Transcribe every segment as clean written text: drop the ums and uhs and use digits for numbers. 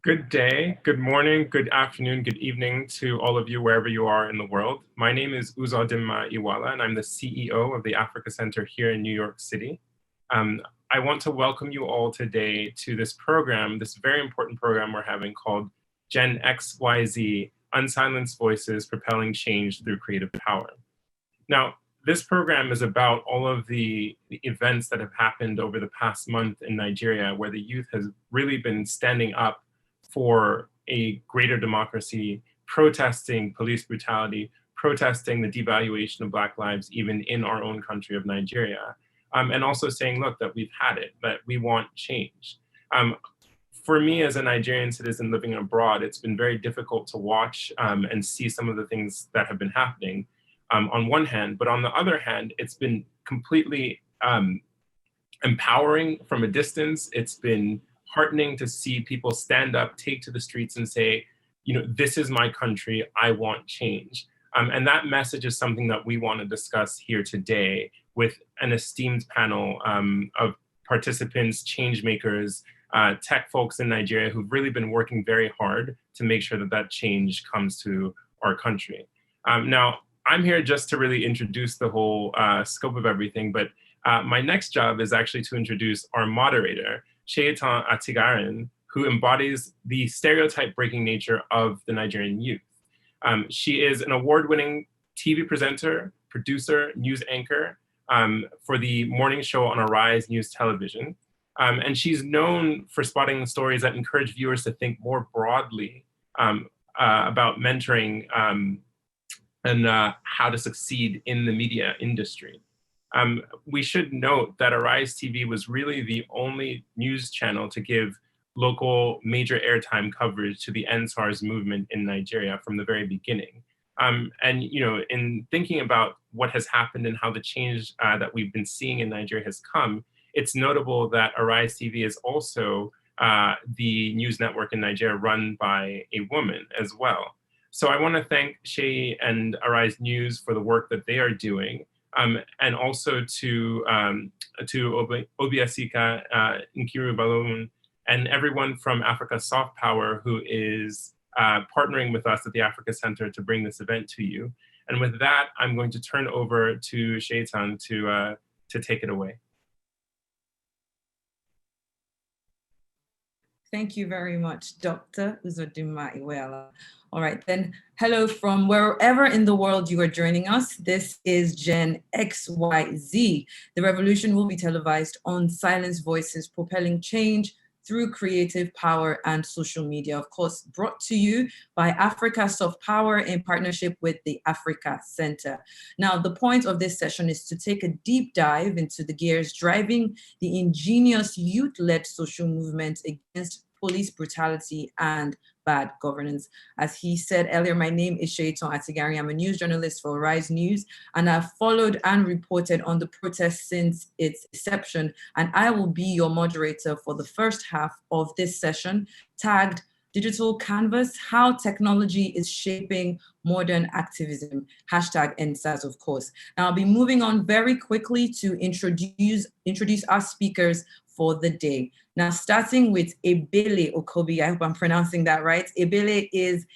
Good day, good morning, good afternoon, good evening to all of you wherever you are in the world. My name is Uzodinma Iwala, and I'm the CEO of the Africa Center here in New York City. I want to welcome you all today to this program, this very important program we're having called Gen xYZ, Unsilenced Voices, Propelling Change Through Creative Power. Now, this program is about all of the events that have happened over the past month in Nigeria, where the youth has really been standing up for a greater democracy, protesting police brutality, protesting the devaluation of Black lives, even in our own country of Nigeria, and also saying, look, that we've had it, that we want change. For me, as a Nigerian citizen living abroad, it's been very difficult to watch and see some of the things that have been happening on one hand, but on the other hand, it's been completely empowering from a distance. It's been heartening to see people stand up, take to the streets and say, this is my country, I want change. And that message is something that we want to discuss here today with an esteemed panel of participants, change makers, tech folks in Nigeria who've really been working very hard to make sure that that change comes to our country. Now, I'm here just to really introduce the whole scope of everything, but my next job is actually to introduce our moderator, Sheyetan Atigarin, who embodies the stereotype-breaking nature of the Nigerian youth. She is an award-winning TV presenter, producer, news anchor for the morning show on Arise News Television. And she's known for spotting stories that encourage viewers to think more broadly about mentoring and how to succeed in the media industry. We should note that Arise TV was really the only news channel to give local major airtime coverage to the NSARS movement in Nigeria from the very beginning. And in thinking about what has happened and how the change that we've been seeing in Nigeria has come, it's notable that Arise TV is also the news network in Nigeria run by a woman as well. So I want to thank Shay and Arise News for the work that they are doing. And also to Obiasika, Nkiru Balogun, and everyone from Africa Soft Power who is partnering with us at the Africa Center to bring this event to you. And with that, I'm going to turn over to Sheyetan to take it away. Thank you very much, Dr. Uzodinma Iwala. All right, then, hello from wherever in the world you are joining us. This is Gen xYZ. The revolution will be televised on Silenced Voices, Propelling Change Through Creative Power and Social Media. Of course, brought to you by Africa Soft Power in partnership with the Africa Center. Now, the point of this session is to take a deep dive into the gears driving the ingenious youth-led social movement against police brutality and bad governance. As he said earlier, my name is Sheyetan Atigari. I'm a news journalist for Rise News, and I've followed and reported on the protests since its inception, and I will be your moderator for the first half of this session, tagged Digital Canvas, How Technology is Shaping Modern Activism, #NSAS, of course. Now, I'll be moving on very quickly to introduce our speakers for the day. Now, starting with Ebele Okobi, I hope I'm pronouncing that right. Ebele is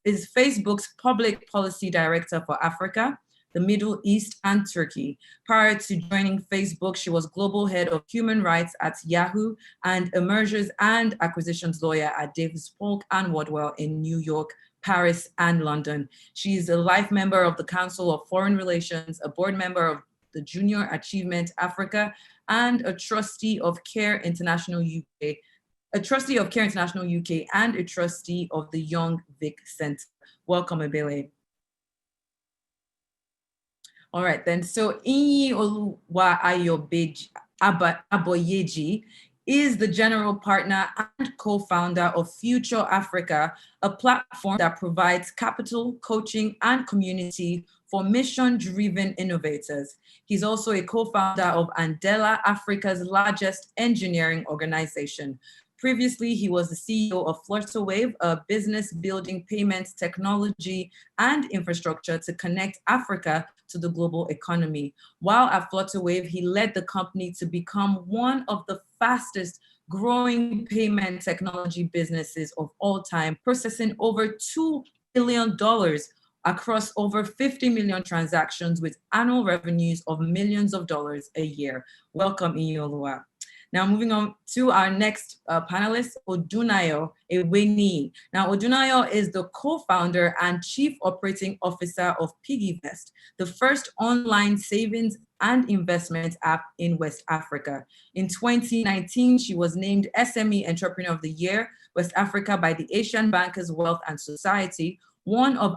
Facebook's Public Policy Director for Africa, the Middle East, and Turkey. Prior to joining Facebook, she was Global Head of Human Rights at Yahoo and a Mergers and Acquisitions Lawyer at Davis Polk and Wardwell in New York, Paris, and London. She is a life member of the Council of Foreign Relations, a board member of the Junior Achievement Africa, and a trustee of Care International UK, and a trustee of the Young Vic Center. Welcome, Ebele. All right, then. So Inyi Oluwa Aboyeji is the general partner and co-founder of Future Africa, a platform that provides capital, coaching, and community for mission-driven innovators. He's also a co-founder of Andela, Africa's largest engineering organization. Previously, he was the CEO of Flutterwave, a business building payments technology and infrastructure to connect Africa to the global economy. While at Flutterwave, he led the company to become one of the fastest growing payment technology businesses of all time, processing over $2 billion across over 50 million transactions with annual revenues of millions of dollars a year. Welcome, Iyoluwa. Now, moving on to our next panelist, Odunayo Eweni. Now, Odunayo is the co-founder and chief operating officer of PiggyVest, the first online savings and investment app in West Africa. In 2019, she was named SME Entrepreneur of the Year, West Africa by the Asian Bankers Wealth and Society, one of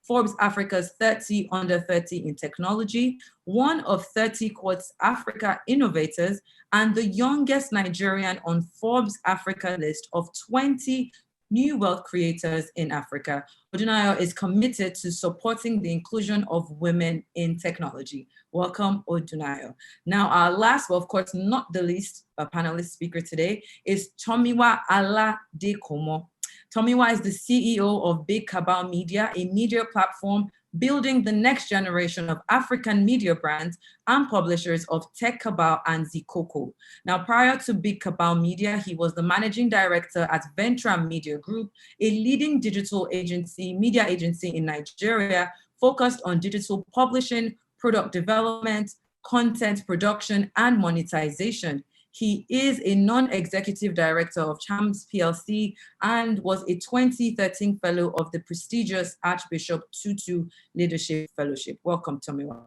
Forbes Africa's 30 under 30 in technology, one of 30 Quartz Africa innovators, and the youngest Nigerian on Forbes Africa list of 20 new wealth creators in Africa. Odunayo is committed to supporting the inclusion of women in technology. Welcome, Odunayo. Now, our last, but of course not the least, panelist speaker today is Tomiwa Aladekomo. Tomiwa is the CEO of Big Cabal Media, a media platform building the next generation of African media brands and publishers of Tech Cabal and Zikoko. Now, prior to Big Cabal Media, he was the managing director at Ventra Media Group, a leading digital agency, media agency in Nigeria, focused on digital publishing, product development, content production, and monetization. He is a non-executive director of Chams PLC and was a 2013 fellow of the prestigious Archbishop Tutu Leadership Fellowship. Welcome, Tomiwa.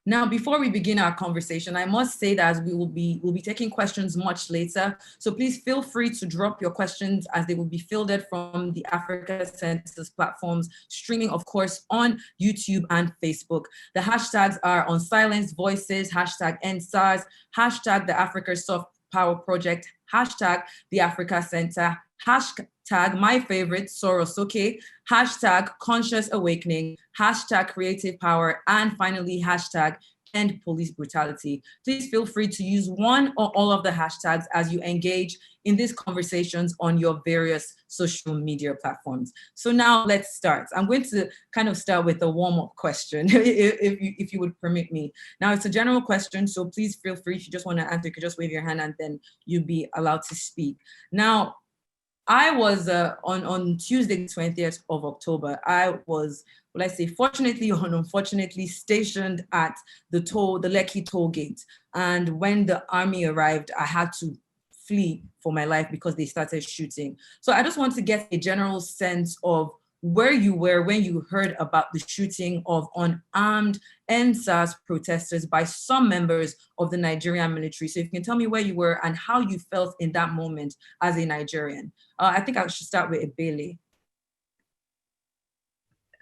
Now, before we begin our conversation, I must say that we'll be taking questions much later. So please feel free to drop your questions as they will be fielded from the Africa Center's platforms, streaming, of course, on YouTube and Facebook. The hashtags are Unsilenced Voices, hashtag EndSARS, hashtag the Africa Soft Power Project, hashtag the Africa Center, hashtag my favorite, Sorosoke, hashtag Conscious Awakening, hashtag Creative Power, and finally, hashtag End Police Brutality. Please feel free to use one or all of the hashtags as you engage in these conversations on your various social media platforms. So now let's start. I'm going to kind of start with a warm-up question, if you would permit me. Now, it's a general question, so please feel free. If you just want to answer, you could just wave your hand and then you'll be allowed to speak. Now, I was on Tuesday, 20th of October, I was, will I say, fortunately or unfortunately, stationed at the Lekki toll gate. And when the army arrived, I had to flee for my life because they started shooting. So I just want to get a general sense of where you were when you heard about the shooting of unarmed EndSARS protesters by some members of the Nigerian military. So if you can tell me where you were and how you felt in that moment as a Nigerian. I think I should start with Ebele.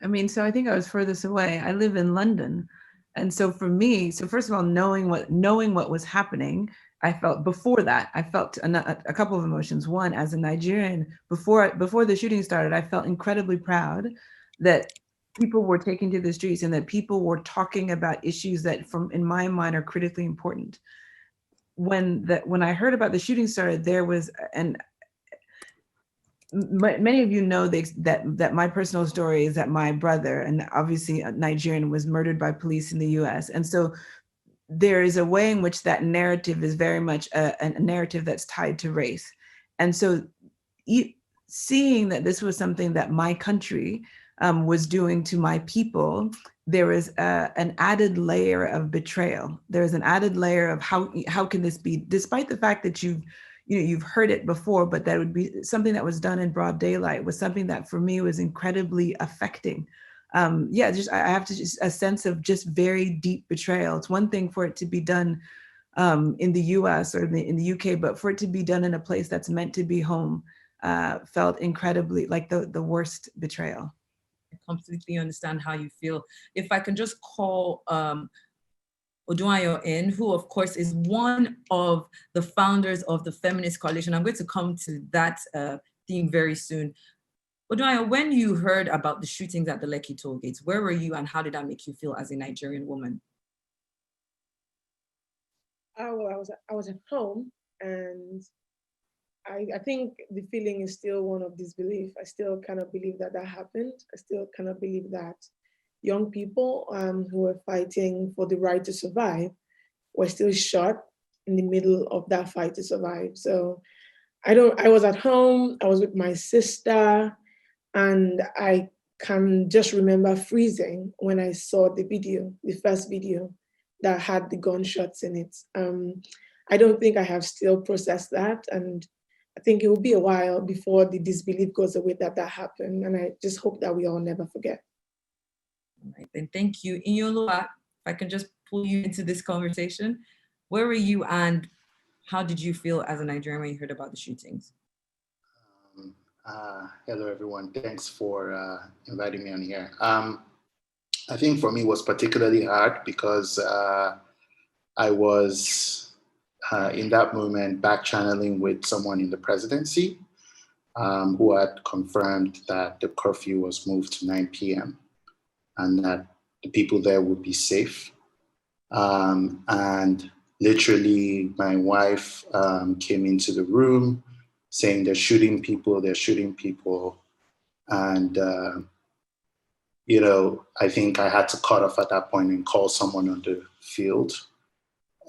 I mean, so I think I was furthest away. I live in London. And so for me, so first of all, knowing what was happening, I felt before that, I felt a couple of emotions. One, as a Nigerian, before the shooting started, I felt incredibly proud that people were taking to the streets and that people were talking about issues that, in my mind, are critically important. When I heard about the shooting started, there was many of you know that my personal story is that my brother, and obviously a Nigerian, was murdered by police in the US. And so there is a way in which that narrative is very much a narrative that's tied to race. And so seeing that this was something that my country was doing to my people, there is an added layer of betrayal. There's an added layer of how can this be, despite the fact that you've heard it before, but that would be something that was done in broad daylight, was something that for me was incredibly affecting. I have a sense of just very deep betrayal. It's one thing for it to be done in the US or in the UK, but for it to be done in a place that's meant to be home felt incredibly like the worst betrayal. I completely understand how you feel. If I can just call Odunayo in, who of course is one of the founders of the Feminist Coalition. I'm going to come to that theme very soon. Odunayo, when you heard about the shootings at the Lekki toll gates, where were you and how did that make you feel as a Nigerian woman? I was at home, and I think the feeling is still one of disbelief. I still cannot believe that happened. I still cannot believe that young people who were fighting for the right to survive were still shot in the middle of that fight to survive. So I was at home, I was with my sister, and I can just remember freezing when I saw the video, the first video that had the gunshots in it. I don't think I have still processed that. And I think it will be a while before the disbelief goes away that happened. And I just hope that we all never forget. All right, then thank you. Inyolua, if I can just pull you into this conversation, where were you and how did you feel as a Nigerian when you heard about the shootings? Hello, everyone. Thanks for inviting me on here. I think for me it was particularly hard because I was in that moment back channeling with someone in the presidency who had confirmed that the curfew was moved to 9 p.m. and that the people there would be safe. And literally my wife came into the room saying they're shooting people. And, you know, I think I had to cut off at that point and call someone on the field.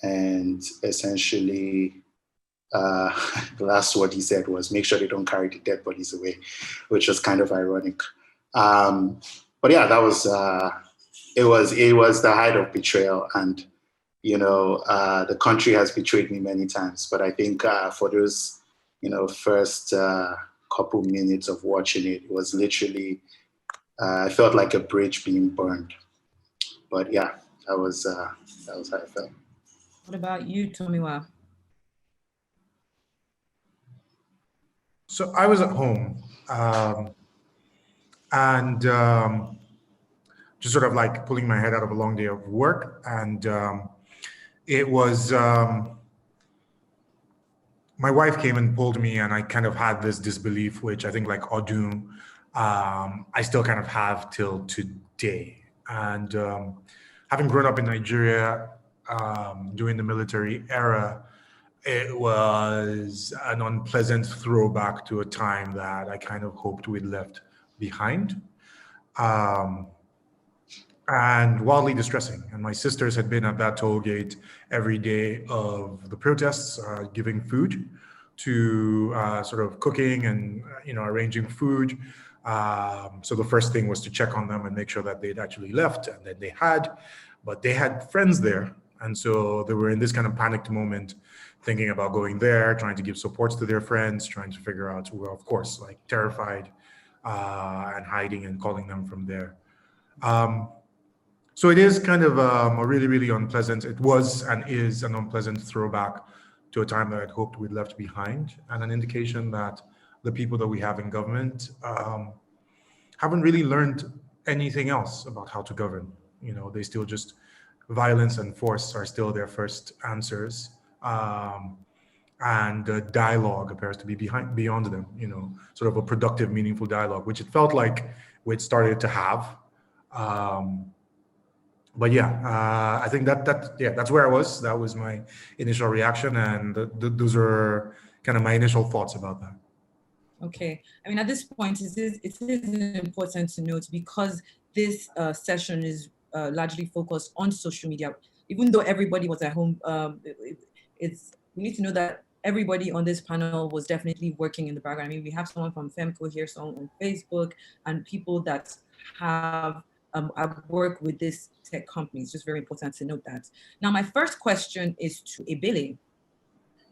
And essentially, the last word he said was, make sure they don't carry the dead bodies away, which was kind of ironic. But yeah, that was, it was the height of betrayal. And, you know, the country has betrayed me many times, but I think for those, you know, first couple minutes of watching it, it was literally, I felt like a bridge being burned. But yeah, that was how I felt. What about you, Tomiwa? So I was at home and just sort of like pulling my head out of a long day of work. And it was, my wife came and pulled me and I kind of had this disbelief, which I think like Odun, I still kind of have till today. And having grown up in Nigeria during the military era, it was an unpleasant throwback to a time that I kind of hoped we'd left behind. And wildly distressing. And my sisters had been at that toll gate every day of the protests, giving food to sort of cooking and, you know, arranging food. So the first thing was to check on them and make sure that they'd actually left, and then they had, but they had friends there. And so they were in this kind of panicked moment, thinking about going there, trying to give supports to their friends, trying to figure out, well, of course, like terrified and hiding and calling them from there. So it is kind of a really, really unpleasant, it was and is an unpleasant throwback to a time that I'd hoped we'd left behind, and an indication that the people that we have in government haven't really learned anything else about how to govern. You know, they still just, violence and force are still their first answers. And dialogue appears to be beyond them, you know, sort of a productive, meaningful dialogue, which it felt like we'd started to have. But yeah, I think that's where I was. That was my initial reaction, and those are kind of my initial thoughts about that. Okay, I mean, at this point, it is important to note, because this session is largely focused on social media. Even though everybody was at home, we need to know that everybody on this panel was definitely working in the background. I mean, we have someone from FEMCO here, someone on Facebook, and people that have work with this tech company. It's just very important to note that. Now, my first question is to Ebele.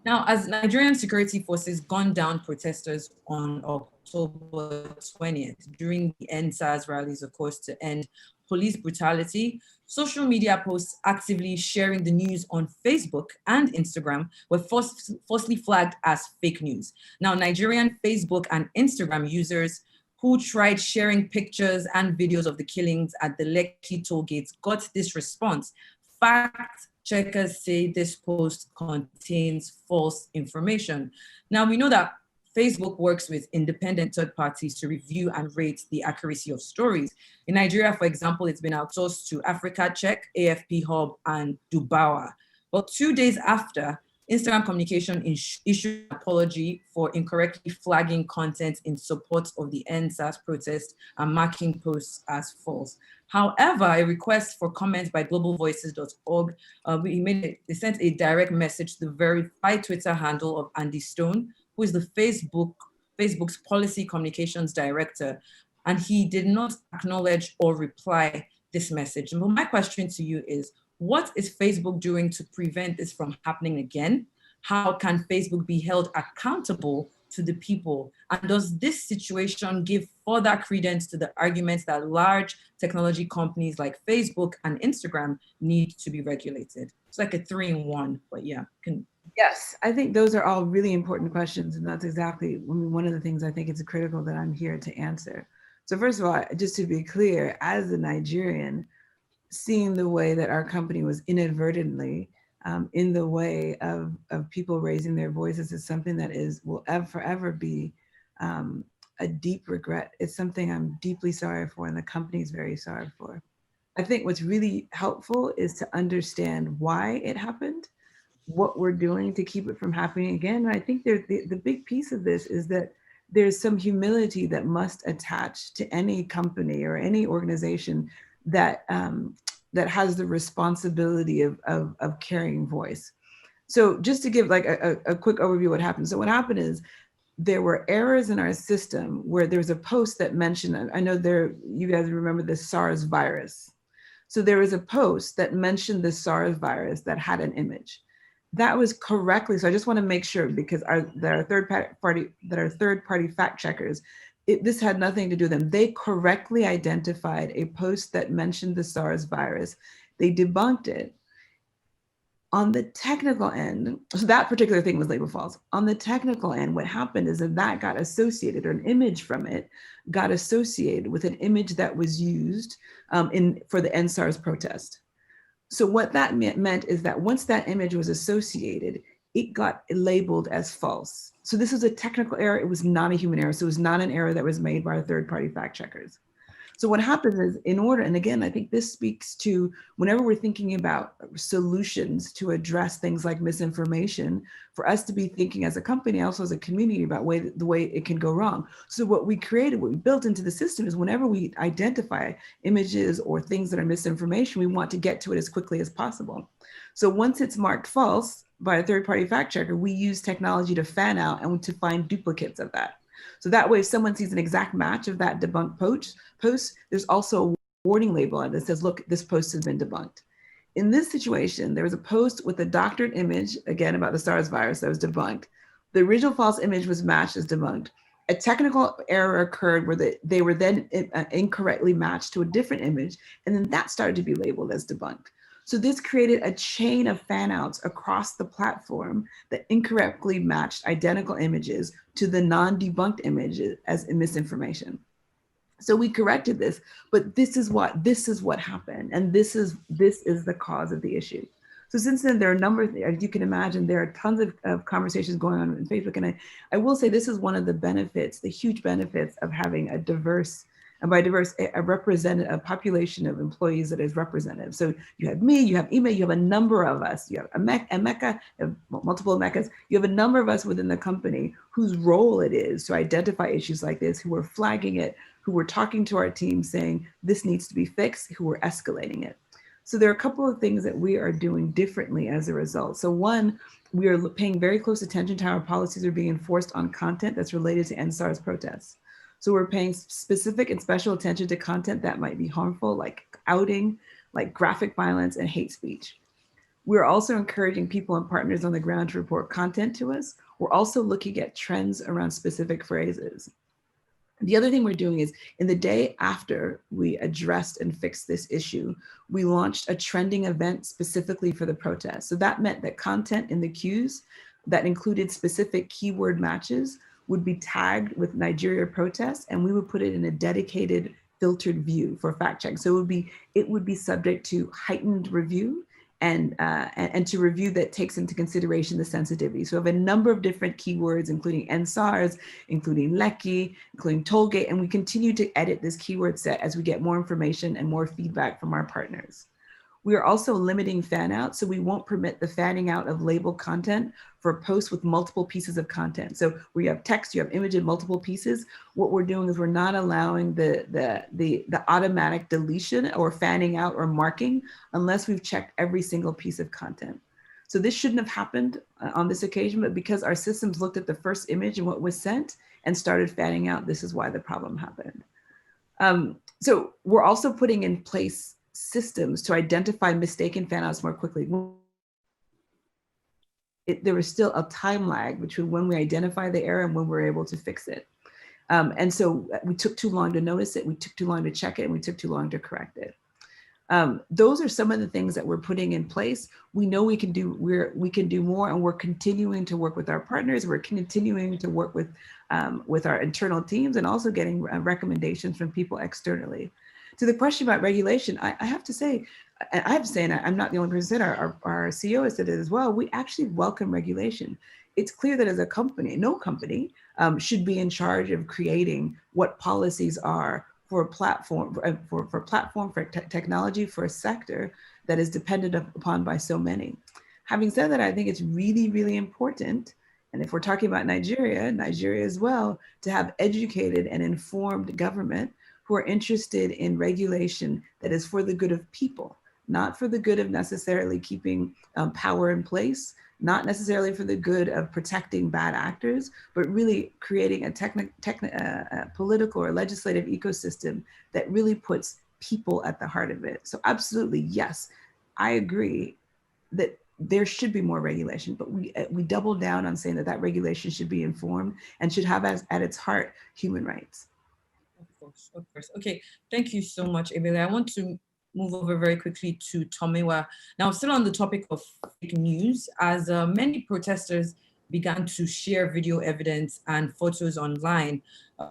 Now, as Nigerian security forces gunned down protesters on October 20th during the End SARS rallies, of course, to end police brutality, social media posts actively sharing the news on Facebook and Instagram were falsely flagged as fake news. Now, Nigerian Facebook and Instagram users who tried sharing pictures and videos of the killings at the Lekki toll gates got this response: fact checkers say this post contains false information. Now, we know that Facebook works with independent third parties to review and rate the accuracy of stories. In Nigeria, for example, it's been outsourced to Africa Check, AFP Hub, and Dubawa. But 2 days after, Instagram communication issued an apology for incorrectly flagging content in support of the NSAS protest and marking posts as false. However, a request for comments by globalvoices.org, they sent a direct message to the verified Twitter handle of Andy Stone, who is the Facebook's policy communications director, and he did not acknowledge or reply this message. And my question to you is, what is Facebook doing to prevent this from happening again? How can Facebook be held accountable to the people? And does this situation give further credence to the arguments that large technology companies like Facebook and Instagram need to be regulated? It's like a 3-in-1, but yeah. Yes, I think those are all really important questions. And that's exactly one of the things I think it's critical that I'm here to answer. So first of all, just to be clear, as a Nigerian, seeing the way that our company was inadvertently in the way of people raising their voices is something that will forever be a deep regret. It's something I'm deeply sorry for, and the company is very sorry for. I think what's really helpful is to understand why it happened, what we're doing to keep it from happening again. And I think the big piece of this is that there's some humility that must attach to any company or any organization that that has the responsibility of carrying voice. So just to give like a quick overview of what happened. So what happened is there were errors in our system where there was a post that mentioned, I know you guys remember the SARS virus. So there was a post that mentioned the SARS virus that had an image. That was correctly, so I just want to make sure, because our third party fact checkers, this had nothing to do with them. They correctly identified a post that mentioned the SARS virus. They debunked it. On the technical end, so that particular thing was labeled false. On the technical end, what happened is that got associated, or an image from it got associated with an image that was used for the NSARS protest. So what that meant is that once that image was associated, it got labeled as false. So this was a technical error. It was not a human error. So it was not an error that was made by our third-party fact checkers. So what happens is, in order, and again, I think this speaks to whenever we're thinking about solutions to address things like misinformation, for us to be thinking as a company, also as a community, about the way it can go wrong. So what we built into the system is whenever we identify images or things that are misinformation, we want to get to it as quickly as possible. So once it's marked false by a third-party fact checker, we use technology to fan out and to find duplicates of that. So that way, if someone sees an exact match of that debunked post, there's also a warning label on it that says, look, this post has been debunked. In this situation, there was a post with a doctored image, again, about the SARS virus that was debunked. The original false image was matched as debunked. A technical error occurred where they were then incorrectly matched to a different image, and then that started to be labeled as debunked. So this created a chain of fan outs across the platform that incorrectly matched identical images to the non-debunked images as misinformation. So we corrected this, but this is what happened, and this is the cause of the issue. So since then, there are a number of, as you can imagine, there are tons of conversations going on in Facebook, and I will say this is one of the benefits, the huge benefits of having a diverse, and by diverse, a population of employees that is representative. So you have me, you have Ime, you have a number of us, you have Emeka, you have multiple Emekas, you have a number of us within the company whose role it is to identify issues like this, who are flagging it, who are talking to our team saying this needs to be fixed, who are escalating it. So there are a couple of things that we are doing differently as a result. So one, we are paying very close attention to how our policies are being enforced on content that's related to NSARS protests. So we're paying specific and special attention to content that might be harmful, like outing, like graphic violence and hate speech. We're also encouraging people and partners on the ground to report content to us. We're also looking at trends around specific phrases. The other thing we're doing is, in the day after we addressed and fixed this issue, we launched a trending event specifically for the protest. So that meant that content in the queues that included specific keyword matches would be tagged with Nigeria protests, and we would put it in a dedicated filtered view for fact check. So it would be subject to heightened review and to review that takes into consideration the sensitivity. So we have a number of different keywords, including NSARS, including Lekki, including tollgate, and we continue to edit this keyword set as we get more information and more feedback from our partners. We are also limiting fan out, so we won't permit the fanning out of labeled content for posts with multiple pieces of content. So where you have text, you have image in multiple pieces. What we're doing is we're not allowing the automatic deletion or fanning out or marking unless we've checked every single piece of content. So this shouldn't have happened on this occasion, but because our systems looked at the first image and what was sent and started fanning out, this is why the problem happened. So we're also putting in place systems to identify mistaken fan outs more quickly. There was still a time lag between when we identify the error and when we're able to fix it. And so we took too long to notice it, we took too long to check it, and we took too long to correct it. Those are some of the things that we're putting in place. We know we can do more, and we're continuing to work with our partners. We're continuing to work with our internal teams, and also getting recommendations from people externally. To the question about regulation, I have to say, and I'm not the only person who said it, our CEO has said it as well, we actually welcome regulation. It's clear that as a company, no company should be in charge of creating what policies are for a platform, for technology, for a sector that is dependent upon by so many. Having said that, I think it's really, really important, and if we're talking about Nigeria as well, to have educated and informed government who are interested in regulation that is for the good of people, not for the good of necessarily keeping power in place, not necessarily for the good of protecting bad actors, but really creating a political or legislative ecosystem that really puts people at the heart of it. So absolutely, yes, I agree that there should be more regulation, but we double down on saying that regulation should be informed and should have at its heart human rights. Of course. Okay, thank you so much, Ebele. I want to move over very quickly to Tomiwa. Now, still on the topic of fake news, as many protesters began to share video evidence and photos online,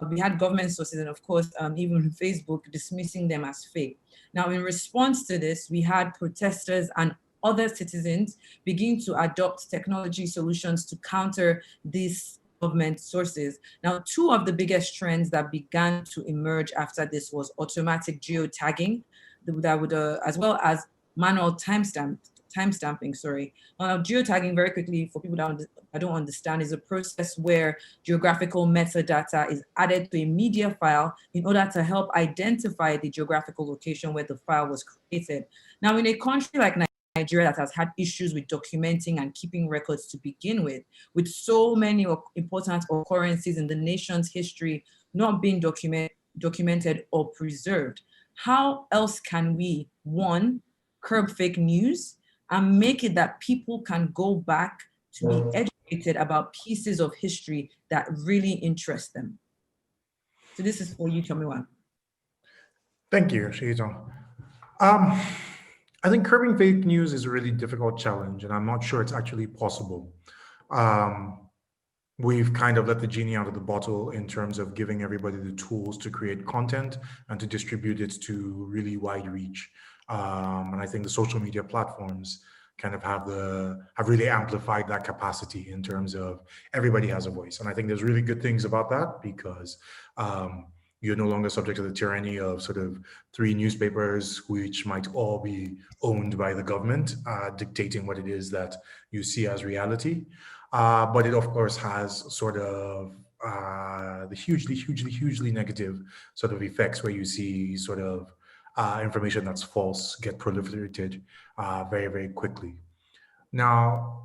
we had government sources and of course, even Facebook dismissing them as fake. Now, in response to this, we had protesters and other citizens begin to adopt technology solutions to counter these government sources. Now, two of the biggest trends that began to emerge after this was automatic geotagging, that would, as well as manual timestamping. Geotagging, very quickly, for people that don't understand, is a process where geographical metadata is added to a media file in order to help identify the geographical location where the file was created. Now, in a country like Nigeria that has had issues with documenting and keeping records to begin with so many important occurrences in the nation's history not being documented or preserved, how else can we, one, curb fake news and make it that people can go back to be educated about pieces of history that really interest them? So this is for you, Tomiwa. Thank you, Shizong. I think curbing fake news is a really difficult challenge, and I'm not sure it's actually possible. We've kind of let the genie out of the bottle in terms of giving everybody the tools to create content and to distribute it to really wide reach. And I think the social media platforms kind of have really amplified that capacity in terms of everybody has a voice. And I think there's really good things about that, because you're no longer subject to the tyranny of sort of 3 newspapers, which might all be owned by the government, dictating what it is that you see as reality. But it, of course, has sort of the hugely negative sort of effects where you see sort of information that's false get proliferated very, very quickly. Now,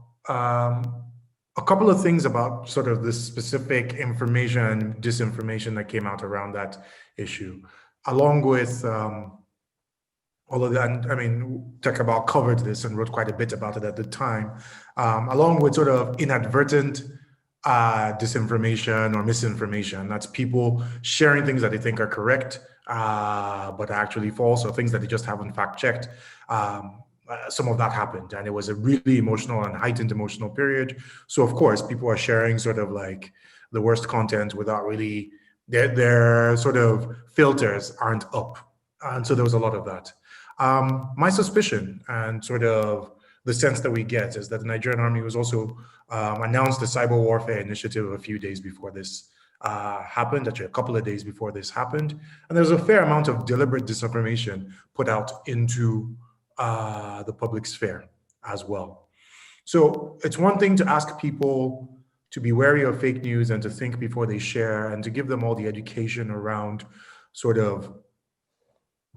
a couple of things about sort of this specific information and disinformation that came out around that issue, along with all of that. I mean, Tekabal covered this and wrote quite a bit about it at the time, along with sort of inadvertent disinformation or misinformation. That's people sharing things that they think are correct, but are actually false, or things that they just haven't fact checked. Some of that happened, and it was a really emotional and heightened emotional period. So of course, people are sharing sort of like the worst content without really, their sort of filters aren't up. And so there was a lot of that. My suspicion and sort of the sense that we get is that the Nigerian army was also announced a cyber warfare initiative a few days before this happened, actually a couple of days before this happened. And there was a fair amount of deliberate disinformation put out into the public sphere as well. So it's one thing to ask people to be wary of fake news and to think before they share and to give them all the education around sort of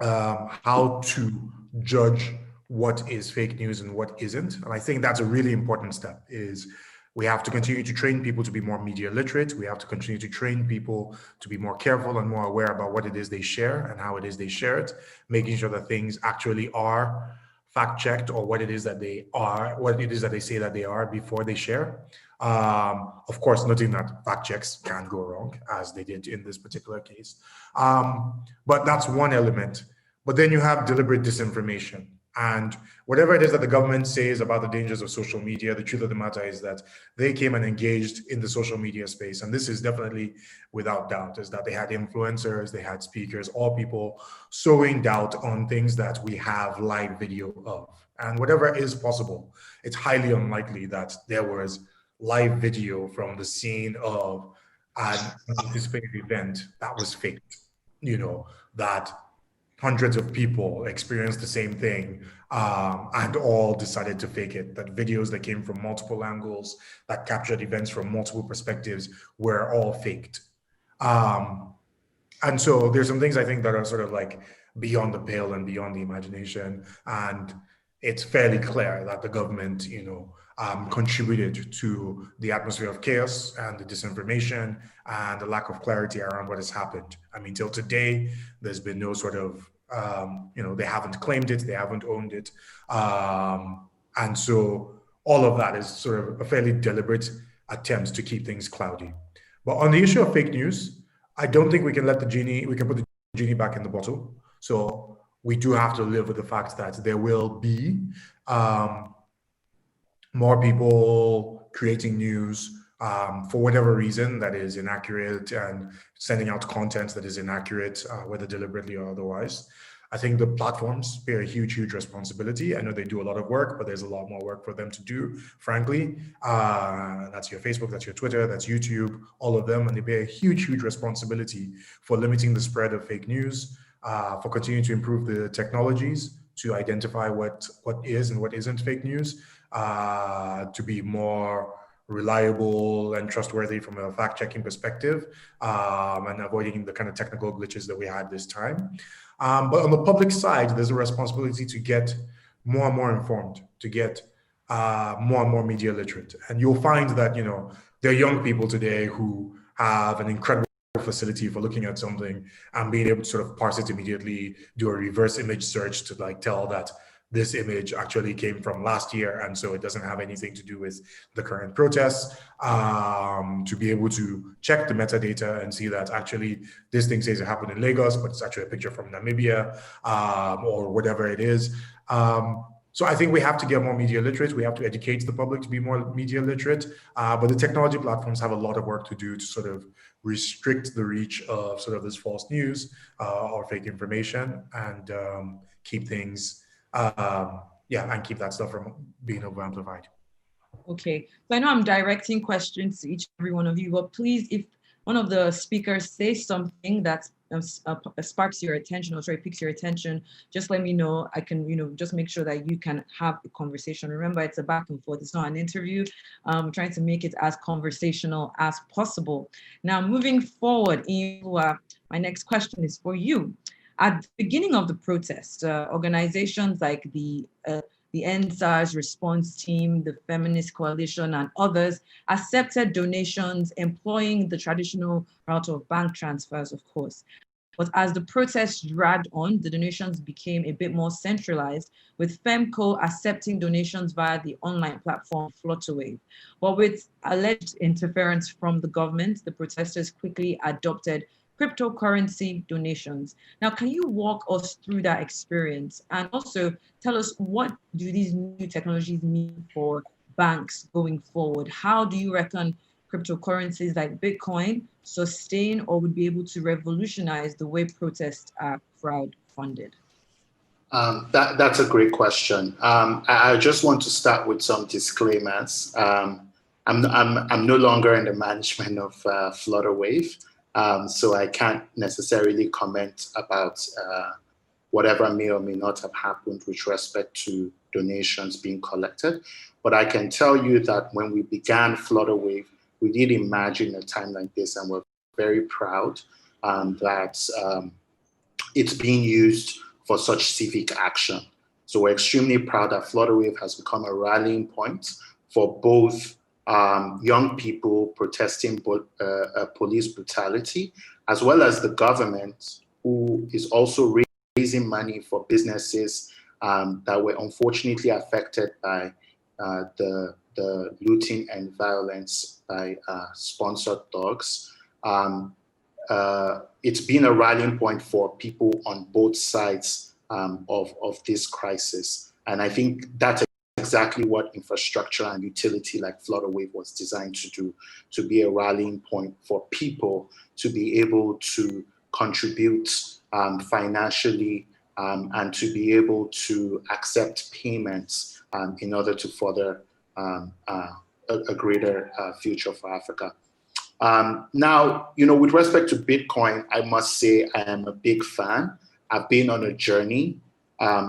how to judge what is fake news and what isn't. And I think that's a really important step. Is we have to continue to train people to be more media literate. We have to continue to train people to be more careful and more aware about what it is they share and how it is they share it, making sure that things actually are fact checked, or what it is that they are, what it is that they say that they are before they share. Of course, noting that fact checks can go wrong, as they did in this particular case. But that's one element. But then you have deliberate disinformation. And whatever it is that the government says about the dangers of social media, the truth of the matter is that they came and engaged in the social media space. And this is definitely without doubt, is that they had influencers, they had speakers, all people sowing doubt on things that we have live video of. And whatever is possible, it's highly unlikely that there was live video from the scene of an anticipated event that was faked, that hundreds of people experienced the same thing and all decided to fake it. That videos that came from multiple angles, that captured events from multiple perspectives, were all faked. And so there's some things I think that are sort of like beyond the pale and beyond the imagination. And it's fairly clear that the government, contributed to the atmosphere of chaos and the disinformation and the lack of clarity around what has happened. I mean, till today, there's been no sort of, they haven't claimed it, they haven't owned it. And so all of that is sort of a fairly deliberate attempt to keep things cloudy. But on the issue of fake news, I don't think we can put the genie back in the bottle. So we do have to live with the fact that there will be more people creating news for whatever reason that is inaccurate and sending out content that is inaccurate, whether deliberately or otherwise. I think the platforms bear a huge, huge responsibility. I know they do a lot of work, but there's a lot more work for them to do, frankly. That's your Facebook, that's your Twitter, that's YouTube, all of them. And they bear a huge, huge responsibility for limiting the spread of fake news, for continuing to improve the technologies to identify what is and what isn't fake news, to be more reliable and trustworthy from a fact-checking perspective, and avoiding the kind of technical glitches that we had this time. But on the public side, there's a responsibility to get more and more informed, to get more and more media literate. And you'll find that, there are young people today who have an incredible facility for looking at something and being able to sort of parse it immediately, do a reverse image search to like tell that this image actually came from last year, and so it doesn't have anything to do with the current protests, to be able to check the metadata and see that actually this thing says it happened in Lagos, but it's actually a picture from Namibia, or whatever it is. So I think we have to get more media literate. We have to educate the public to be more media literate, but the technology platforms have a lot of work to do to sort of restrict the reach of sort of this false news or fake information, and keep things and keep that stuff from being over amplified. Okay, so I know I'm directing questions to each and every one of you, but please, if one of the speakers says something that sparks your attention, or sorry, picks your attention, just let me know. I can, just make sure that you can have a conversation. Remember, it's a back and forth. It's not an interview. I'm trying to make it as conversational as possible. Now, moving forward, my next question is for you. At the beginning of the protest, organizations like the NSAS response team, the Feminist Coalition, and others accepted donations employing the traditional route of bank transfers, of course. But as the protests dragged on, the donations became a bit more centralized, with FEMCO accepting donations via the online platform Flutterwave. But with alleged interference from the government, the protesters quickly adopted cryptocurrency donations. Now, can you walk us through that experience, and also tell us, what do these new technologies mean for banks going forward? How do you reckon cryptocurrencies like Bitcoin sustain or would be able to revolutionize the way protests are crowd-funded? That's a great question. I just want to start with some disclaimers. I'm no longer in the management of Flutterwave. So I can't necessarily comment about whatever may or may not have happened with respect to donations being collected. But I can tell you that when we began Flutterwave, we did imagine a time like this, and we're very proud that it's being used for such civic action. So we're extremely proud that Flutterwave has become a rallying point for both young people protesting police brutality, as well as the government, who is also raising money for businesses that were unfortunately affected by the looting and violence by sponsored thugs. It's been a rallying point for people on both sides of this crisis. And I think that's exactly what infrastructure and utility like Flutterwave was designed to do, to be a rallying point for people to be able to contribute financially and to be able to accept payments in order to further a greater future for Africa. Now, with respect to Bitcoin, I must say I am a big fan. I've been on a journey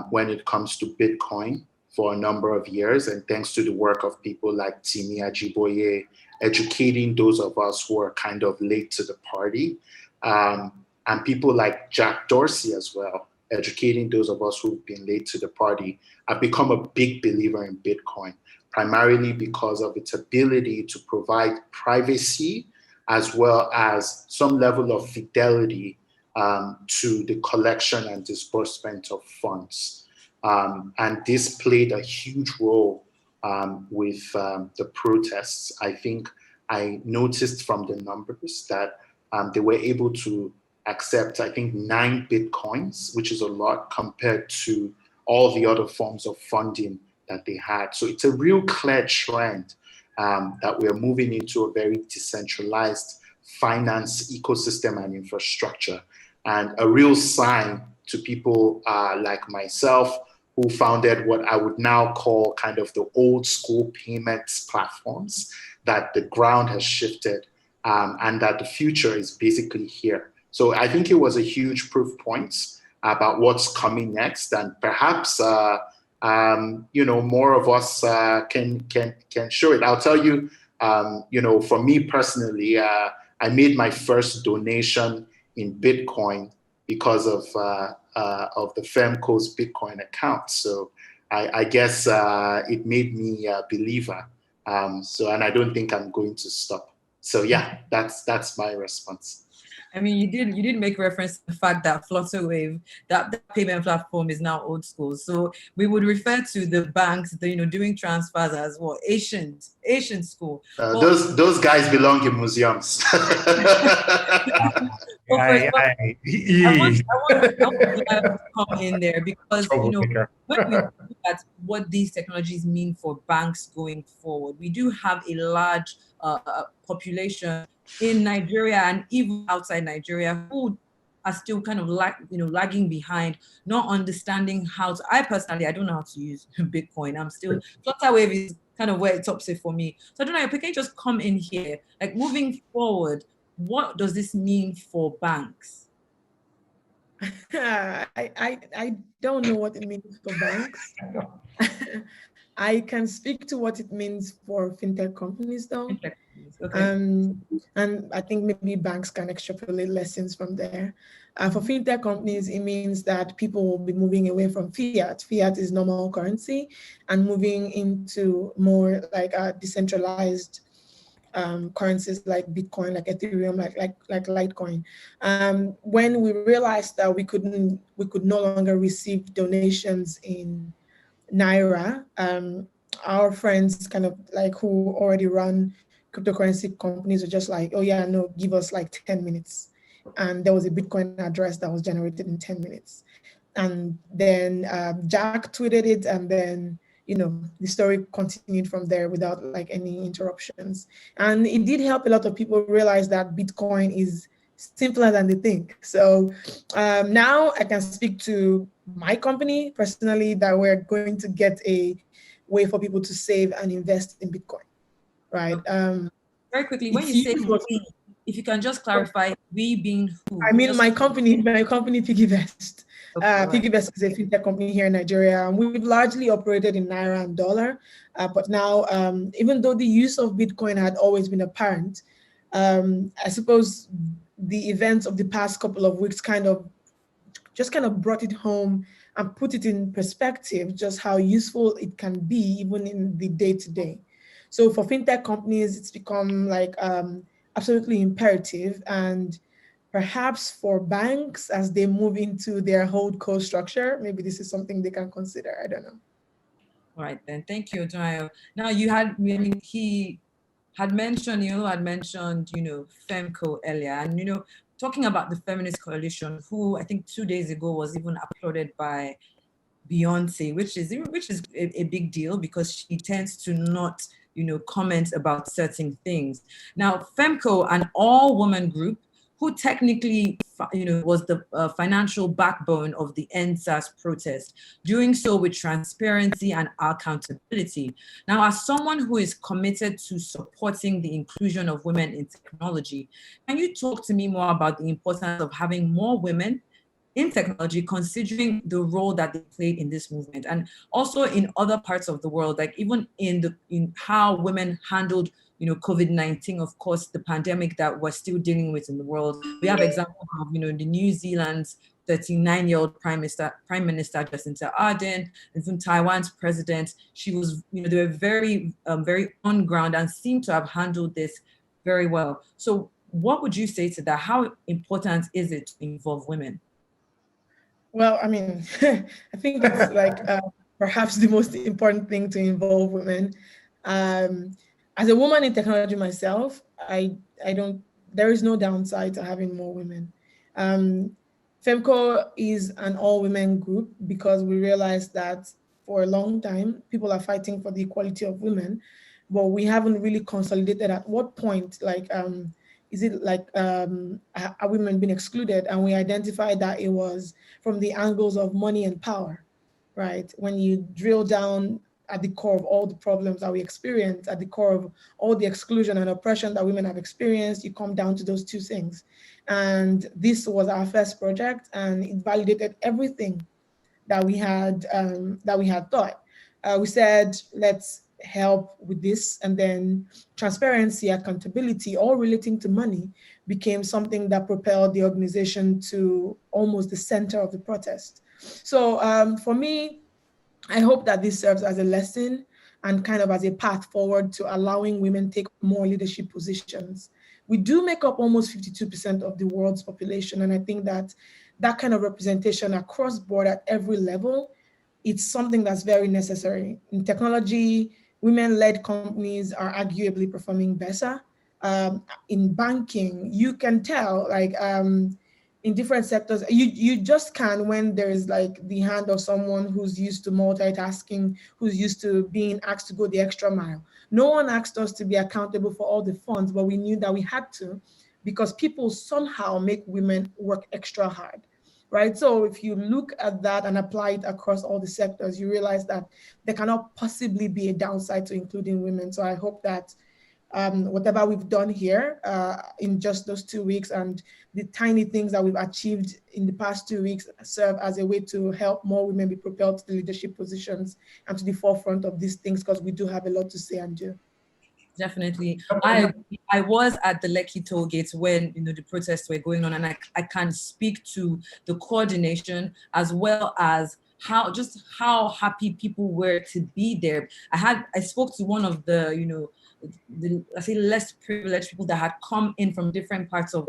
when it comes to Bitcoin for a number of years, and thanks to the work of people like Timi Ajiboye, educating those of us who are kind of late to the party, and people like Jack Dorsey as well, educating those of us who've been late to the party. I've become a big believer in Bitcoin, primarily because of its ability to provide privacy as well as some level of fidelity to the collection and disbursement of funds. And this played a huge role with the protests. I think I noticed from the numbers that they were able to accept, I think, 9 Bitcoins, which is a lot compared to all the other forms of funding that they had. So it's a real clear trend that we're moving into a very decentralized finance ecosystem and infrastructure, and a real sign to people like myself, who founded what I would now call kind of the old school payments platforms, that the ground has shifted and that the future is basically here. So I think it was a huge proof point about what's coming next, and perhaps more of us can show it. I'll tell you, for me personally, I made my first donation in Bitcoin because of the Femco's Bitcoin account. So I guess it made me a believer. And I don't think I'm going to stop. So yeah, that's my response. I mean, you did make reference to the fact that Flutterwave, that payment platform, is now old school. So we would refer to the banks, doing transfers as well, ancient school. Those guys belong in museums. I want to come in there because when we look at what these technologies mean for banks going forward, we do have a large population in Nigeria and even outside Nigeria who are still kind of lagging behind, not understanding how to. I don't know how to use Bitcoin. I'm still, Flutterwave is kind of where it tops it for me. So I don't know if we can just come in here, like moving forward, what does this mean for banks? I don't know what it means for banks. I can speak to what it means for fintech companies, though. Okay. And I think maybe banks can extrapolate lessons from there. For fintech companies, it means that people will be moving away from fiat. Fiat is normal currency, and moving into more like decentralized currencies like Bitcoin, like Ethereum, like Litecoin. When we realized that we could no longer receive donations in Naira, our friends kind of like who already run cryptocurrency companies are just like, oh yeah, no, give us like 10 minutes. And there was a Bitcoin address that was generated in 10 minutes. And then Jack tweeted it, and then, the story continued from there without like any interruptions. And it did help a lot of people realize that Bitcoin is simpler than they think. So now I can speak to my company personally that we're going to get a way for people to save and invest in Bitcoin. Right. Very quickly, when you say we, if you can just clarify, we being who? I mean, my company, Piggyvest. Piggyvest is a fintech company here in Nigeria, and we've largely operated in Naira and dollar. But now, even though the use of Bitcoin had always been apparent, I suppose the events of the past couple of weeks kind of brought it home and put it in perspective, just how useful it can be even in the day-to-day. So for fintech companies, it's become like absolutely imperative, and perhaps for banks as they move into their holdco structure, maybe this is something they can consider. I don't know. All right, then. Thank you, Odunayo. Now, he had mentioned, FEMCO earlier, and, talking about the Feminist Coalition, who I think 2 days ago was even applauded by Beyonce, which is a big deal because she tends to not, comment about certain things. Now, FEMCO, an all-woman group, who technically, was the financial backbone of the EndSARS protest, doing so with transparency and accountability. Now, as someone who is committed to supporting the inclusion of women in technology, can you talk to me more about the importance of having more women in technology, considering the role that they played in this movement, and also in other parts of the world, like even in how women handled COVID-19, of course, the pandemic that we're still dealing with in the world. We have examples of, the New Zealand's 39-year-old Prime Minister Jacinda Ardern, even Taiwan's president. She was, they were very, very on ground and seem to have handled this very well. So what would you say to that? How important is it to involve women? Well, I mean, I think it's like perhaps the most important thing to involve women. As a woman in technology myself, there is no downside to having more women. FEMCO is an all-women group because we realized that for a long time, people are fighting for the equality of women, but we haven't really consolidated at what point, is it like, are women being excluded? And we identified that it was from the angles of money and power, right? When you drill down at the core of all the problems that we experience, at the core of all the exclusion and oppression that women have experienced, you come down to those two things. And this was our first project, and it validated everything that we had thought. We said, let's help with this, and then transparency, accountability, all relating to money, became something that propelled the organization to almost the center of the protest. So for me, I hope that this serves as a lesson and kind of as a path forward to allowing women take more leadership positions. We do make up almost 52% of the world's population, and I think that that kind of representation across board at every level, it's something that's very necessary. In technology, women-led companies are arguably performing better. In banking, you can tell, in different sectors, you just can when there's like the hand of someone who's used to multitasking, who's used to being asked to go the extra mile. No one asked us to be accountable for all the funds, but we knew that we had to because people somehow make women work extra hard, right? So if you look at that and apply it across all the sectors, you realize that there cannot possibly be a downside to including women. So I hope that whatever we've done here in just those 2 weeks and the tiny things that we've achieved in the past 2 weeks serve as a way to help more women be propelled to the leadership positions and to the forefront of these things, because we do have a lot to say and do. Definitely. I was at the Lekki toll gates when the protests were going on, and I can speak to the coordination as well as how happy people were to be there. I spoke to one of the I say less privileged people that had come in from different parts of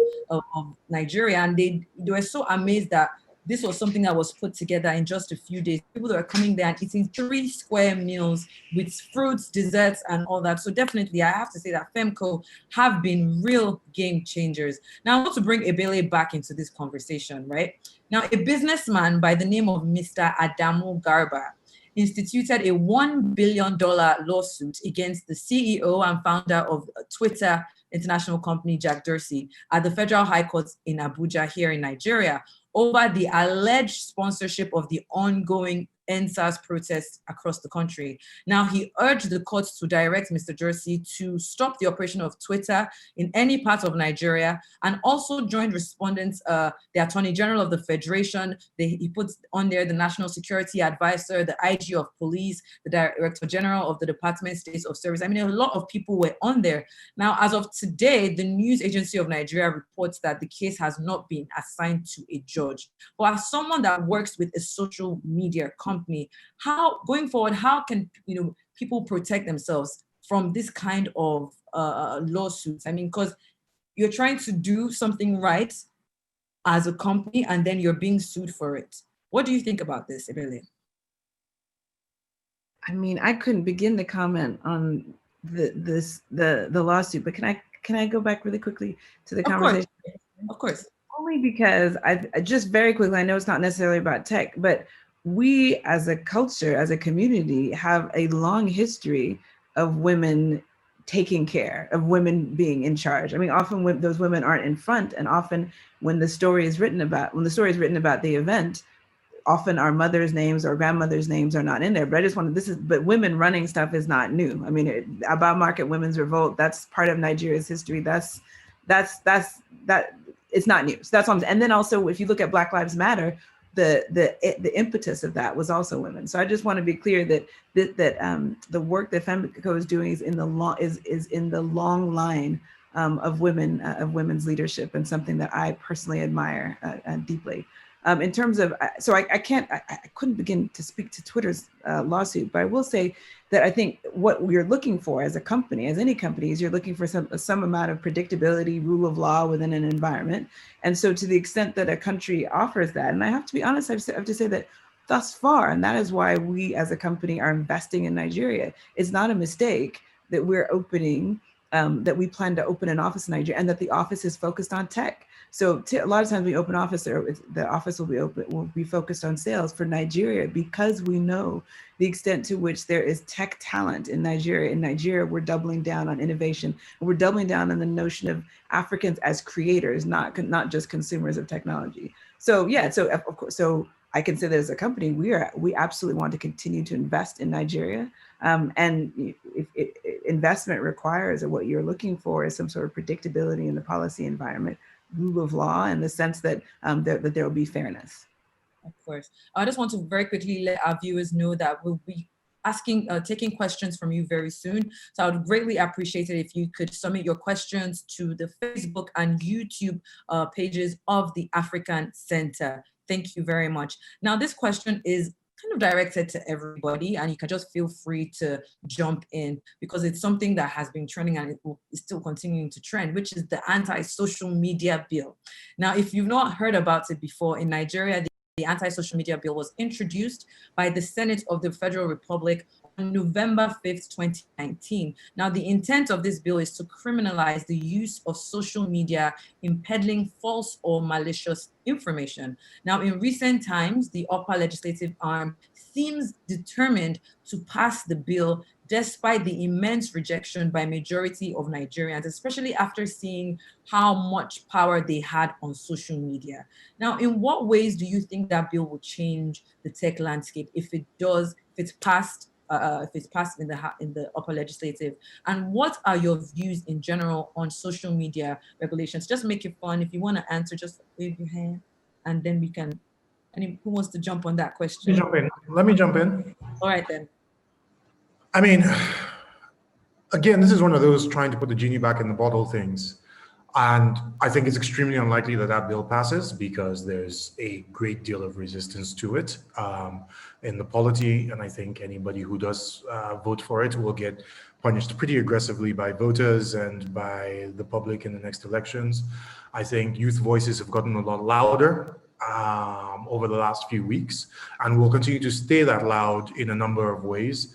Nigeria, and they were so amazed that this was something that was put together in just a few days. People that were coming there and eating 3 square meals with fruits, desserts, and all that. So definitely, I have to say that FEMCO have been real game changers. Now, I want to bring Ebele back into this conversation, right? Now, a businessman by the name of Mr. Adamu Garba instituted a $1 billion lawsuit against the CEO and founder of Twitter international company, Jack Dorsey, at the Federal High Court in Abuja here in Nigeria over the alleged sponsorship of the ongoing NSAS protests across the country. Now, he urged the courts to direct Mr. Jersey to stop the operation of Twitter in any part of Nigeria, and also joined respondents, the Attorney General of the Federation. He puts on there the National Security Advisor, the IG of Police, the Director General of the Department of State of Service. I mean, a lot of people were on there. Now, as of today, the News Agency of Nigeria reports that the case has not been assigned to a judge. But as someone that works with a social media company, how, going forward, how can people protect themselves from this kind of lawsuits? I mean, because you're trying to do something right as a company, and then you're being sued for it. What do you think about this, Ebele? I mean, I couldn't begin to comment on the lawsuit, but can I go back really quickly to the conversation? Of course. Only because I just very quickly, I know it's not necessarily about tech, but we as a culture, as a community, have a long history of women taking care, of women being in charge. I mean, often when those women aren't in front, and often when the story is written about, the event, often our mother's names or grandmother's names are not in there. But I just wanted, but women running stuff is not new. I mean, about market women's revolt, that's part of Nigeria's history. That it's not new. So that's what and then also, if you look at Black Lives Matter, the impetus of that was also women. So I just want to be clear that the work that Femco is doing is in the long line of women's leadership, and something that I personally admire deeply. In terms of, so I couldn't begin to speak to Twitter's lawsuit, but I will say that I think what we're looking for as a company, as any company, is you're looking for some amount of predictability, rule of law within an environment. And so to the extent that a country offers that, and I have to be honest, I have to say that thus far, and that is why we as a company are investing in Nigeria, it's not a mistake that we're opening, that we plan to open an office in Nigeria, and that the office is focused on tech. So a lot of times we open office, the office will be focused on sales for Nigeria, because we know the extent to which there is tech talent in Nigeria. In Nigeria, we're doubling down on innovation, and we're doubling down on the notion of Africans as creators, not just consumers of technology. So yeah, so of course, so I can say that as a company, we absolutely want to continue to invest in Nigeria. And if investment requires, or what you're looking for is some sort of predictability in the policy environment, rule of law, in the sense that that there will be fairness. Of course. I just want to very quickly let our viewers know that we'll be taking questions from you very soon. So I would greatly appreciate it if you could submit your questions to the Facebook and YouTube pages of the African Center. Thank you very much. Now, this question is kind of directed to everybody, and you can just feel free to jump in, because it's something that has been trending, and is still continuing to trend, which is the anti-social media bill. Now, if you've not heard about it before, in Nigeria, the anti-social media bill was introduced by the Senate of the Federal Republic on November 5th, 2019. Now, the intent of this bill is to criminalize the use of social media in peddling false or malicious information. Now, in recent times, the upper legislative arm seems determined to pass the bill despite the immense rejection by majority of Nigerians, especially after seeing how much power they had on social media. Now, in what ways do you think that bill will change the tech landscape if it does, if it's passed in the upper legislative? And what are your views in general on social media regulations? Just make it fun. If you want to answer, just wave your hand, and then we can. Who wants to jump on that question? Let me jump in. All right then. I mean, again, this is one of those trying to put the genie back in the bottle things. And I think it's extremely unlikely that that bill passes, because there's a great deal of resistance to it in the polity. And I think anybody who does vote for it will get punished pretty aggressively by voters and by the public in the next elections. I think youth voices have gotten a lot louder over the last few weeks, and will continue to stay that loud in a number of ways,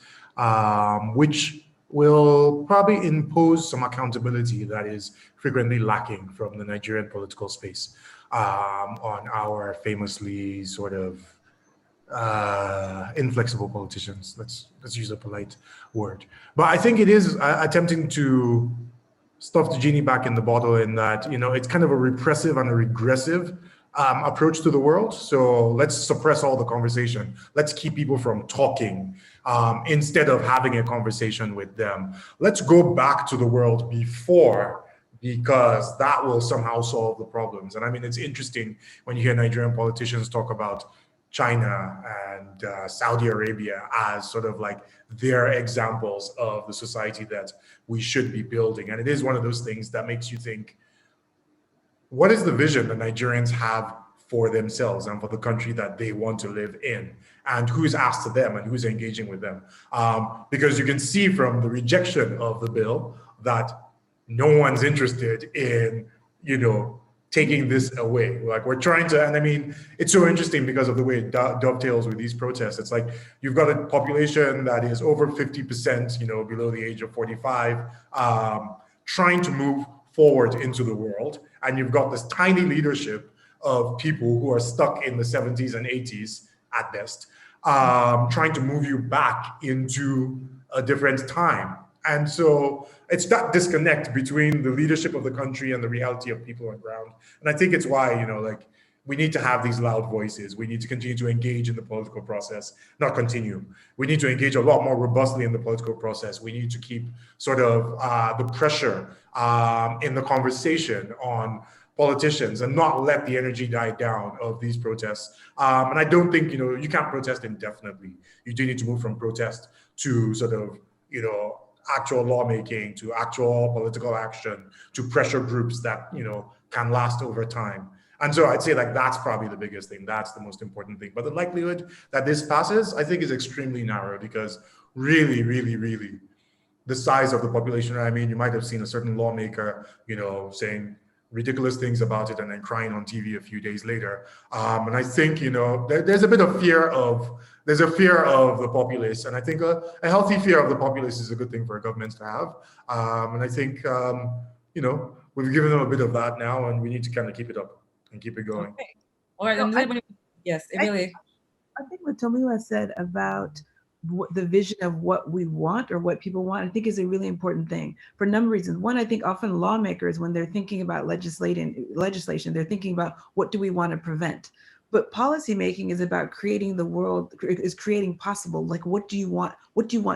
which will probably impose some accountability that is frequently lacking from the Nigerian political space on our famously sort of inflexible politicians. Let's use a polite word. But I think it is attempting to stuff the genie back in the bottle, in that, it's kind of a repressive and a regressive approach to the world. So let's suppress all the conversation. Let's keep people from talking instead of having a conversation with them. Let's go back to the world before, because that will somehow solve the problems. And I mean, it's interesting when you hear Nigerian politicians talk about China and Saudi Arabia as sort of like their examples of the society that we should be building. And it is one of those things that makes you think, what is the vision that Nigerians have for themselves and for the country that they want to live in? And who's asked to them and who's engaging with them? Because you can see from the rejection of the bill that no one's interested in, taking this away. Like, we're trying to, and I mean, it's so interesting because of the way it dovetails with these protests. It's like you've got a population that is over 50%, below the age of 45, trying to move forward into the world. And you've got this tiny leadership of people who are stuck in the 70s and 80s at best, trying to move you back into a different time. And so it's that disconnect between the leadership of the country and the reality of people on the ground. And I think it's why, we need to have these loud voices. We need to continue to engage in the political process, not continue. We need to engage a lot more robustly in the political process. We need to keep sort of the pressure in the conversation on politicians and not let the energy die down of these protests. And I don't think, you can't protest indefinitely. You do need to move from protest to sort of, actual lawmaking, to actual political action, to pressure groups that, can last over time. And so I'd say like that's probably the biggest thing. That's the most important thing. But the likelihood that this passes, I think, is extremely narrow, because really, really, really, the size of the population. I mean, you might have seen a certain lawmaker, saying ridiculous things about it and then crying on TV a few days later. And I think, there's a bit of fear of the populace. And I think a healthy fear of the populace is a good thing for governments to have. And I think, we've given them a bit of that now, and we need to kind of keep it up and keep it going. Okay. All right. Yes, really. I think what Tomiwa said about the vision of what we want or what people want, I think is a really important thing for a number of reasons. One, I think often lawmakers, when they're thinking about legislation, they're thinking about what do we want to prevent. But policymaking is about creating the world, is creating possible, like what do you want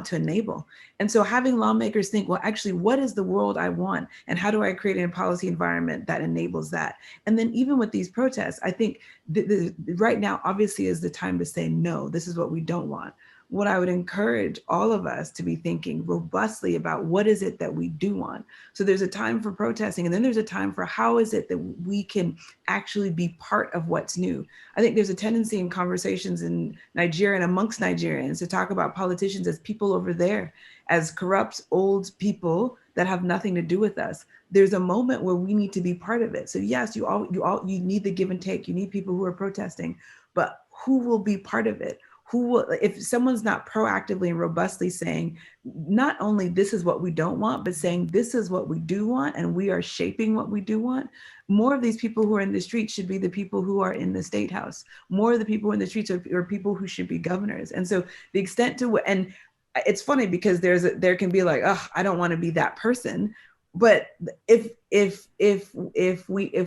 to enable? And so having lawmakers think, well, actually, what is the world I want? And how do I create a policy environment that enables that? And then even with these protests, I think right now, obviously, is the time to say, no, this is what we don't want. What I would encourage all of us to be thinking robustly about what is it that we do want. So there's a time for protesting, and then there's a time for how is it that we can actually be part of what's new. I think there's a tendency in conversations in Nigeria and amongst Nigerians to talk about politicians as people over there, as corrupt old people that have nothing to do with us. There's a moment where we need to be part of it. So yes, you need the give and take. You need people who are protesting, but who will be part of it? Who will, if someone's not proactively and robustly saying, not only this is what we don't want, but saying this is what we do want, and we are shaping what we do want, more of these people who are in the streets should be the people who are in the state house. More of the people in the streets are people who should be governors. And so the extent to, and it's funny because there can be like, oh, I don't want to be that person. But if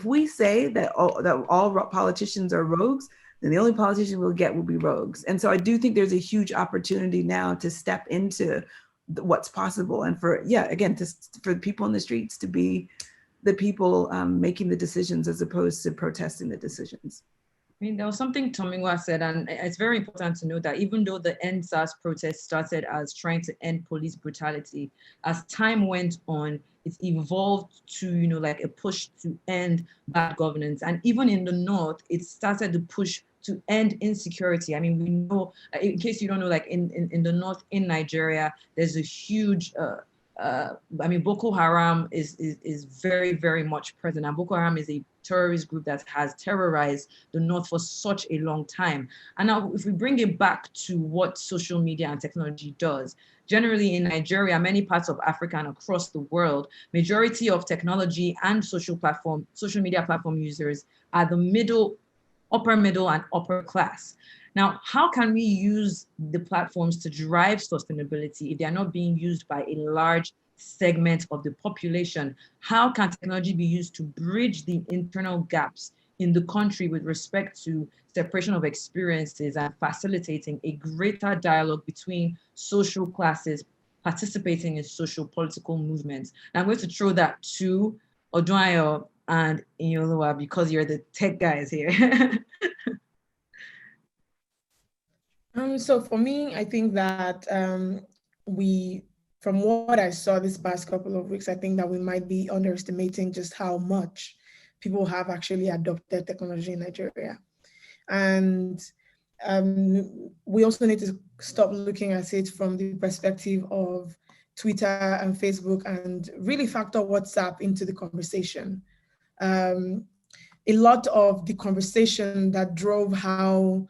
we say that all politicians are rogues, then the only politician we'll get will be rogues. And so I do think there's a huge opportunity now to step into what's possible, and for people in the streets to be the people making the decisions as opposed to protesting the decisions. I mean, there was something Tomiwa said, and it's very important to note that even though the EndSARS protest started as trying to end police brutality, as time went on, it's evolved to, like a push to end bad governance. And even in the North, it started to push to end insecurity. I mean, we know, in case you don't know, like in the North, in Nigeria, there's a huge, Boko Haram is very, very much present. And Boko Haram is a terrorist group that has terrorized the North for such a long time. And now if we bring it back to what social media and technology does, generally in Nigeria, many parts of Africa and across the world, majority of technology and social media platform users are the upper middle and upper class. Now, how can we use the platforms to drive sustainability if they are not being used by a large segment of the population? How can technology be used to bridge the internal gaps in the country with respect to separation of experiences and facilitating a greater dialogue between social classes participating in social political movements. And I'm going to throw that to Odunayo and Inyoluwa because you're the tech guys here. So for me, I think that from what I saw this past couple of weeks, I think that we might be underestimating just how much people have actually adopted technology in Nigeria. And we also need to stop looking at it from the perspective of Twitter and Facebook and really factor WhatsApp into the conversation. A lot of the conversation that drove how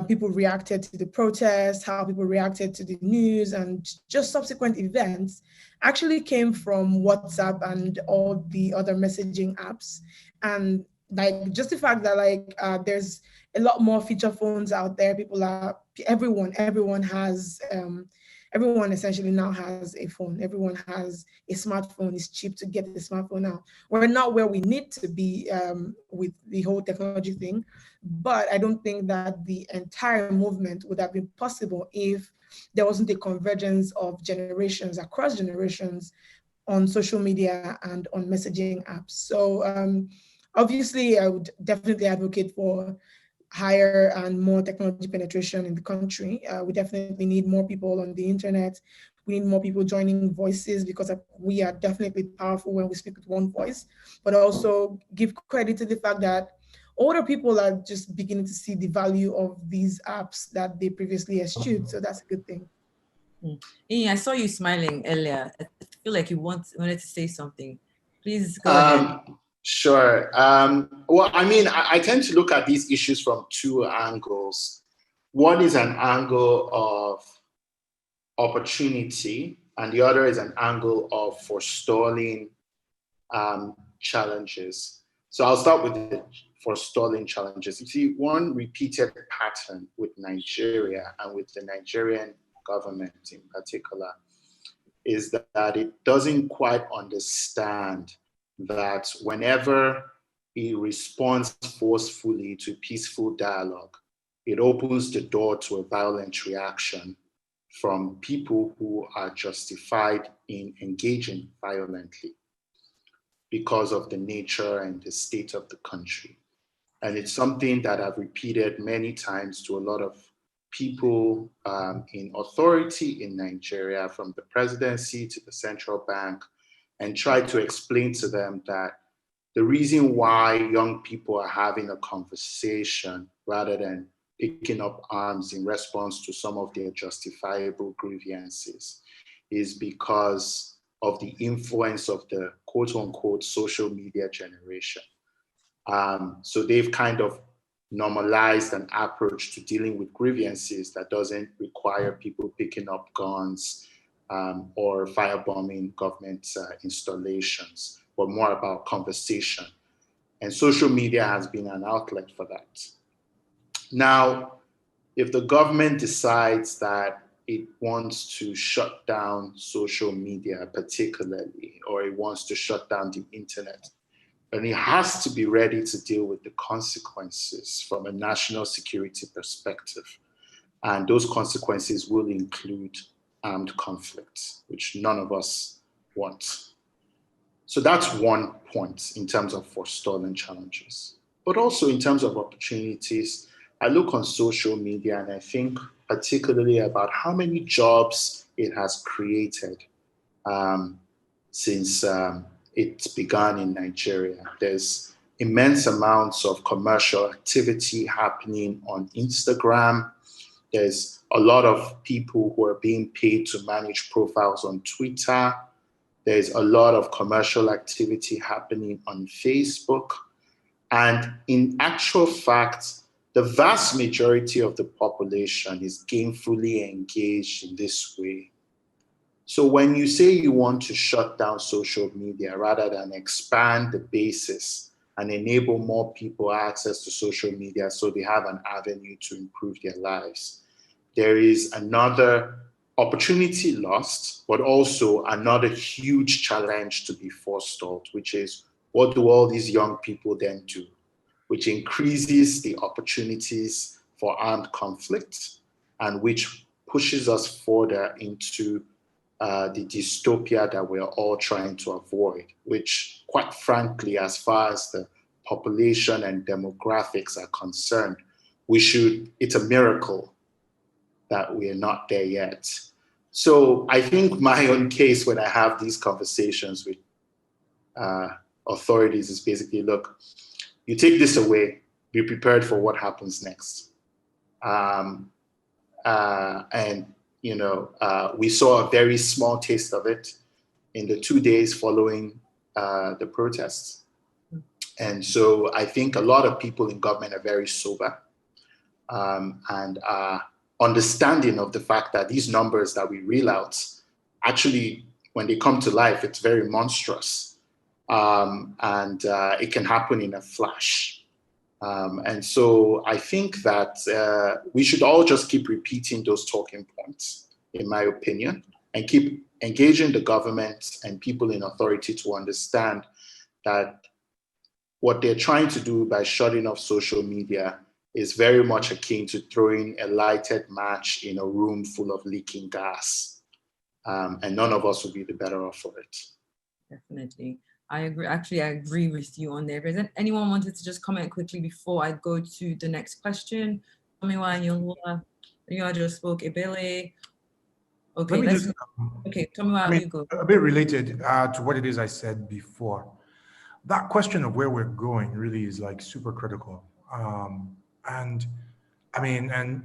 people reacted to the protests, how people reacted to the news and just subsequent events actually came from WhatsApp and all the other messaging apps. And like just the fact that like there's a lot more feature phones out there, everyone essentially now has a phone. Everyone has a smartphone. It's cheap to get the smartphone now. We're not where we need to be with the whole technology thing, but I don't think that the entire movement would have been possible if there wasn't a convergence of generations, across generations, on social media and on messaging apps. So obviously, I would definitely advocate for higher and more technology penetration in the country. We definitely need more people on the internet. We need more people joining voices because we are definitely powerful when we speak with one voice, but also give credit to the fact that older people are just beginning to see the value of these apps that they previously eschewed. So that's a good thing. Ian, I saw you smiling earlier. I feel like you wanted to say something. Please go ahead. Sure. Well, I mean, I tend to look at these issues from two angles. One is an angle of opportunity, and the other is an angle of forestalling challenges. So I'll start with the forestalling challenges. You see, one repeated pattern with Nigeria and with the Nigerian government in particular is that it doesn't quite understand that whenever it responds forcefully to peaceful dialogue, it opens the door to a violent reaction from people who are justified in engaging violently because of the nature and the state of the country. And it's something that I've repeated many times to a lot of people in authority in Nigeria, from the presidency to the central bank, and try to explain to them that the reason why young people are having a conversation rather than picking up arms in response to some of their justifiable grievances is because of the influence of the quote unquote social media generation. So they've kind of normalized an approach to dealing with grievances that doesn't require people picking up guns or firebombing government installations, but more about conversation. And social media has been an outlet for that. Now, if the government decides that it wants to shut down social media particularly, or it wants to shut down the internet, then it has to be ready to deal with the consequences from a national security perspective. And those consequences will include armed conflict, which none of us want. So that's one point in terms of forestalling challenges. But also in terms of opportunities, I look on social media and I think particularly about how many jobs it has created since it began in Nigeria. There's immense amounts of commercial activity happening on Instagram. There's a lot of people who are being paid to manage profiles on Twitter. There's a lot of commercial activity happening on Facebook. And in actual fact, the vast majority of the population is gainfully engaged in this way. So when you say you want to shut down social media rather than expand the basis and enable more people access to social media so they have an avenue to improve their lives, there is another opportunity lost, but also another huge challenge to be forestalled, which is what do all these young people then do which increases the opportunities for armed conflict and which pushes us further into the dystopia that we're all trying to avoid, which quite frankly, as far as the population and demographics are concerned, it's a miracle that we're not there yet. So I think my own case when I have these conversations with authorities is basically, look, you take this away, be prepared for what happens next. And we saw a very small taste of it in the 2 days following the protests. And so I think a lot of people in government are very sober and are understanding of the fact that these numbers that we reel out, actually, when they come to life, it's very monstrous. And it can happen in a flash. And so I think that we should all just keep repeating those talking points, in my opinion, and keep engaging the government and people in authority to understand that what they're trying to do by shutting off social media is very much akin to throwing a lighted match in a room full of leaking gas. And none of us will be the better off for it. Definitely. I agree. Actually, I agree with you on there. Is anyone wanted to just comment quickly before I go to the next question? Tomiwa, you just spoke. Ebele. Okay, Tomiwa, you go. A bit related to what it is I said before. That question of where we're going really is like super critical. And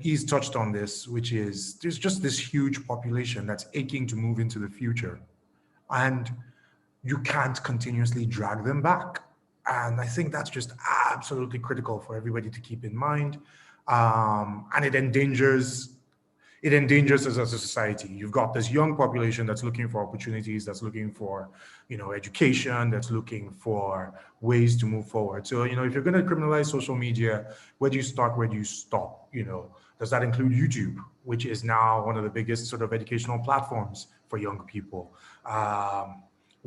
he's touched on this, which is there's just this huge population that's aching to move into the future. And you can't continuously drag them back. And I think that's just absolutely critical for everybody to keep in mind. And it endangers us as a society. You've got this young population that's looking for opportunities, that's looking for, education, that's looking for ways to move forward. So, if you're going to criminalize social media, where do you start? Where do you stop? Does that include YouTube, which is now one of the biggest sort of educational platforms for young people?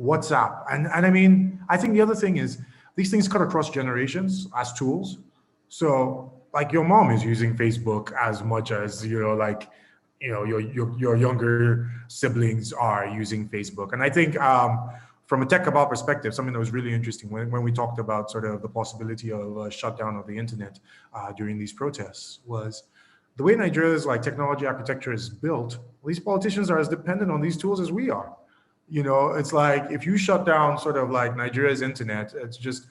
WhatsApp. And I think the other thing is these things cut across generations as tools. So like your mom is using Facebook as much as, your younger siblings are using Facebook. And I think from a tech cabal perspective, something that was really interesting when we talked about sort of the possibility of a shutdown of the internet during these protests was the way Nigeria's technology architecture is built, these politicians are as dependent on these tools as we are. It's like if you shut down sort of like Nigeria's internet, it's just,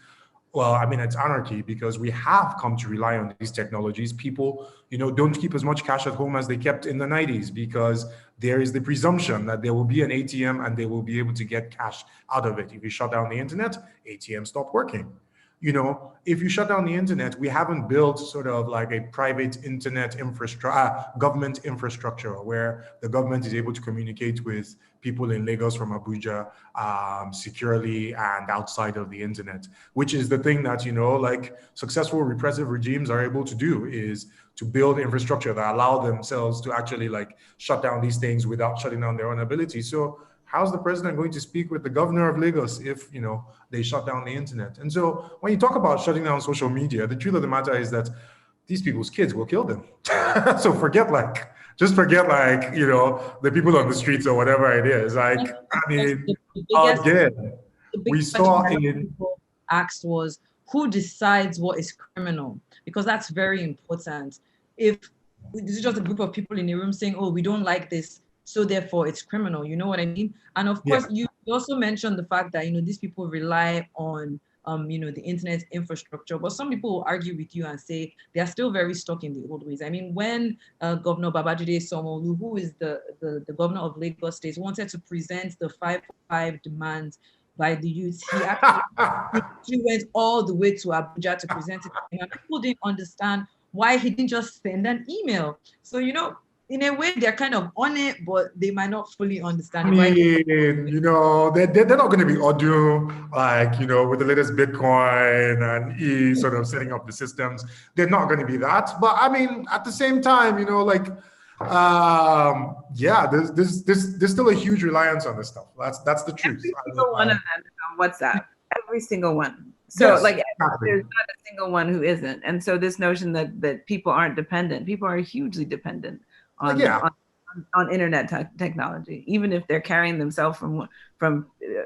it's anarchy because we have come to rely on these technologies. People, don't keep as much cash at home as they kept in the 90s because there is the presumption that there will be an ATM and they will be able to get cash out of it. If you shut down the internet, ATM stop working. If you shut down the internet, we haven't built sort of like a private internet infrastructure, government infrastructure where the government is able to communicate with people in Lagos from Abuja securely and outside of the internet, which is the thing that, successful repressive regimes are able to do is to build infrastructure that allow themselves to actually shut down these things without shutting down their own ability. So how's the president going to speak with the governor of Lagos if, they shut down the internet? And so when you talk about shutting down social media, the truth of the matter is that these people's kids will kill them. So forget the people on the streets or whatever it is. We saw people asked was, who decides what is criminal? Because that's very important. If this is just a group of people in a room saying, oh, we don't like this, so therefore it's criminal, you know what I mean? And of course, you also mentioned the fact that, these people rely on, the internet infrastructure, but some people will argue with you and say they are still very stuck in the old ways. When Governor Babajide Sanwo-Olu, who is the governor of Lagos State, wanted to present the 5 demands by the youth, he actually went all the way to Abuja to present it. And people didn't understand why he didn't just send an email. So, in a way, they're kind of on it, but they might not fully understand it. They're not going to be audio, with the latest Bitcoin and sort of setting up the systems. They're not going to be that. But at the same time, there's still a huge reliance on this stuff. That's the truth. Every single one of them is on WhatsApp. Every single one. So Exactly. there's not a single one who isn't. And so this notion that people aren't dependent, people are hugely dependent on Yeah. on internet technology. Even if they're carrying themselves from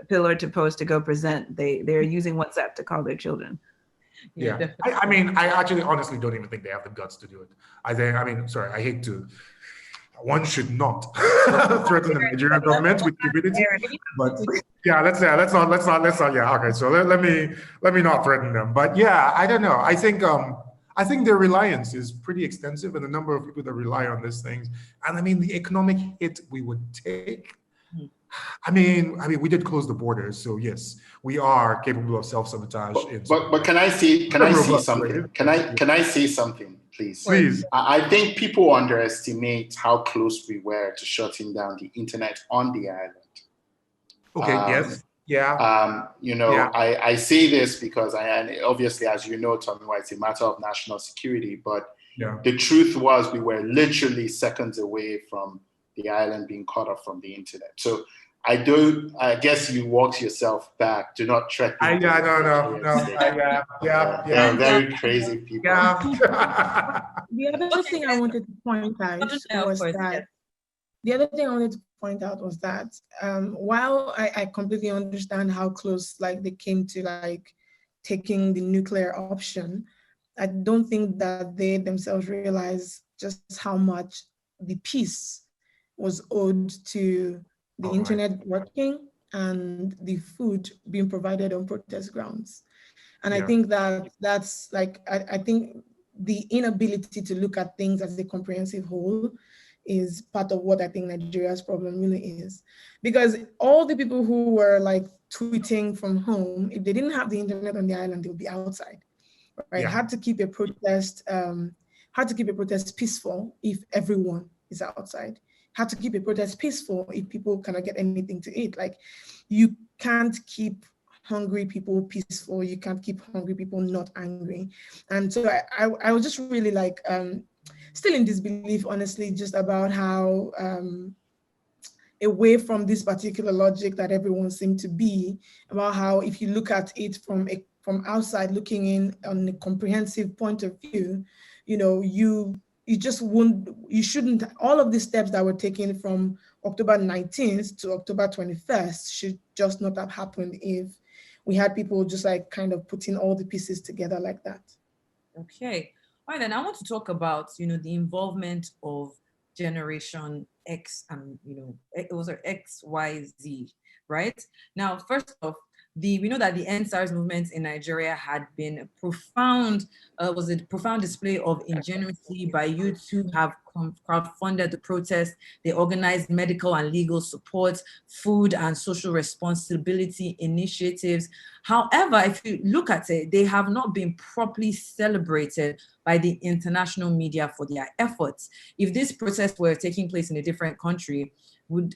pillar to post to go present, they're using WhatsApp to call their children. Yeah. I mean, I actually honestly don't even think they have the guts to do it. I mean, sorry, I hate to, one should not threaten the Nigerian government with stupidity, but yeah, let's not, yeah, okay, so let me not threaten them. But yeah, I don't know. I think their reliance is pretty extensive, and the number of people that rely on these things, and I mean, the economic hit we would take. I mean, we did close the borders, so yes, we are capable of self-sabotage. But can I say something? Can I say something, please? Please. I think people underestimate how close we were to shutting down the internet on the island. Okay. Yes. Yeah. I say this because and obviously, as you know, Tomiwa, it's a matter of national security. But the truth was, we were literally seconds away from the island being cut off from the internet. So I guess you walked yourself back. Do not threaten. No. They're very crazy people. The other thing I wanted to point out was that while I completely understand how close they came to taking the nuclear option, I don't think that they themselves realize just how much the peace was owed to the internet working and the food being provided on protest grounds. And I think that's I think the inability to look at things as a comprehensive whole is part of what I think Nigeria's problem really is. Because all the people who were tweeting from home, if they didn't have the internet on the island, they would be outside, right? Yeah. Had to keep a protest peaceful if everyone is outside. Had to keep a protest peaceful if people cannot get anything to eat. You can't keep hungry people peaceful. You can't keep hungry people not angry. And so I was just really still in disbelief, honestly, just about how away from this particular logic that everyone seemed to be, about how if you look at it from outside looking in on a comprehensive point of view, you shouldn't, all of these steps that were taken from October 19th to October 21st should just not have happened if we had people just kind of putting all the pieces together like that. Okay. All right, then I want to talk about, the involvement of Generation X and, it was xYZ, right? Now, first off, we know that the EndSARS movement in Nigeria had been a profound display of ingenuity by youths who have crowdfunded the protest. They organized medical and legal support, food and social responsibility initiatives. However, if you look at it, they have not been properly celebrated by the international media for their efforts. If this protest were taking place in a different country,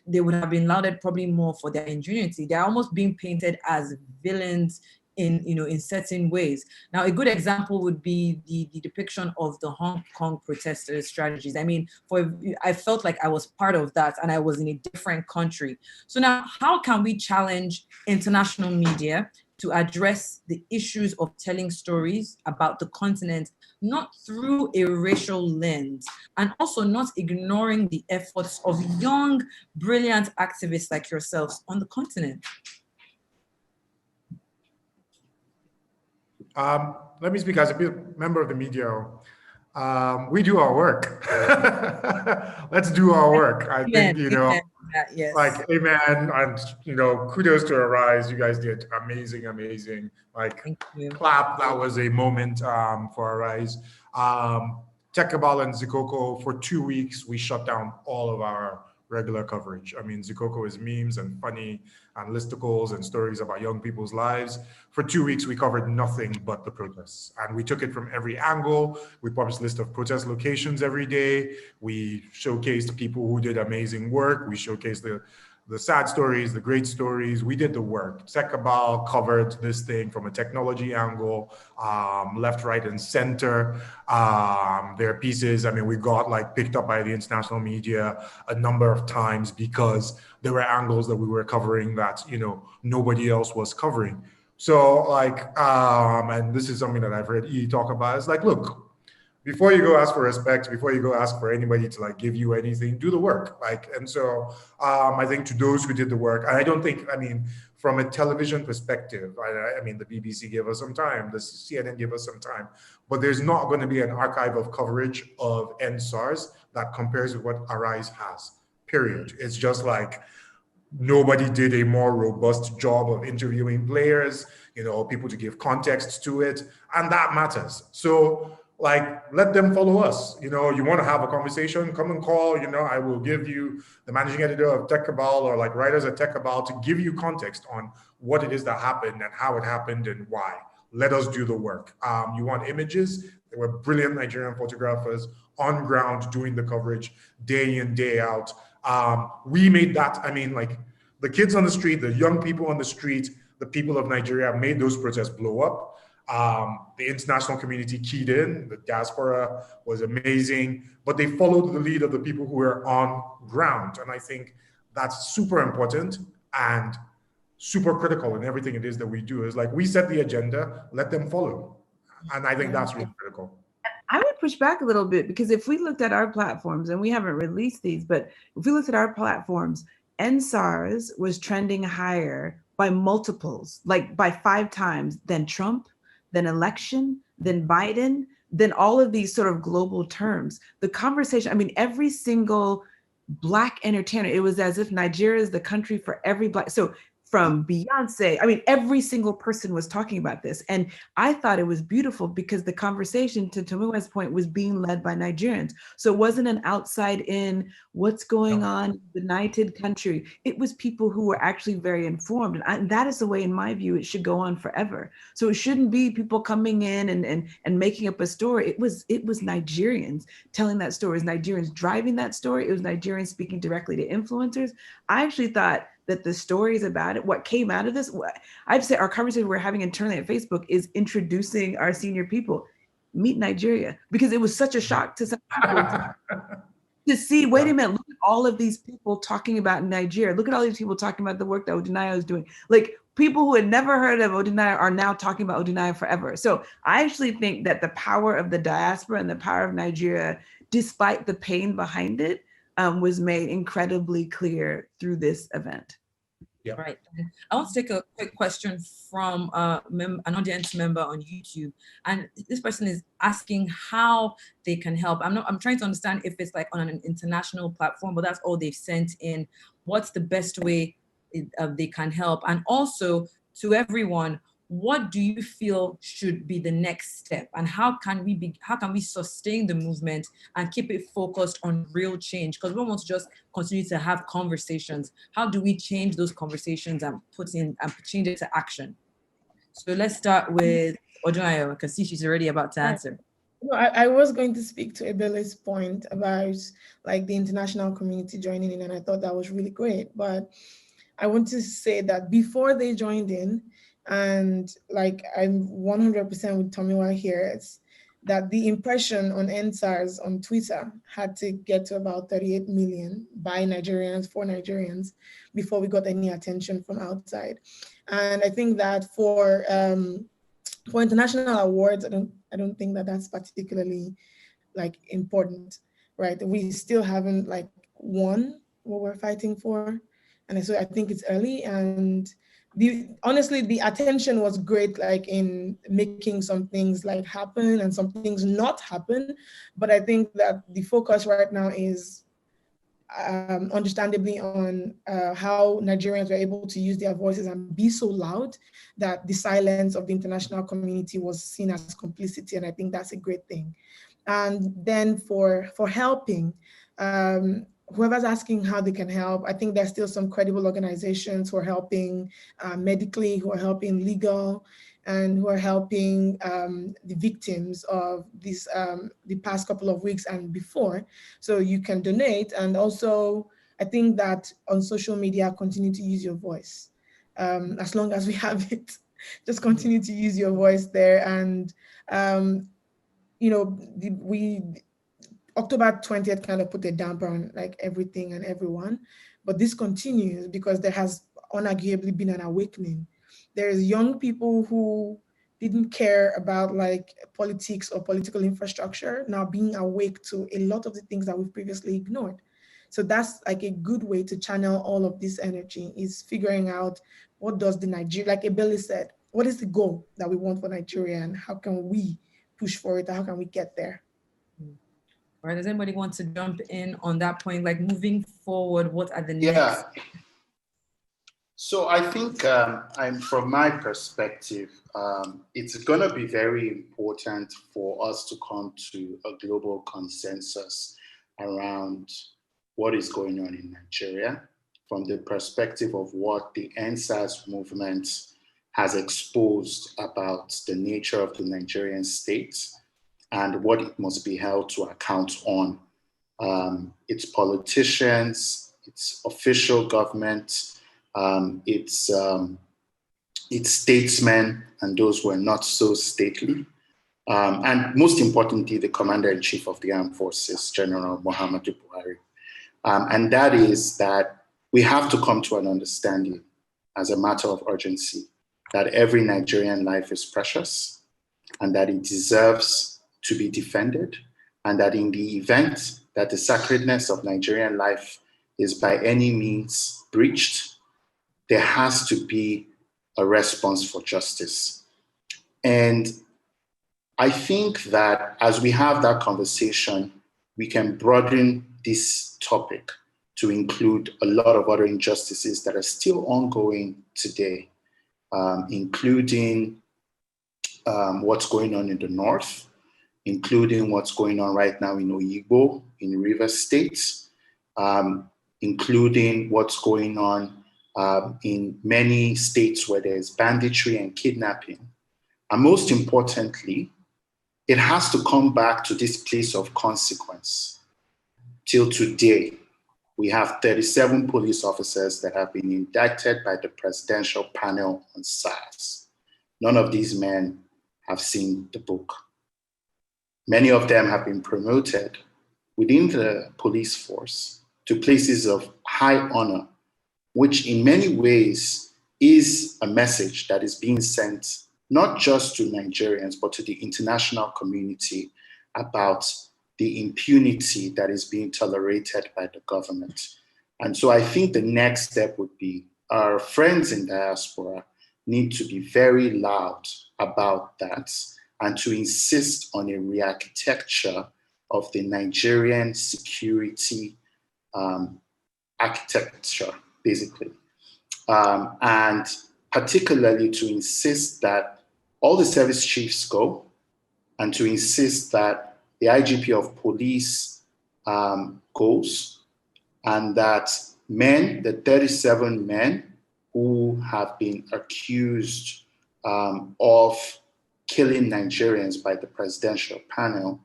they would have been lauded probably more for their ingenuity. They're almost being painted as villains in certain ways. Now, a good example would be the depiction of the Hong Kong protesters' strategies. I mean, I felt like I was part of that and I was in a different country. So now, how can we challenge international media to address the issues of telling stories about the continent, not through a racial lens, and also not ignoring the efforts of young, brilliant activists like yourselves on the continent? Let me speak as a member of the media. We do our work. Let's do our work. I think, yes. Amen. And, kudos to Arise. You guys did amazing. Clap. That was a moment for Arise. Tekabal and Zikoko, for 2 weeks, we shut down all of our regular coverage. I mean, Zikoko is memes and funny and listicles and stories about young people's lives. For 2 weeks, we covered nothing but the protests. And we took it from every angle. We published a list of protest locations every day. We showcased people who did amazing work. We showcased the sad stories, the great stories. We did the work. Sekabal covered this thing from a technology angle, left, right, and center. Their pieces, we got picked up by the international media a number of times because there were angles that we were covering that, nobody else was covering. So like, and this is something that I've heard E talk about. It's like, look, before you go ask for respect, before you go ask for anybody to like give you anything, do the work. Like, and so I think to those who did the work, and I don't think, I mean, from a television perspective, I mean, the BBC gave us some time, the CNN gave us some time, but there's not going to be an archive of coverage of NSARS that compares with what Arise has, period. It's just like, nobody did a more robust job of interviewing players, you know, people to give context to it, and that matters. So like, let them follow us. You know, you want to have a conversation, come and call, you know, I will give you the managing editor of Tech Cabal or like writers at Tech Cabal to give you context on what it is that happened and how it happened and why. Let us do the work. You want images? There were brilliant Nigerian photographers on ground doing the coverage day in, day out. We made that, I mean, like the kids on the street, the young people on the street, the people of Nigeria made those protests blow up. The international community keyed in, the diaspora was amazing, but they followed the lead of the people who were on ground. And I think that's super important and super critical in everything it is that we do. Is like, we set the agenda, let them follow. And I think that's really critical. I would push back a little bit, because if we looked at our platforms, and we haven't released these, but if we looked at our platforms, NSARS was trending higher by multiples, like by 5 times than Trump, than election, than Biden, than all of these sort of global terms. The conversation, I mean, every single Black entertainer, it was as if Nigeria is the country for every Black. So from Beyonce, I mean, every single person was talking about this. And I thought it was beautiful because the conversation, to Tomiwa's point, was being led by Nigerians. So it wasn't an outside in, what's going on in the united country. It was people who were actually very informed. And that is the way, in my view, it should go on forever. So it shouldn't be people coming in and making up a story. It was Nigerians telling that story. It was Nigerians driving that story. It was Nigerians speaking directly to influencers. I actually thought that the stories about it, what came out of this, I'd say our conversation we're having internally at Facebook is introducing our senior people, meet Nigeria, because it was such a shock to some people to see, wait a minute, look at all of these people talking about Nigeria. Look at all these people talking about the work that Odinaya is doing. Like, people who had never heard of Odinaya are now talking about Odinaya forever. So I actually think that the power of the diaspora and the power of Nigeria, despite the pain behind it, was made incredibly clear through this event. Yeah. Right. I want to take a quick question from an audience member on YouTube, and this person is asking how they can help. I'm trying to understand if it's like on an international platform, but that's all they've sent in. What's the best way they can help? And also, to everyone, what do you feel should be the next step, and how can we sustain the movement and keep it focused on real change? Because we don't want to just continue to have conversations. How do we change those conversations and change it to action? So let's start with Odunayo. I can see she's already about to answer. No, I was going to speak to Ebele's point about like the international community joining in, and I thought that was really great. But I want to say that before they joined in, and like I'm 100% with Tomiwa here, it's that the impression on NSARS on Twitter had to get to about 38 million by Nigerians, for Nigerians, before we got any attention from outside. And I think that for international awards, I don't think that that's particularly like important, right? We still haven't like won what we're fighting for. And so I think it's early, and honestly, the attention was great, like in making some things like happen and some things not happen. But I think that the focus right now is understandably on how Nigerians were able to use their voices and be so loud that the silence of the international community was seen as complicity. And I think that's a great thing. And then for helping, whoever's asking how they can help, I think there's still some credible organizations who are helping medically, who are helping legal, and who are helping the victims of this the past couple of weeks and before. So you can donate. And also, I think that on social media, continue to use your voice. As long as we have it, just continue to use your voice there. And, you know, October 20th kind of put a damper on like everything and everyone, but this continues because there has unarguably been an awakening There's young people who didn't care about like politics or political infrastructure now being awake to a lot of the things that we've previously ignored. So that's like a good way to channel all of this energy, is figuring out what does the Nigeria, like Ebele said, what is the goal that we want for Nigeria and how can we push for it? How can we get there? All right, does anybody want to jump in on that point? Like moving forward, what are the next? Yeah. So I think from my perspective, it's going to be very important for us to come to a global consensus around what is going on in Nigeria from the perspective of what the NSAS movement has exposed about the nature of the Nigerian state and what it must be held to account on. Its politicians, its official government, its statesmen and those who are not so stately. And most importantly, the Commander-in-Chief of the Armed Forces, General Muhammadu Buhari. And that is that we have to come to an understanding as a matter of urgency that every Nigerian life is precious and that it deserves to be defended, and that in the event that the sacredness of Nigerian life is by any means breached, there has to be a response for justice. And I think that as we have that conversation, we can broaden this topic to include a lot of other injustices that are still ongoing today, including what's going on in the north, including what's going on right now in Oyigbo, in Rivers State, including what's going on in many states where there's banditry and kidnapping. And most importantly, it has to come back to this place of consequence. Till today, we have 37 police officers that have been indicted by the Presidential Panel on SARS. None of these men have seen the book. Many of them have been promoted within the police force to places of high honor, which in many ways is a message that is being sent not just to Nigerians, but to the international community about the impunity that is being tolerated by the government. And so I think the next step would be our friends in diaspora need to be very loud about that and to insist on a re-architecture of the Nigerian security architecture, basically. And particularly to insist that all the service chiefs go, and to insist that the IGP of police goes, and that the 37 men who have been accused of killing Nigerians by the presidential panel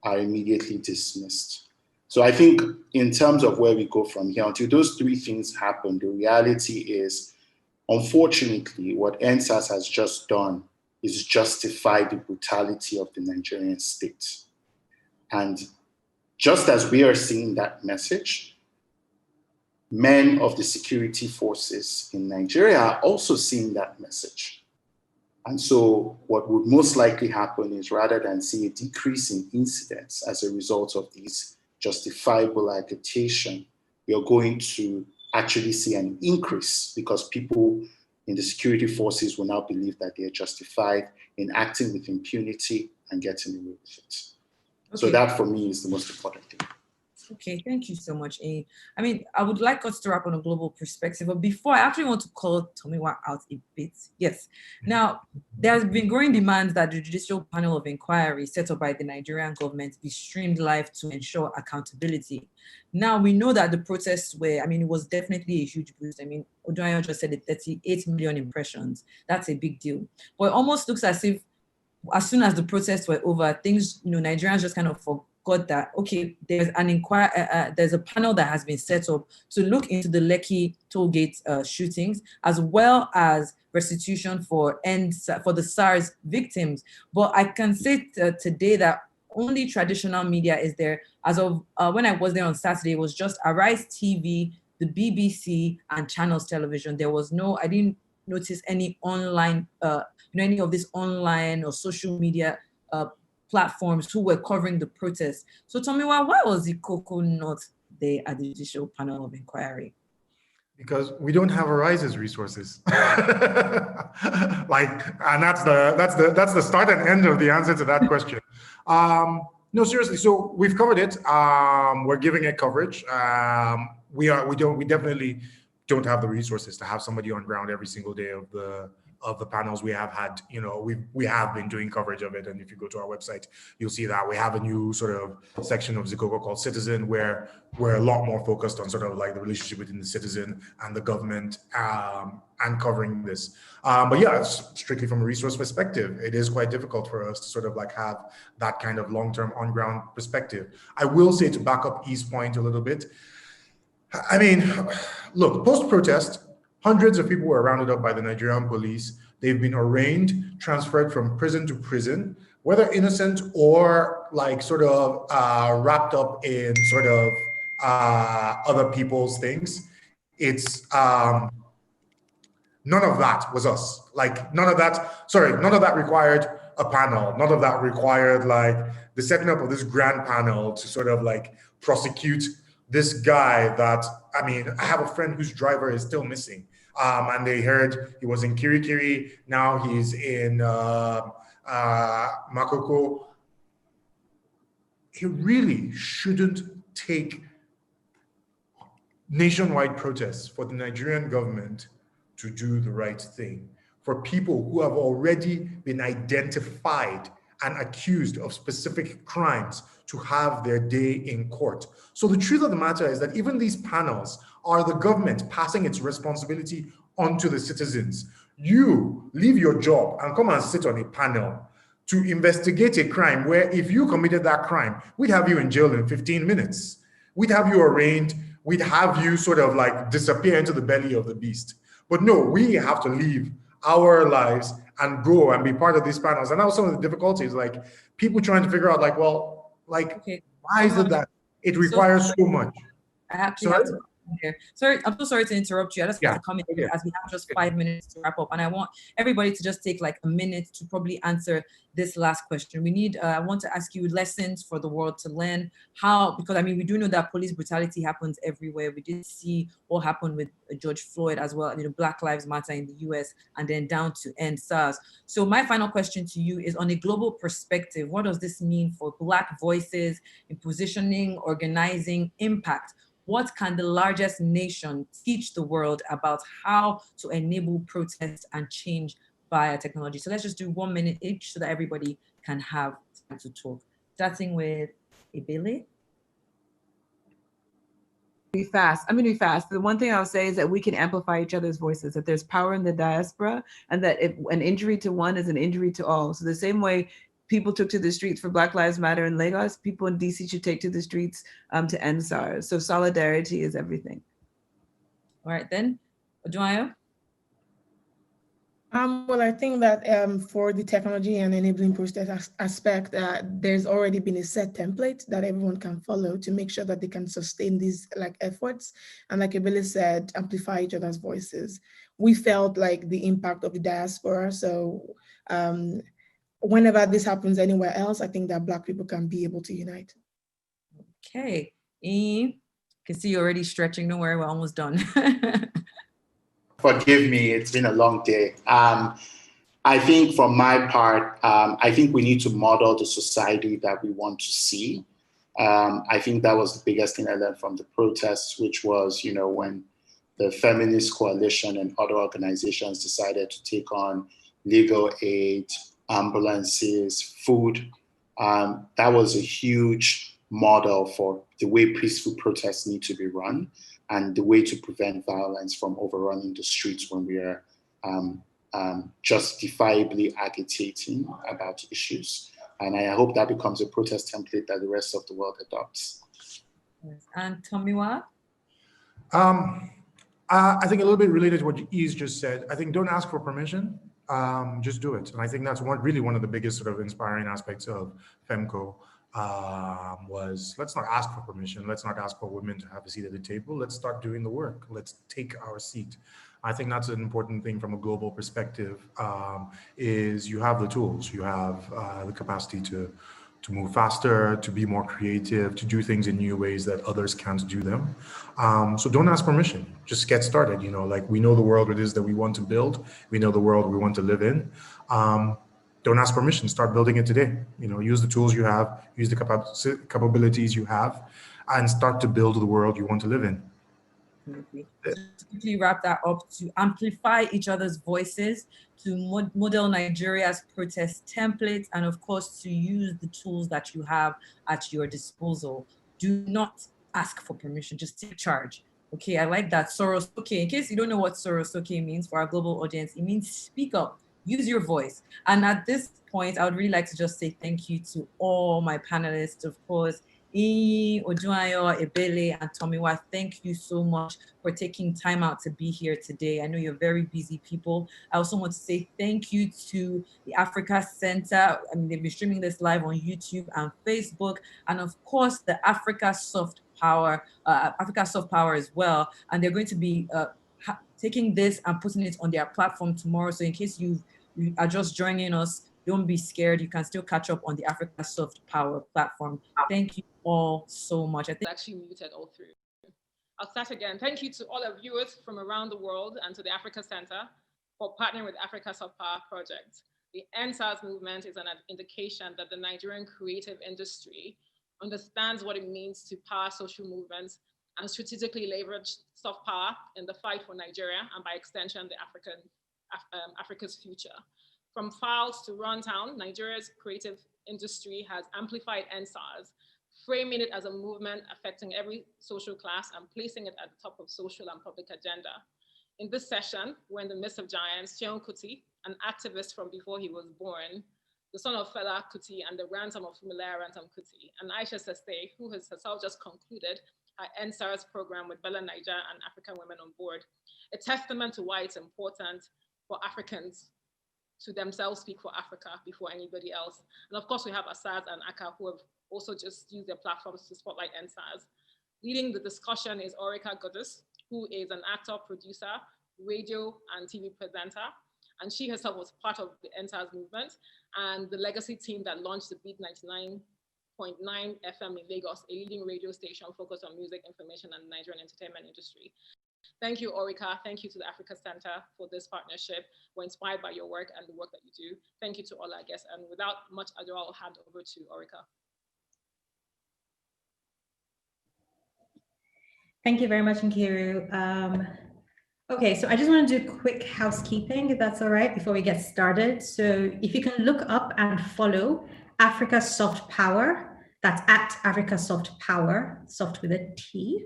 are immediately dismissed. So I think in terms of where we go from here, until those three things happen, the reality is, unfortunately, what NSAS has just done is justify the brutality of the Nigerian state. And just as we are seeing that message, men of the security forces in Nigeria are also seeing that message. And so what would most likely happen is, rather than see a decrease in incidents as a result of these justifiable agitation, you're going to actually see an increase because people in the security forces will now believe that they are justified in acting with impunity and getting away with it. Okay. So that for me is the most important thing. Okay, thank you so much, A. I mean, I would like us to wrap on a global perspective, but before, I actually want to call Tomiwa out a bit. Yes. Now, there's been growing demands that the Judicial Panel of Inquiry set up by the Nigerian government be streamed live to ensure accountability. Now, we know that the protests were, I mean, it was definitely a huge boost. I mean, Odunayo just said it, 38 million impressions. That's a big deal. But it almost looks as if as soon as the protests were over, things, Nigerians just kind of forgot that, okay, there's there's a panel that has been set up to look into the Lekki tollgate shootings, as well as restitution for the SARS victims. But I can say today that only traditional media is there. As of when I was there on Saturday, it was just Arise TV, the BBC, and Channels Television. There was no, I didn't notice any online, any of these online or social media platforms who were covering the protests. So Tomiwa, why was the Coco not there at the judicial panel of inquiry? Because we don't have Arise's resources. And that's the start and end of the answer to that question. No, seriously. So we've covered it. We're giving it coverage. We definitely don't have the resources to have somebody on ground every single day of the panels. We have had, we have been doing coverage of it. And if you go to our website, you'll see that we have a new sort of section of Zikoko called Citizen, where we're a lot more focused on sort of like the relationship between the citizen and the government, and covering this. But yeah, strictly from a resource perspective, it is quite difficult for us to sort of like have that kind of long-term on-ground perspective. I will say, to back up E's point a little bit, I mean, look, post-protest, hundreds of people were rounded up by the Nigerian police. They've been arraigned, transferred from prison to prison, whether innocent or like sort of wrapped up in sort of other people's things. It's none of that was us. Like none of that required a panel. None of that required like the setting up of this grand panel to sort of like prosecute this guy that, I mean, I have a friend whose driver is still missing. And they heard he was in Kirikiri, now he's in Makoko. He really shouldn't take nationwide protests for the Nigerian government to do the right thing, for people who have already been identified and accused of specific crimes to have their day in court. So the truth of the matter is that even these panels are the government passing its responsibility onto the citizens. You leave your job and come and sit on a panel to investigate a crime where if you committed that crime, we'd have you in jail in 15 minutes. We'd have you arraigned, we'd have you sort of like disappear into the belly of the beast. But no, we have to leave our lives and go and be part of these panels. And that was some of the difficulties, like people trying to figure out like, well, like, okay, why is it that it requires so much? I actually have to come in here. Sorry, I'm so sorry to interrupt you. I just have to come in here as we have just 5 minutes to wrap up. And I want everybody to just take like a minute to probably answer this last question. We need, I want to ask you lessons for the world to learn how, because I mean, we do know that police brutality happens everywhere. We did see what happened with George Floyd as well, Black Lives Matter in the US, and then down to end SARS. So my final question to you is, on a global perspective, what does this mean for Black voices in positioning, organizing, impact? What can the largest nation teach the world about how to enable protest and change via technology? So let's just do 1 minute each so that everybody can have time to talk. Starting with Ebele. I'm gonna be fast. The one thing I'll say is that we can amplify each other's voices, that there's power in the diaspora, and that if an injury to one is an injury to all. So the same way people took to the streets for Black Lives Matter in Lagos, people in DC should take to the streets to end SARS. So solidarity is everything. All right, then, Odunayo? Well, I think that for the technology and enabling process aspect, there's already been a set template that everyone can follow to make sure that they can sustain these like efforts. And like Ebele said, amplify each other's voices. We felt like the impact of the diaspora. So whenever this happens anywhere else, I think that Black people can be able to unite. Okay, I can see you already stretching. Don't worry, we're almost done. Forgive me, it's been a long day. I think from my part, I think we need to model the society that we want to see. I think that was the biggest thing I learned from the protests, which was, when the Feminist Coalition and other organizations decided to take on legal aid, ambulances, food. That was a huge model for the way peaceful protests need to be run and the way to prevent violence from overrunning the streets when we are justifiably agitating about issues. And I hope that becomes a protest template that the rest of the world adopts. Yes. And Tomiwa? I think a little bit related to what Yves just said. I think don't ask for permission, just do it. And I think that's really one of the biggest sort of inspiring aspects of FEMCO. was, let's not ask for permission. Let's not ask for women to have a seat at the table. Let's start doing the work. Let's take our seat. I think that's an important thing from a global perspective, is you have the tools, you have the capacity to move faster, to be more creative, to do things in new ways that others can't do them. So don't ask permission, just get started. You know, like, we know the world it is that we want to build. We know the world we want to live in. Don't ask permission, start building it today. You know, use the tools you have, use the capabilities you have, and start to build the world you want to live in. Absolutely. So to quickly wrap that up, to amplify each other's voices, to model Nigeria's protest templates, and of course, to use the tools that you have at your disposal. Do not ask for permission, just take charge. Okay, I like that. Sorosoke. In case you don't know what Sorosoke means for our global audience, it means speak up, use your voice. And at this point, I would really like to just say thank you to all my panelists, of course, Ojuayo, Ebele, and Tomiwa. Thank you so much for taking time out to be here today. I know you're very busy people. I also want to say thank you to the Africa Center. I mean, they've been streaming this live on YouTube and Facebook, and of course the Africa Soft Power as well. And they're going to be taking this and putting it on their platform tomorrow. So in case you are just joining us, don't be scared. You can still catch up on the Africa Soft Power platform. Thank you all so much. I think actually muted all through. I'll start again. Thank you to all our viewers from around the world and to the Africa Center for partnering with Africa Soft Power Project. The NSAS movement is an indication that the Nigerian creative industry understands what it means to power social movements and strategically leverage soft power in the fight for Nigeria and by extension, the Africa's future. From files to Runtown, Nigeria's creative industry has amplified NSAS, framing it as a movement affecting every social class and placing it at the top of social and public agenda. In this session, we're in the midst of giants, Seun Kuti, an activist from before he was born, the son of Fela Kuti and the grandson of Fumilayo Ransome Kuti, and Aisha Sese, who has herself just concluded her NSAS program with Bella Naija and African Women on Board, a testament to why it's important for Africans to themselves speak for Africa before anybody else. And of course, we have Asad and Aka, who have also just used their platforms to spotlight NSAS. Leading the discussion is Orika Goddess, who is an actor, producer, radio and TV presenter. And she herself was part of the NSAS movement and the legacy team that launched the Beat 99.9 FM in Lagos, a leading radio station focused on music, information, and the Nigerian entertainment industry. Thank you, Orika. Thank you to the Africa Center for this partnership. We're inspired by your work and the work that you do. Thank you to all our guests. And without much ado, I'll hand over to Orika. Thank you very much, Nkiru. Okay, so I just want to do quick housekeeping, if that's all right, before we get started. So if you can look up and follow Africa Soft Power, that's at Africa Soft Power, soft with a T,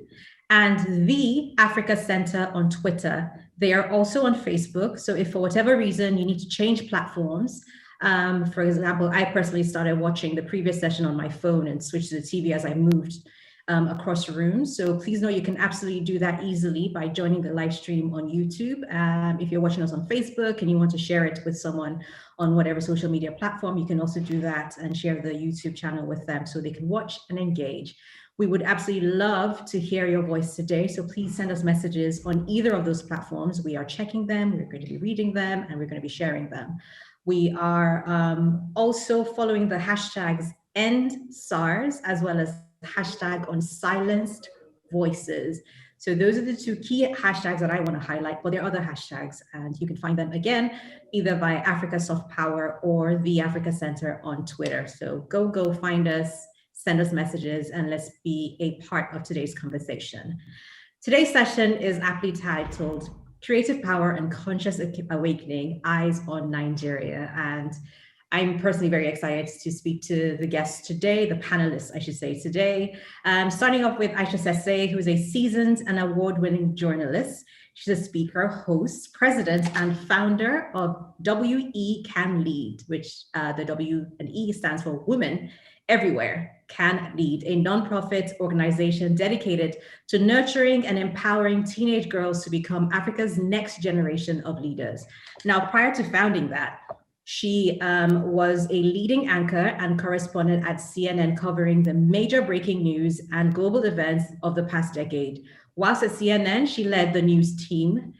and the Africa Center on Twitter. They are also on Facebook. So if for whatever reason you need to change platforms, for example, I personally started watching the previous session on my phone and switched to the TV as I moved across rooms. So please know you can absolutely do that easily by joining the live stream on YouTube. If you're watching us on Facebook and you want to share it with someone on whatever social media platform, you can also do that and share the YouTube channel with them so they can watch and engage. We would absolutely love to hear your voice today. So please send us messages on either of those platforms. We are checking them, we're going to be reading them, and we're going to be sharing them. We are also following the hashtags EndSARS as well as hashtag Unsilenced Voices. So those are the two key hashtags that I want to highlight, but there are other hashtags and you can find them again, either by Africa Soft Power or the Africa Center on Twitter. So go find us, send us messages, and let's be a part of today's conversation. Today's session is aptly titled Creative Power and Conscious Awakening, Eyes on Nigeria. And I'm personally very excited to speak to the guests today, the panelists, I should say, today. Starting off with Aisha Sese, who is a seasoned and award-winning journalist. She's a speaker, host, president, and founder of WE Can Lead, which the W and E stands for Women Everywhere Can Lead, a nonprofit organization dedicated to nurturing and empowering teenage girls to become Africa's next generation of leaders. Now, prior to founding that, She was a leading anchor and correspondent at CNN, covering the major breaking news and global events of the past decade. Whilst at CNN, she led the news team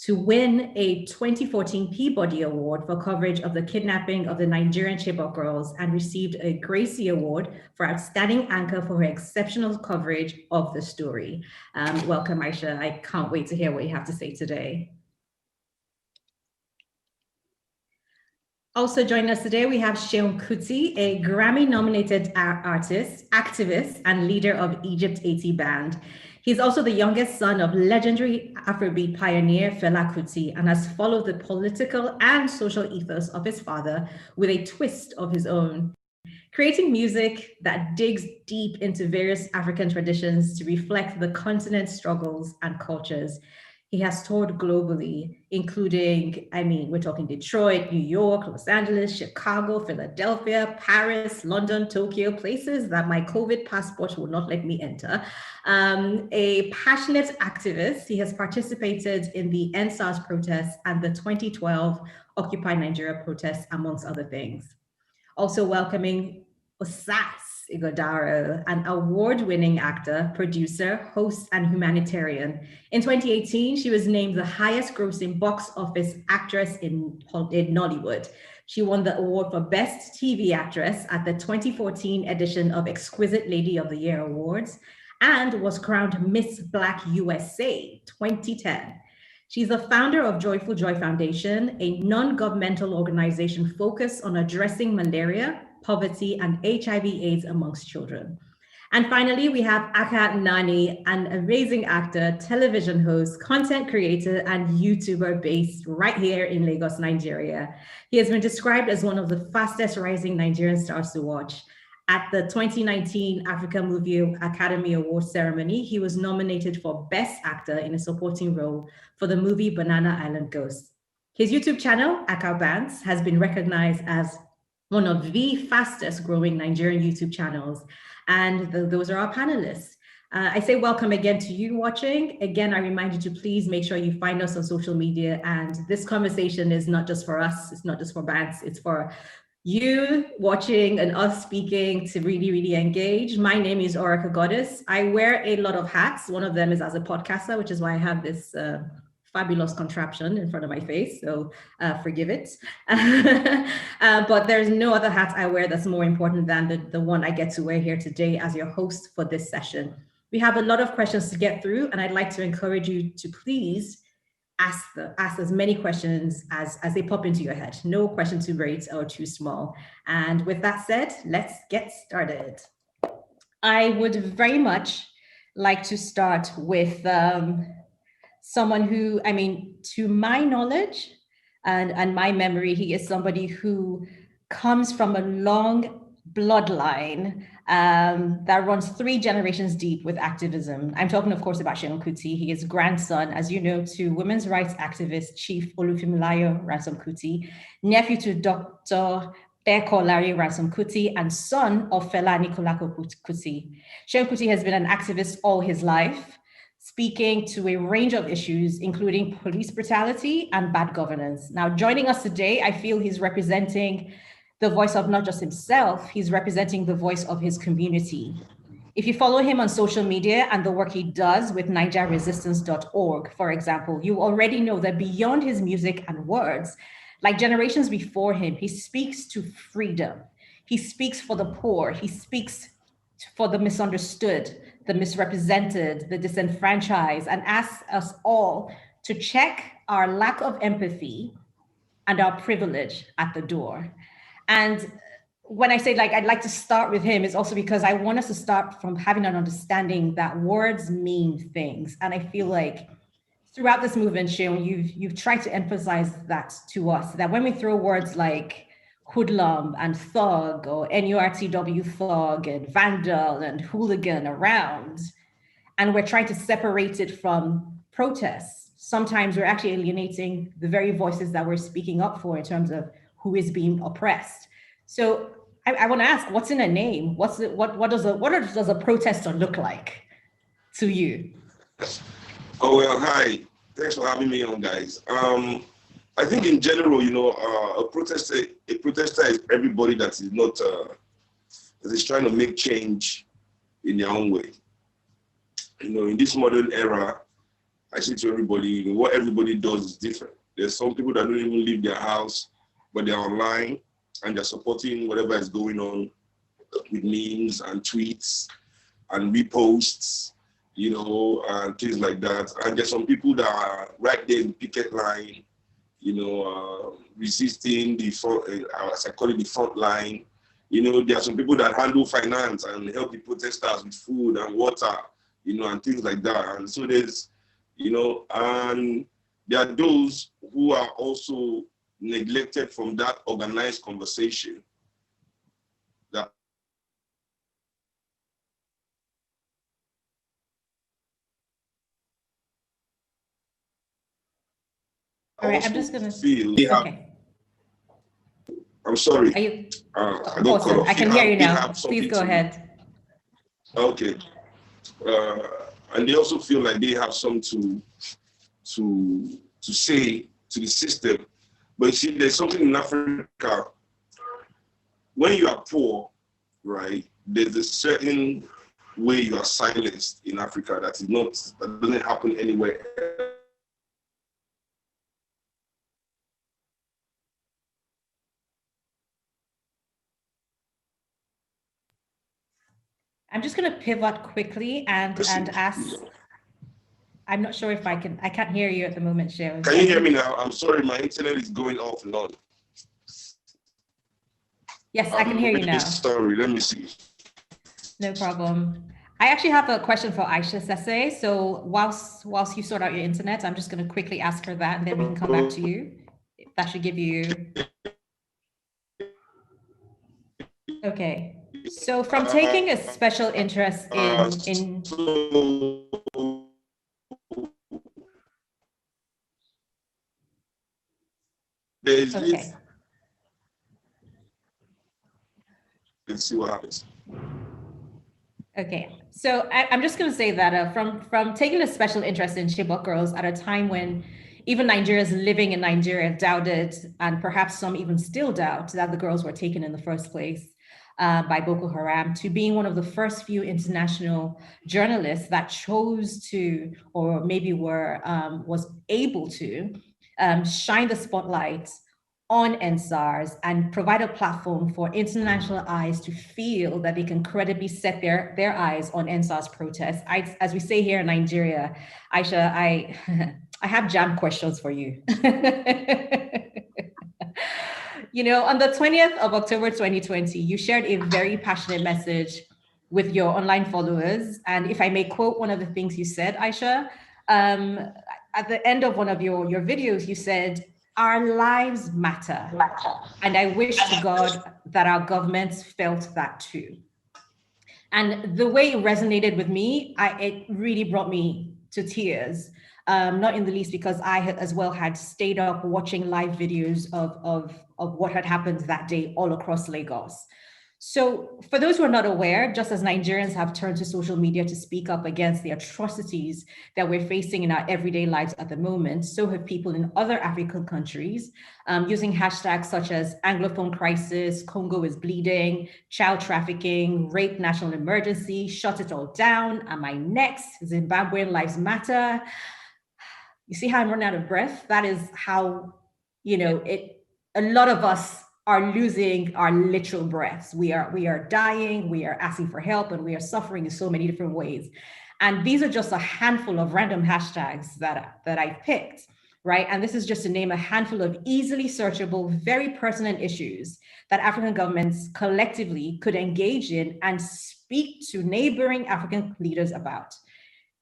to win a 2014 Peabody Award for coverage of the kidnapping of the Nigerian Chibok girls, and received a Gracie Award for outstanding anchor for her exceptional coverage of the story. Welcome, Aisha. I can't wait to hear what you have to say today. Also joining us today, we have Seun Kuti, a Grammy-nominated artist, activist, and leader of Egypt 80 Band. He's also the youngest son of legendary Afrobeat pioneer Fela Kuti, and has followed the political and social ethos of his father with a twist of his own, creating music that digs deep into various African traditions to reflect the continent's struggles and cultures. He has toured globally, including, we're talking Detroit, New York, Los Angeles, Chicago, Philadelphia, Paris, London, Tokyo, places that my COVID passport will not let me enter. A passionate activist, he has participated in the EndSARS protests and the 2012 Occupy Nigeria protests, amongst other things. Also welcoming Osas Ighodaro, an award-winning actor, producer, host, and humanitarian. In 2018, she was named the highest-grossing box office actress in Nollywood. She won the award for Best TV Actress at the 2014 edition of Exquisite Lady of the Year Awards, and was crowned Miss Black USA 2010. She's the founder of Joyful Joy Foundation, a non-governmental organization focused on addressing malaria, poverty, and HIV/AIDS amongst children. And finally, we have Aka Nani, an amazing actor, television host, content creator, and YouTuber based right here in Lagos, Nigeria. He has been described as one of the fastest rising Nigerian stars to watch. At the 2019 Africa Movie Academy Awards ceremony, he was nominated for Best Actor in a Supporting Role for the movie Banana Island Ghost. His YouTube channel, Aka Bands, has been recognized as one of the fastest growing Nigerian YouTube channels. And those are our panelists. I say welcome again to you watching. Again, I remind you to please make sure you find us on social media. And this conversation is not just for us, it's not just for Bands, it's for you watching and us speaking to really, really engage. My name is Oraka Goddess. I wear a lot of hats. One of them is as a podcaster, which is why I have this fabulous contraption in front of my face, so forgive it. But there's no other hat I wear that's more important than the one I get to wear here today as your host for this session. We have a lot of questions to get through, and I'd like to encourage you to please ask as many questions as they pop into your head. No question too great or too small. And with that said, let's get started. I would very much like to start with someone who, to my knowledge and my memory, he is somebody who comes from a long bloodline that runs 3 generations deep with activism. I'm talking, of course, about Seun Kuti. He is grandson, as you know, to women's rights activist Chief Olufunmilayo Ransome Kuti, nephew to Dr. Beko Larry Ransome Kuti, and son of Fela Anikulapo Kuti. Seun Kuti has been an activist all his life, speaking to a range of issues, including police brutality and bad governance. Now, joining us today, I feel he's representing the voice of not just himself, he's representing the voice of his community. If you follow him on social media and the work he does with NigeriaResistance.org, for example, you already know that beyond his music and words, like generations before him, he speaks to freedom. He speaks for the poor. He speaks for the misunderstood, the misrepresented, the disenfranchised, and asks us all to check our lack of empathy and our privilege at the door. And when I say I'd like to start with him, it's also because I want us to start from having an understanding that words mean things. And I feel like throughout this movement, Seun, you've tried to emphasize that to us, that when we throw words like hoodlum and thug or NURTW thug and vandal and hooligan around, and we're trying to separate it from protests, sometimes we're actually alienating the very voices that we're speaking up for in terms of who is being oppressed. So I want to ask, what's in a name? What does a protester look like to you? Oh, well, hi. Thanks for having me on, guys. I think in general, you know, a protester is everybody that is not that is trying to make change in their own way. You know, in this modern era, I say to everybody, you know, what everybody does is different. There's some people that don't even leave their house, but they're online and they're supporting whatever is going on with memes and tweets and reposts, you know, and things like that. And there's some people that are right there in the picket line, you know, resisting the front, as I call it, the front line. You know, there are some people that handle finance and help the protesters with food and water, you know, and things like that. And so there's, you know, and there are those who are also neglected from that organized conversation. That All right, I'm just gonna feel. Okay. I'm sorry. Are you? I got cut off. I can hear you now. Please go ahead. Okay. And they also feel like they have something to say to the system. But you see, there's something in Africa. When you are poor, right, there's a certain way you are silenced in Africa that doesn't happen anywhere else. I'm just going to pivot quickly and ask. I'm not sure if I can't hear you at the moment, Sheo. Can you hear me now? I'm sorry, my internet is going off and on. Yes, I can hear you now. Sorry, let me see. No problem. I actually have a question for Aisha Sese. So whilst you sort out your internet, I'm just going to quickly ask her that, and then we can come back to you. That should give you. Okay. So from taking a special interest in okay. Let's see what happens. Okay, so I'm just going to say that from taking a special interest in Chibok girls at a time when even Nigerians living in Nigeria doubted, and perhaps some even still doubt, that the girls were taken in the first place by Boko Haram, to being one of the first few international journalists that chose to, or maybe was able to, shine the spotlight on NSARS and provide a platform for international eyes to feel that they can credibly set their eyes on NSARS protests. As we say here in Nigeria, Aisha, I have jam questions for you. You know, on the 20th of October 2020, you shared a very passionate message with your online followers. And if I may quote one of the things you said, Aisha, at the end of one of your videos, you said, "Our lives matter. And I wish to God that our governments felt that too." And the way it resonated with me, it really brought me to tears. Not in the least because I as well had stayed up watching live videos of what had happened that day all across Lagos. So for those who are not aware, just as Nigerians have turned to social media to speak up against the atrocities that we're facing in our everyday lives at the moment, so have people in other African countries, using hashtags such as Anglophone crisis, Congo is bleeding, child trafficking, rape national emergency, shut it all down, am I next, Zimbabwean lives matter. You see how I'm running out of breath? That is how, you know, a lot of us are losing our literal breaths. We are dying, we are asking for help, and we are suffering in so many different ways. And these are just a handful of random hashtags that I've picked, right? And this is just to name a handful of easily searchable, very pertinent issues that African governments collectively could engage in and speak to neighboring African leaders about.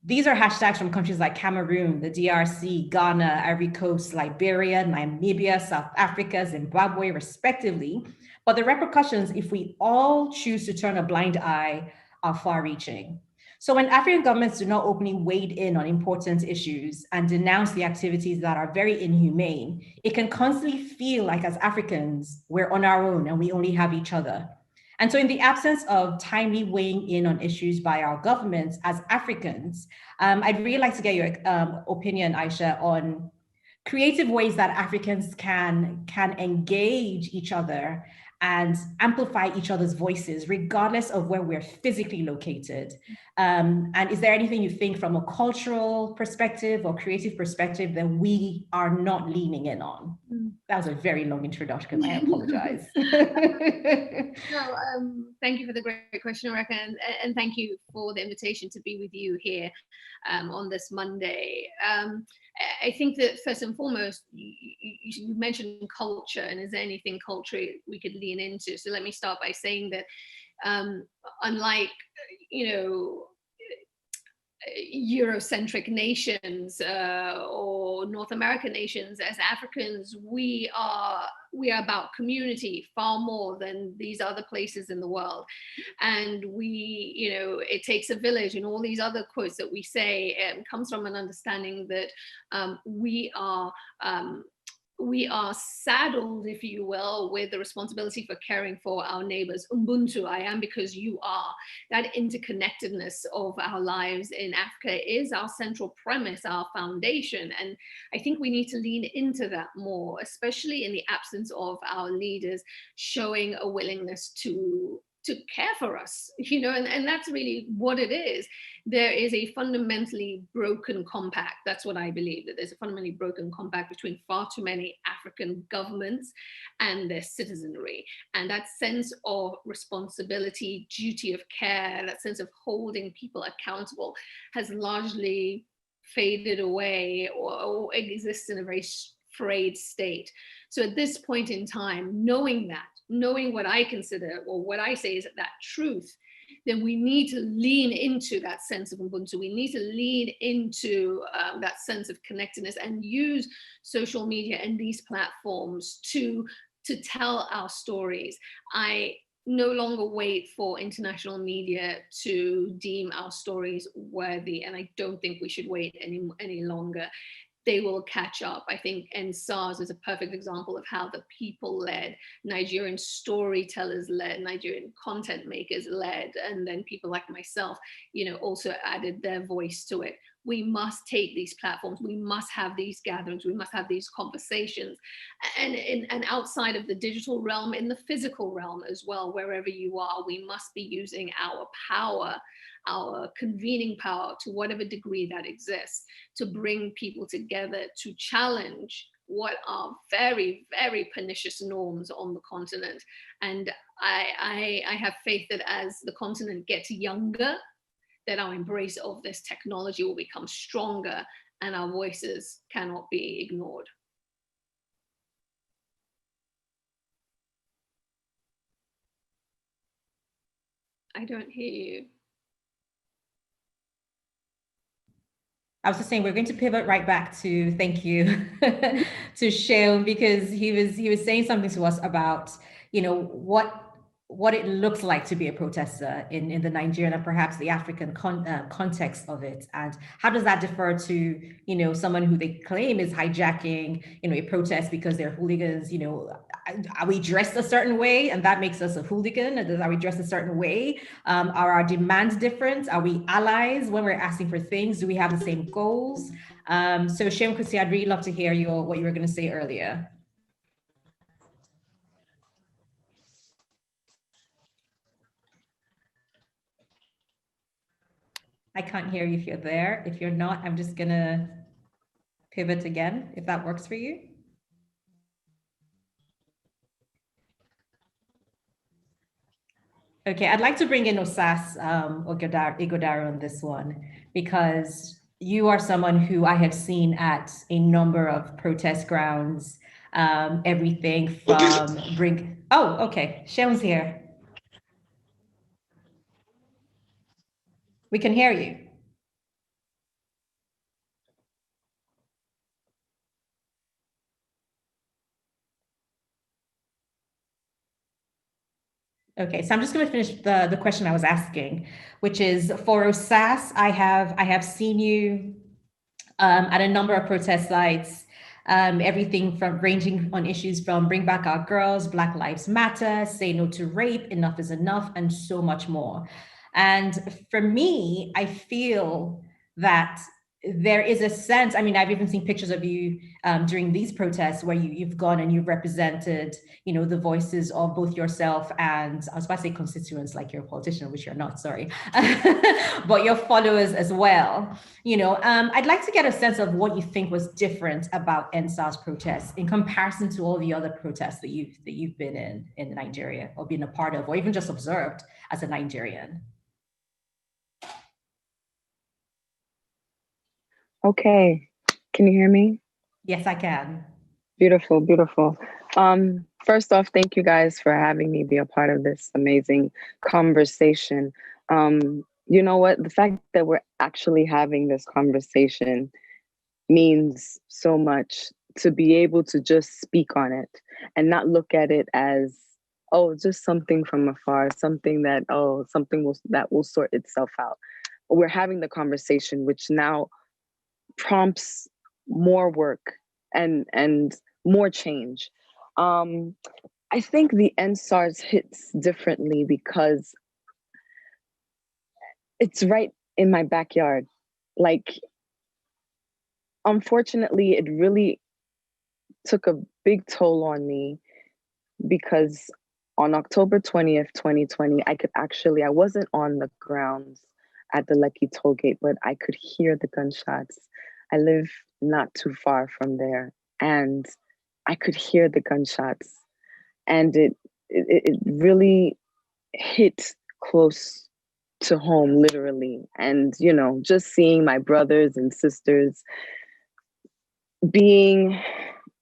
These are hashtags from countries like Cameroon, the DRC, Ghana, Ivory Coast, Liberia, Namibia, South Africa, Zimbabwe, respectively. But the repercussions, if we all choose to turn a blind eye, are far-reaching. So when African governments do not openly wade in on important issues and denounce the activities that are very inhumane, it can constantly feel like as Africans, we're on our own and we only have each other. And so in the absence of timely weighing in on issues by our governments as Africans, I'd really like to get your opinion, Aisha, on creative ways that Africans can engage each other and amplify each other's voices, regardless of where we're physically located. And is there anything you think from a cultural perspective or creative perspective that we are not leaning in on? That was a very long introduction, I apologize. No, thank you for the great question, Rebecca, and thank you for the invitation to be with you here on this Monday. I think that first and foremost, you mentioned culture, and is there anything culture we could lean into? So let me start by saying that unlike, Eurocentric nations or North American nations, as Africans, we are about community far more than these other places in the world. And it takes a village, and all these other quotes that we say comes from an understanding that we are saddled, if you will, with the responsibility for caring for our neighbors. Ubuntu, I am because you are. That interconnectedness of our lives in Africa is our central premise, our foundation. And I think we need to lean into that more, especially in the absence of our leaders showing a willingness to care for us, and that's really what it is. There is a fundamentally broken compact. That's what I believe, that there's a fundamentally broken compact between far too many African governments and their citizenry. And that sense of responsibility, duty of care, that sense of holding people accountable has largely faded away or exists in a very frayed state. So at this point in time, knowing what I consider, or what I say is that truth, then we need to lean into that sense of Ubuntu. We need to lean into that sense of connectedness and use social media and these platforms to tell our stories. I no longer wait for international media to deem our stories worthy, and I don't think we should wait any longer. They will catch up. I think NSARS is a perfect example of how the people led, Nigerian storytellers led, Nigerian content makers led, and then people like myself, also added their voice to it. We must take these platforms, we must have these gatherings, we must have these conversations, and outside of the digital realm, in the physical realm as well, wherever you are, we must be using our power, our convening power, to whatever degree that exists, to bring people together, to challenge what are very, very pernicious norms on the continent. And I have faith that as the continent gets younger, that our embrace of this technology will become stronger and our voices cannot be ignored. I don't hear you. I was just saying, we're going to pivot right back to, thank you, to Sheol, because he was saying something to us about, what it looks like to be a protester in the Nigerian and perhaps the African context of it. And how does that differ to, someone who they claim is hijacking, a protest because they're hooligans? Are we dressed a certain way and that makes us a hooligan? Are we dressed a certain way? Are our demands different? Are we allies when we're asking for things? Do we have the same goals? So Sheol Kuti, I'd really love to hear what you were going to say earlier. I can't hear you if you're there. If you're not, I'm just gonna pivot again, if that works for you. Okay, I'd like to bring in Osas Ighodaro on this one, because you are someone who I have seen at a number of protest grounds, everything from okay, Sheol's here. We can hear you. Okay, so I'm just going to finish the question I was asking, which is for Osas. I have seen you at a number of protest sites, everything from ranging on issues from Bring Back Our Girls, Black Lives Matter, Say No to Rape, Enough is Enough, and so much more. And for me, I feel that there is a sense, I mean, I've even seen pictures of you during these protests where you've gone and you've represented, you know, the voices of both yourself and, I was about to say constituents, like you're a politician, which you're not, sorry, but your followers as well. You know, I'd like to get a sense of what you think was different about NSA's protests in comparison to all the other protests that you've been in Nigeria, or been a part of, or even just observed as a Nigerian. Okay, can you hear me? Yes, I can. Beautiful, beautiful. First off, thank you guys for having me be a part of this amazing conversation. You know what? The fact that we're actually having this conversation means so much, to be able to just speak on it and not look at it as, oh, just something from afar, something that, oh, that will sort itself out. We're having the conversation, which now prompts more work and more change. I think the NSARS hits differently because it's right in my backyard. Like, unfortunately, it really took a big toll on me because on October 20th, 2020, I wasn't on the grounds at the Lekki toll gate, but I could hear the gunshots. I live not too far from there, and I could hear the gunshots, and it really hit close to home, literally. And, you know, just seeing my brothers and sisters being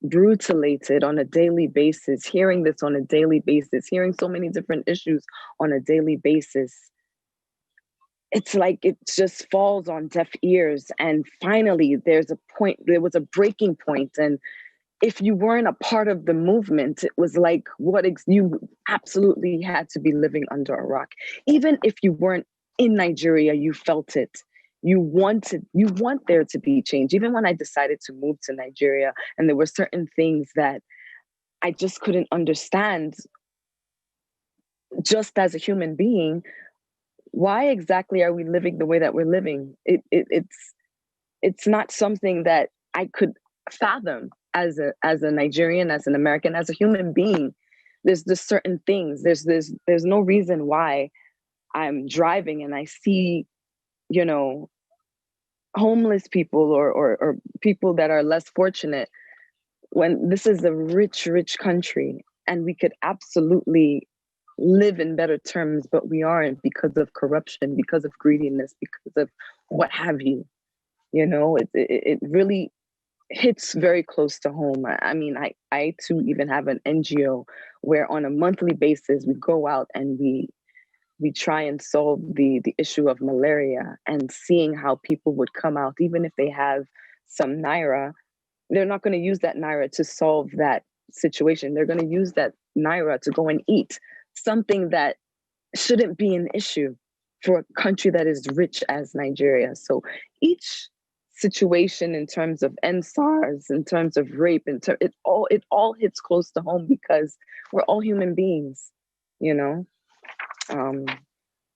brutalated on a daily basis, hearing this on a daily basis, hearing so many different issues on a daily basis, it's like it just falls on deaf ears. And finally, there was a breaking point. And if you weren't a part of the movement, it was like you absolutely had to be living under a rock. Even if you weren't in Nigeria, you felt it. You want there to be change. Even when I decided to move to Nigeria, and there were certain things that I just couldn't understand, just as a human being, why exactly are we living the way that we're living? It's not something that I could fathom as a Nigerian, as an American, as a human being. There's just certain things. There's no reason why I'm driving and I see, you know, homeless people or people that are less fortunate, when this is a rich country and we could absolutely live in better terms, but we aren't, because of corruption, because of greediness, because of what have you. You know, it really hits very close to home. I mean, I too even have an NGO where on a monthly basis we go out and we try and solve the issue of malaria, and seeing how people would come out, even if they have some naira, they're not going to use that naira to solve that situation. They're going to use that naira to go and eat something that shouldn't be an issue for a country that is rich as Nigeria. So each situation, in terms of NSARS, in terms of rape, it all hits close to home, because we're all human beings, you know.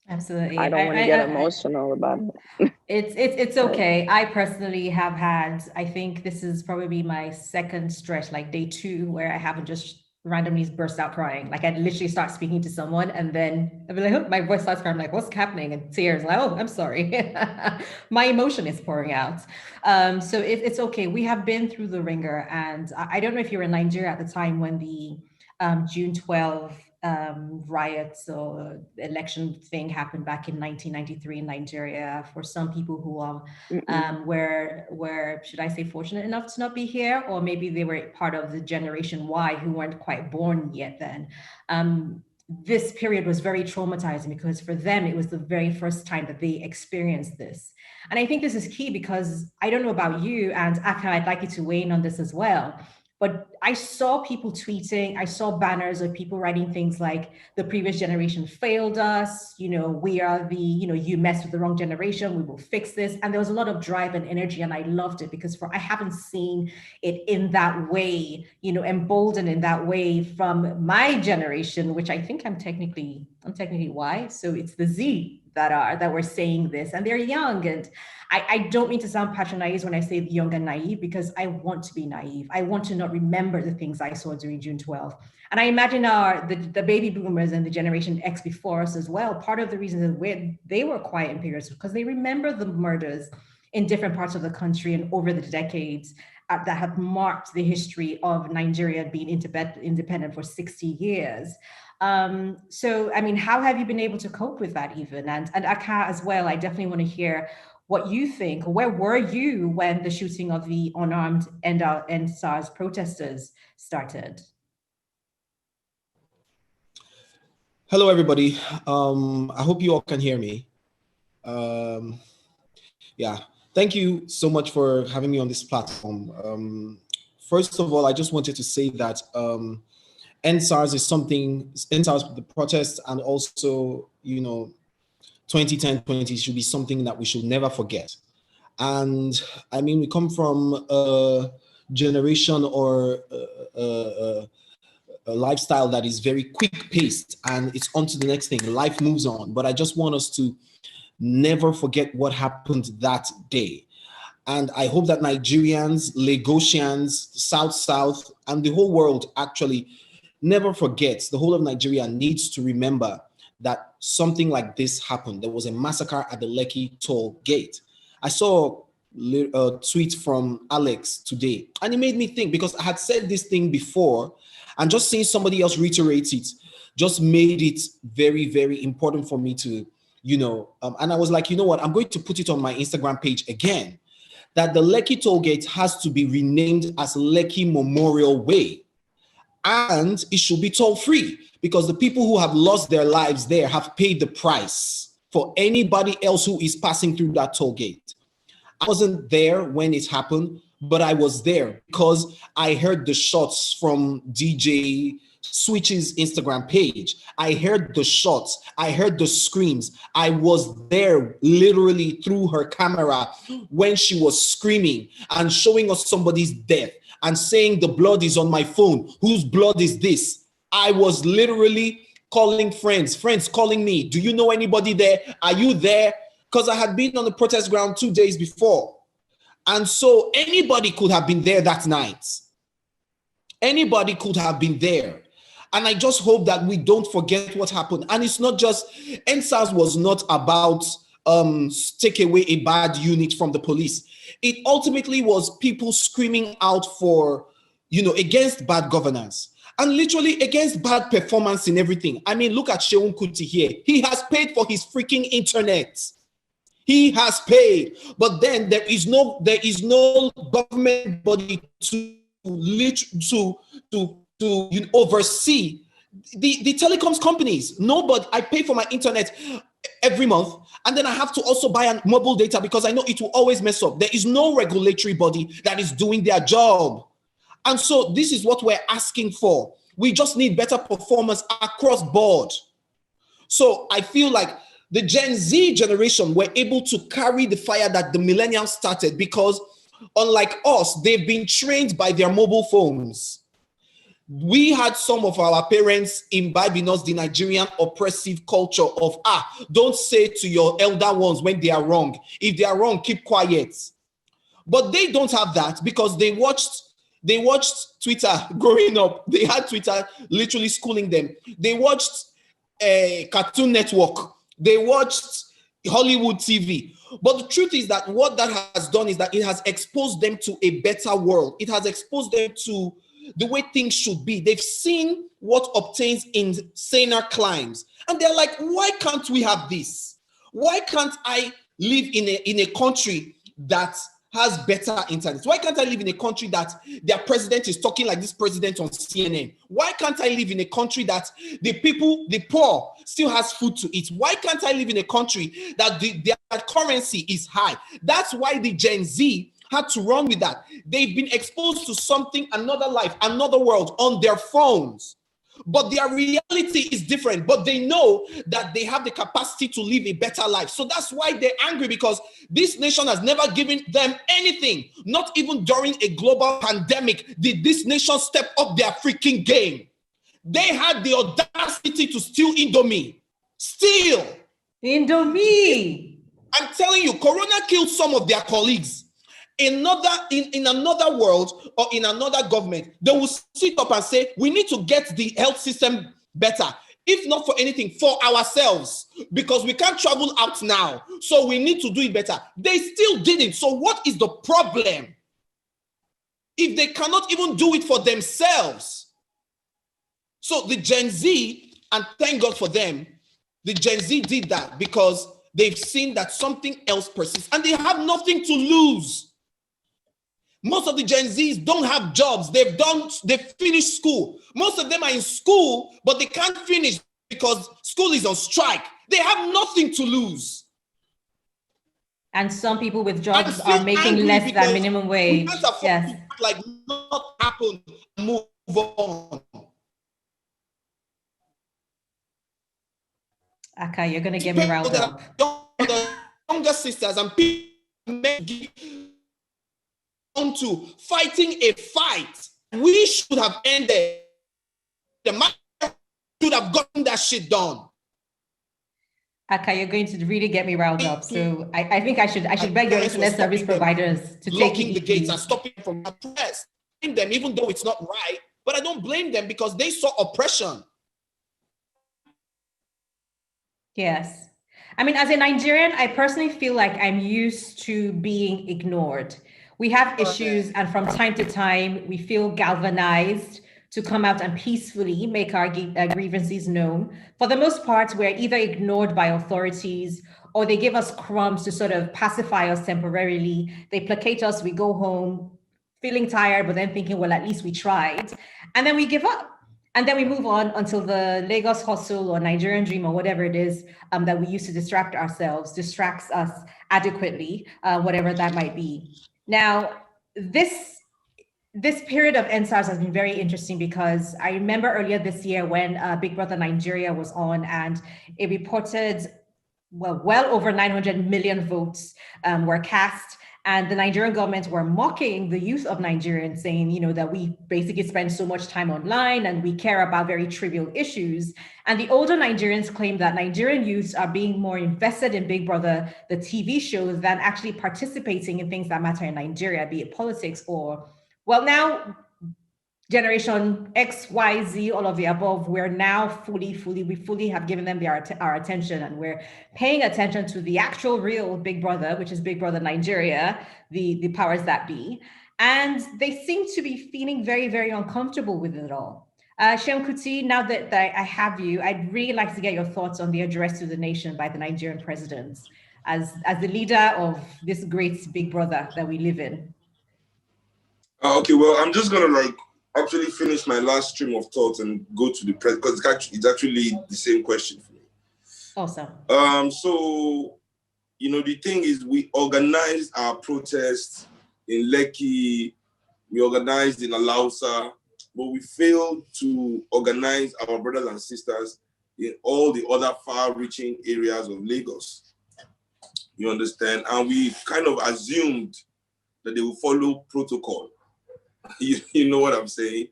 Absolutely. I don't want to get emotional about it. It's okay. I personally have had, I think this is probably my second stretch, like day 2, where I haven't just randomly burst out crying. Like, I literally start speaking to someone and then I'll be like, oh, my voice starts crying. I'm like, what's happening? And tears, like, oh, I'm sorry. My emotion is pouring out. So it's okay. We have been through the ringer, and I don't know if you were in Nigeria at the time when the June 12 riots or election thing happened back in 1993 in Nigeria. For some people who were, should I say, fortunate enough to not be here, or maybe they were part of the Generation Y who weren't quite born yet then. This period was very traumatizing, because for them, it was the very first time that they experienced this. And I think this is key, because I don't know about you, and Aka, I'd like you to weigh in on this as well. But I saw people tweeting, I saw banners of people writing things like, the previous generation failed us, you know, we are the, you know, you messed with the wrong generation, we will fix this. And there was a lot of drive and energy, and I loved it, because I haven't seen it in that way, you know, emboldened in that way from my generation, which I think I'm technically Y. So it's the Z that were saying this, and they're young. And I don't mean to sound patronizing when I say young and naive, because I want to be naive. I want to not remember the things I saw during June 12th. And I imagine the baby boomers and the Generation X before us as well, part of the reason that they were quiet and furious because they remember the murders in different parts of the country and over the decades that have marked the history of Nigeria being independent for 60 years. So, I mean, how have you been able to cope with that even? And Aka as well, I definitely want to hear what you think. Where were you when the shooting of the unarmed End SARS protesters started? Hello, everybody. I hope you all can hear me. Yeah, thank you so much for having me on this platform. First of all, I just wanted to say that End SARS is something, End SARS, the protests, and also, 2010-20 should be something that we should never forget. And I mean, we come from a generation or a lifestyle that is very quick paced, and it's on to the next thing. Life moves on. But I just want us to never forget what happened that day. And I hope that Nigerians, Lagosians, South, and the whole world actually never forgets. The whole of Nigeria needs to remember that something like this happened. There was a massacre at the Lekki toll gate. I saw a tweet from Alex today, and it made me think, because I had said this thing before, and just seeing somebody else reiterate it just made it very, very important for me to, and I was like, you know what, I'm going to put it on my Instagram page again, that the Lekki toll gate has to be renamed as Lekki Memorial Way. And it should be toll free, because the people who have lost their lives there have paid the price for anybody else who is passing through that toll gate. I wasn't there when it happened, but I was there because I heard the shots from DJ Switch's Instagram page. I heard the shots. I heard the screams. I was there literally through her camera when she was screaming and showing us somebody's death and saying the blood is on my phone. Whose blood is this? I was literally calling friends calling me. Do you know anybody there? Are you there? Because I had been on the protest ground 2 days before. And so anybody could have been there that night. Anybody could have been there. And I just hope that we don't forget what happened. And it's not just, End SARS was not about take away a bad unit from the police. It ultimately was people screaming out for, against bad governance and literally against bad performance in everything. I mean, look at Sheun Kuti here. He has paid for his freaking internet. He has paid, but then there is no government body to oversee the telecoms companies. Nobody. I pay for my internet every month, and then I have to also buy a mobile data because I know it will always mess up. There is no regulatory body that is doing their job, and so this is what we're asking for. We just need better performance across board. So I feel like the Gen Z generation were able to carry the fire that the millennials started, because unlike us, they've been trained by their mobile phones. We had some of our parents imbibing us the Nigerian oppressive culture of, don't say to your elder ones when they are wrong. If they are wrong, keep quiet. But they don't have that because they watched Twitter growing up. They had Twitter literally schooling them. They watched Cartoon Network. They watched Hollywood TV. But the truth is that what that has done is that it has exposed them to a better world. It has exposed them to the way things should be. They've seen what obtains in saner climes. And they're like, why can't we have this? Why can't I live in a country that has better internet? Why can't I live in a country that their president is talking like this president on CNN? Why can't I live in a country that the people, the poor, still has food to eat? Why can't I live in a country that their currency is high? That's why the Gen Z had to run with that. They've been exposed to something, another life, another world on their phones. But their reality is different, but they know that they have the capacity to live a better life. So that's why they're angry, because this nation has never given them anything. Not even during a global pandemic did this nation step up their freaking game. They had the audacity to steal Indomie. Steal. Indomie. I'm telling you, Corona killed some of their colleagues. In another world or in another government, they will sit up and say, we need to get the health system better. If not for anything, for ourselves, because we can't travel out now. So we need to do it better. They still didn't. So what is the problem? If they cannot even do it for themselves. So the Gen Z, and thank God for them, the Gen Z did that because they've seen that something else persists and they have nothing to lose. Most of the Gen Zs don't have jobs. They've finished school. Most of them are in school, but they can't finish because school is on strike. They have nothing to lose. And some people with jobs are making less than minimum wage. We can't afford to act like not happen, move on. Aka, you're gonna get me riled up. The younger sisters and people onto fighting a fight we should have ended. The man should have gotten that shit done. Aka, you're going to really get me riled up. So I think I should beg your internet service providers to take the gates and stopping from the press. I blame them, even though it's not right, but I don't blame them because they saw oppression. Yes. I mean, as a Nigerian, I personally feel like I'm used to being ignored. We have issues, and from time to time, we feel galvanized to come out and peacefully make our grievances known. For the most part, we're either ignored by authorities or they give us crumbs to sort of pacify us temporarily. They placate us, we go home feeling tired, but then thinking, well, at least we tried. And then we give up. And then we move on until the Lagos hustle or Nigerian dream or whatever it is that we use to distract ourselves, distracts us adequately, whatever that might be. Now, this period of NSARS has been very interesting because I remember earlier this year when Big Brother Nigeria was on and it reported, well over 900 million votes were cast. And the Nigerian government were mocking the youth of Nigerians, saying, you know, that we basically spend so much time online and we care about very trivial issues. And the older Nigerians claim that Nigerian youths are being more invested in Big Brother, the TV shows, than actually participating in things that matter in Nigeria, be it politics or, well, now generation XYZ, all of the above, we're now we fully have given them our attention, and we're paying attention to the actual real Big Brother, which is Big Brother Nigeria, the powers that be. And they seem to be feeling very, very uncomfortable with it all. Shem Kuti, now that I have you, I'd really like to get your thoughts on the address to the nation by the Nigerian president as the leader of this great Big Brother that we live in. Okay, well, I'm just gonna actually finish my last stream of thoughts and go to the press because it's actually the same question for me. Awesome. So, you know, the thing is, we organized our protests in Lekki, we organized in Alausa, but we failed to organize our brothers and sisters in all the other far-reaching areas of Lagos. You understand? And we kind of assumed that they will follow protocol. You know what I'm saying?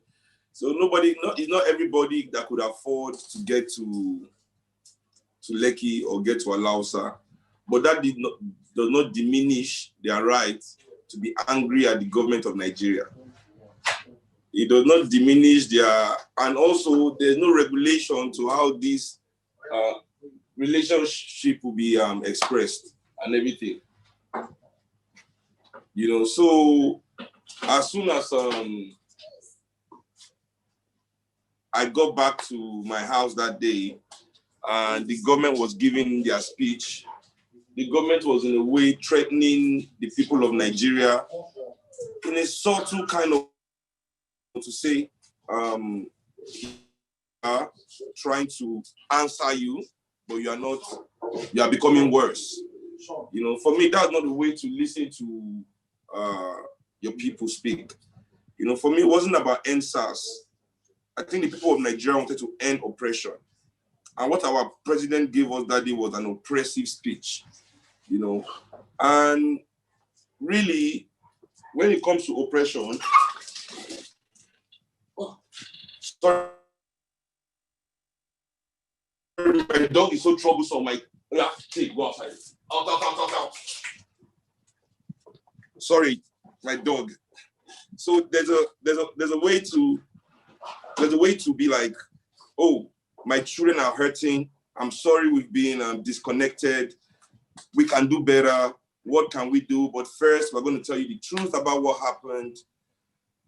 So it's not everybody that could afford to get to Lekki or get to Alausa, but that does not diminish their right to be angry at the government of Nigeria. It does not diminish and also there's no regulation to how this relationship will be expressed and everything. You know, so as soon as I got back to my house that day and the government was giving their speech, the government was in a way threatening the people of Nigeria in a subtle kind of to say, trying to answer you, but you are becoming worse. You know, for me, that's not the way to listen to your people speak. You know, for me, it wasn't about NSAS. I think the people of Nigeria wanted to end oppression. And what our president gave us that day was an oppressive speech, you know. And really, when it comes to oppression, sorry, my my dog is so troublesome. Yeah, go outside. Out. Sorry, my dog. So there's a way to be like, oh, my children are hurting. I'm sorry we've been disconnected. We can do better. What can we do? But first, we're going to tell you the truth about what happened.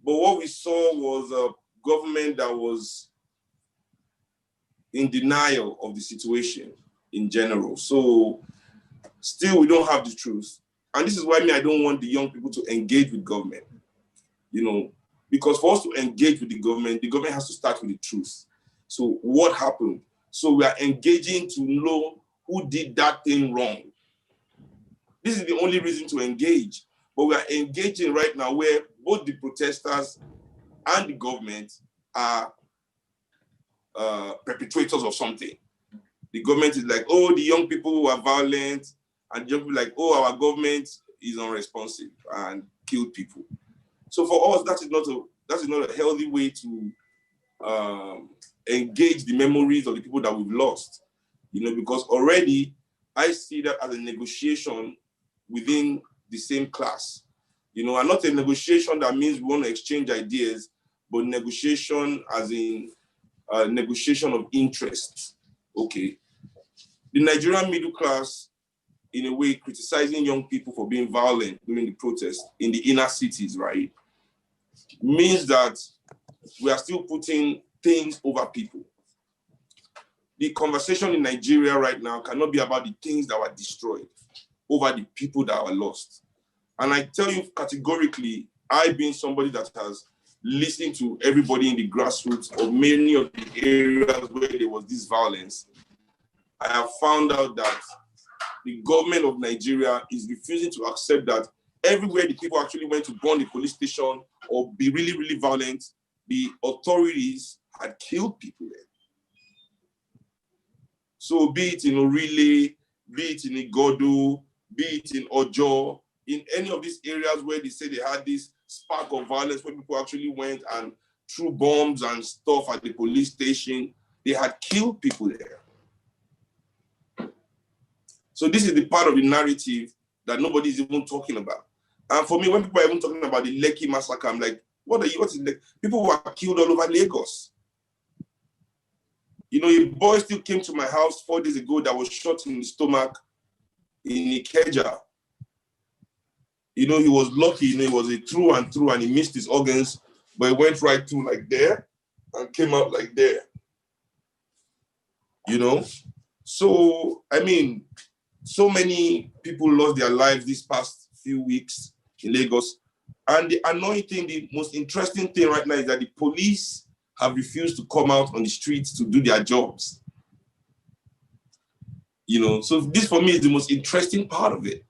But what we saw was a government that was in denial of the situation in general. So still, we don't have the truth. And this is why I don't want the young people to engage with government, because for us to engage with the government has to start with the truth. So what happened? So we are engaging to know who did that thing wrong. This is the only reason to engage. But we are engaging right now where both the protesters and the government are perpetrators of something. The government is like, oh, the young people who are violent, and the young people like, oh, our government is unresponsive and killed people. So for us, that is not a healthy way to engage the memories of the people that we've lost. Because already I see that as a negotiation within the same class. And not a negotiation that means we want to exchange ideas, but negotiation as in negotiation of interest. Okay. The Nigerian middle class, in a way, criticizing young people for being violent during the protest in the inner cities, right, means that we are still putting things over people. The conversation in Nigeria right now cannot be about the things that were destroyed over the people that were lost. And I tell you categorically, I being somebody that has listened to everybody in the grassroots of many of the areas where there was this violence, I have found out that the government of Nigeria is refusing to accept that everywhere the people actually went to burn the police station or be really, really violent, the authorities had killed people there. So be it in Orile, be it in Igodo, be it in Ojo, in any of these areas where they say they had this spark of violence where people actually went and threw bombs and stuff at the police station, they had killed people there. So this is the part of the narrative that nobody is even talking about. And for me, when people are even talking about the Lekki massacre, I'm like, what is Lekki? People were killed all over Lagos. A boy still came to my house 4 days ago that was shot in the stomach in Ikeja. He was lucky, he was a through and he missed his organs, but he went right through like there and came out like there. So, so many people lost their lives these past few weeks in Lagos. And the annoying thing, the most interesting thing right now is that the police have refused to come out on the streets to do their jobs. So this for me is the most interesting part of it.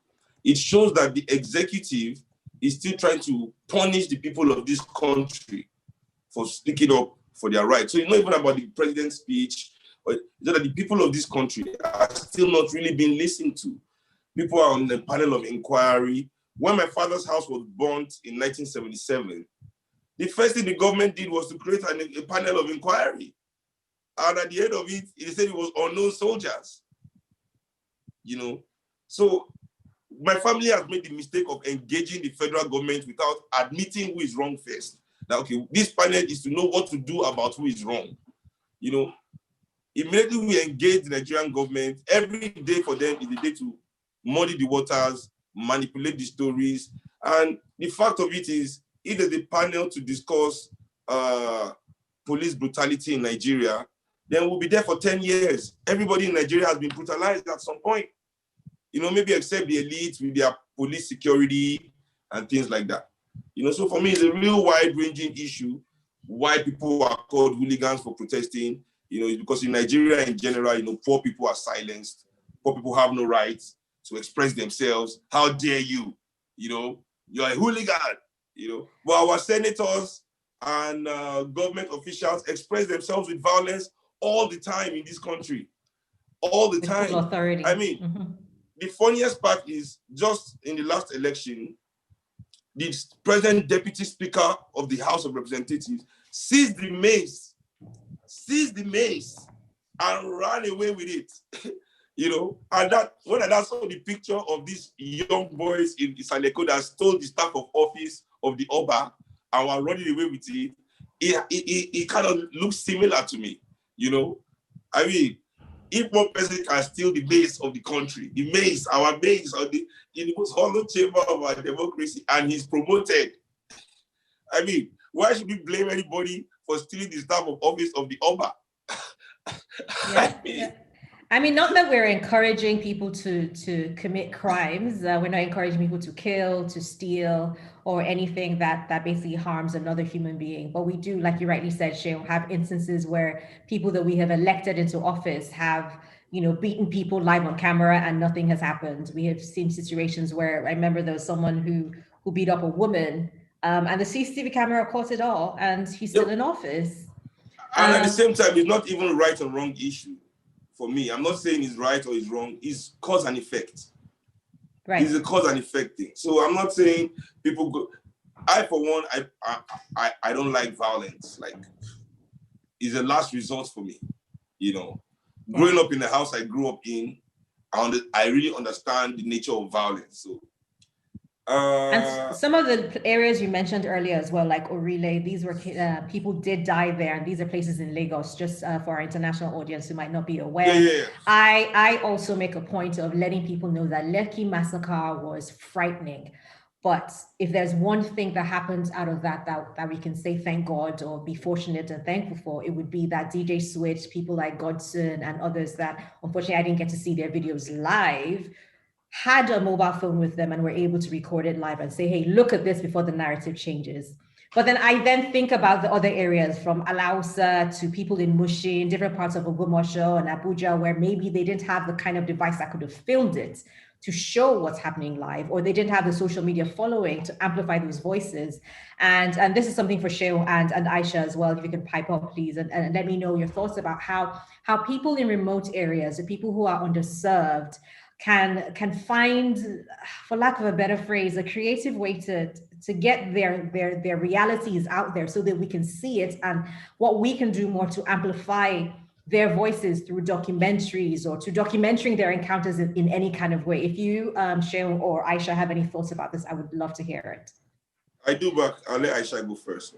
It shows that the executive is still trying to punish the people of this country for speaking up for their rights. So it's not even about the president's speech, but that the people of this country are still not really being listened to. People are on the panel of inquiry. When my father's house was burnt in 1977, the first thing the government did was to create a panel of inquiry. And at the end of it, they said it was unknown soldiers. So my family has made the mistake of engaging the federal government without admitting who is wrong first. That, okay, this panel is to know what to do about who is wrong. Immediately we engage the Nigerian government, every day for them is a day to muddy the waters, manipulate the stories. And the fact of it is, if there's a panel to discuss police brutality in Nigeria, then we'll be there for 10 years. Everybody in Nigeria has been brutalized at some point. Maybe except the elite with their police security and things like that. So for me, it's a real wide-ranging issue why people are called hooligans for protesting. Because in Nigeria in general, poor people are silenced. Poor people have no rights to express themselves. How dare you? You're a hooligan. But our senators and government officials express themselves with violence all the time in this country. All the time. Authority. The funniest part is just in the last election, the present deputy speaker of the House of Representatives seized the mace and ran away with it. You know, and that when I saw the picture of these young boys in Isaleko that stole the staff of office of the Oba and were running away with it kind of looks similar to me, you know. I mean, if one person can steal the base of the country, the maze, our base in the most hollow chamber of our democracy, and he's promoted, I mean, why should we blame anybody for stealing the staff of office of the Oba? Yeah. I mean, not that we're encouraging people to commit crimes. We're not encouraging people to kill, to steal, or anything that basically harms another human being. But we do, like you rightly said, Sheil, have instances where people that we have elected into office have, you know, beaten people live on camera and nothing has happened. We have seen situations where I remember there was someone who beat up a woman, and the CCTV camera caught it all, and he's still in office. And at the same time, it's not even a right or wrong issue. For me, I'm not saying it's right or it's wrong. It's cause and effect. Right. It's a cause and effect thing. So I'm not saying people go. I, for one, I don't like violence. Like, it's a last resort for me. You know, growing up in the house I grew up in, I really understand the nature of violence. So. And some of the areas you mentioned earlier as well, like Orile, these were people did die there, and these are places in Lagos, just for our international audience who might not be aware. Yeah. I also make a point of letting people know that Lekki massacre was frightening, but if there's one thing that happens out of that we can say thank God or be fortunate and thankful for, it would be that DJ Switch, people like Godson and others that unfortunately I didn't get to see their videos live, had a mobile phone with them and were able to record it live and say, hey, look at this before the narrative changes. But then I think about the other areas from Alausa to people in Mushin, different parts of Ogumosho and Abuja, where maybe they didn't have the kind of device that could have filmed it to show what's happening live, or they didn't have the social media following to amplify those voices. And this is something for Sheil and Aisha as well, if you can pipe up, please, and let me know your thoughts about how people in remote areas, the people who are underserved, can find, for lack of a better phrase, a creative way to get their realities out there so that we can see it, and what we can do more to amplify their voices through documentaries or to documenting their encounters in any kind of way. If you, Sheil or Aisha, have any thoughts about this, I would love to hear it. I do, but I'll let Aisha go first.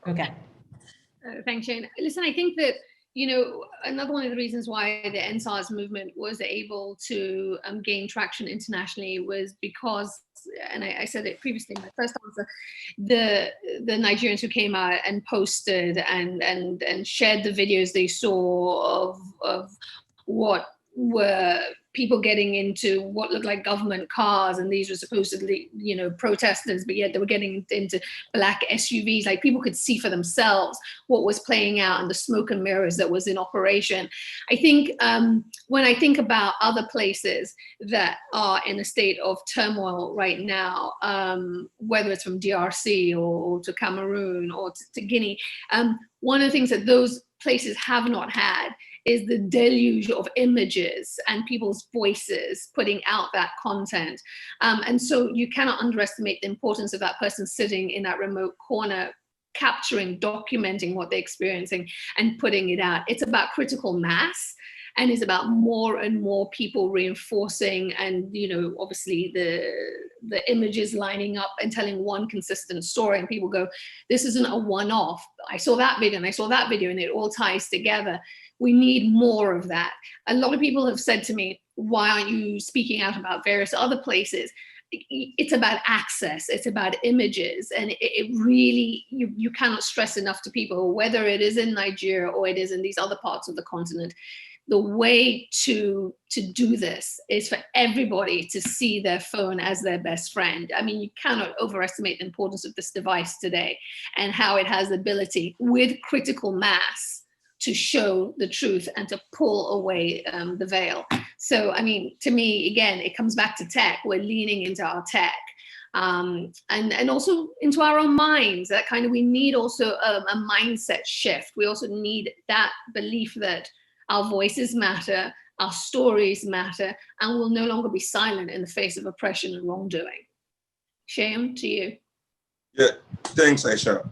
Okay. Thanks, Shane. Listen, I think that, you know, another one of the reasons why the NSARS movement was able to gain traction internationally was because, and I said it previously in my first answer, the Nigerians who came out and posted and shared the videos they saw of what were people getting into what looked like government cars, and these were supposedly, you know, protesters, but yet they were getting into black SUVs. Like, people could see for themselves what was playing out and the smoke and mirrors that was in operation. I think when I think about other places that are in a state of turmoil right now, whether it's from DRC or to Cameroon or to Guinea, one of the things that those places have not had is the deluge of images and people's voices putting out that content. And so you cannot underestimate the importance of that person sitting in that remote corner, capturing, documenting what they're experiencing and putting it out. It's about critical mass, and it's about more and more people reinforcing, and, you know, obviously the images lining up and telling one consistent story, and people go, this isn't a one-off. I saw that video and I saw that video, and it all ties together. We need more of that. A lot of people have said to me, why aren't you speaking out about various other places? It's about access, it's about images, and it really, you cannot stress enough to people, whether it is in Nigeria or it is in these other parts of the continent, the way to do this is for everybody to see their phone as their best friend. I mean, you cannot overestimate the importance of this device today and how it has the ability with critical mass to show the truth and to pull away the veil. So, I mean, to me, again, it comes back to tech. We're leaning into our tech. And also into our own minds. That kind of, we need also a mindset shift. We also need that belief that our voices matter, our stories matter, and we'll no longer be silent in the face of oppression and wrongdoing. Sheil, to you. Yeah, thanks, Aisha.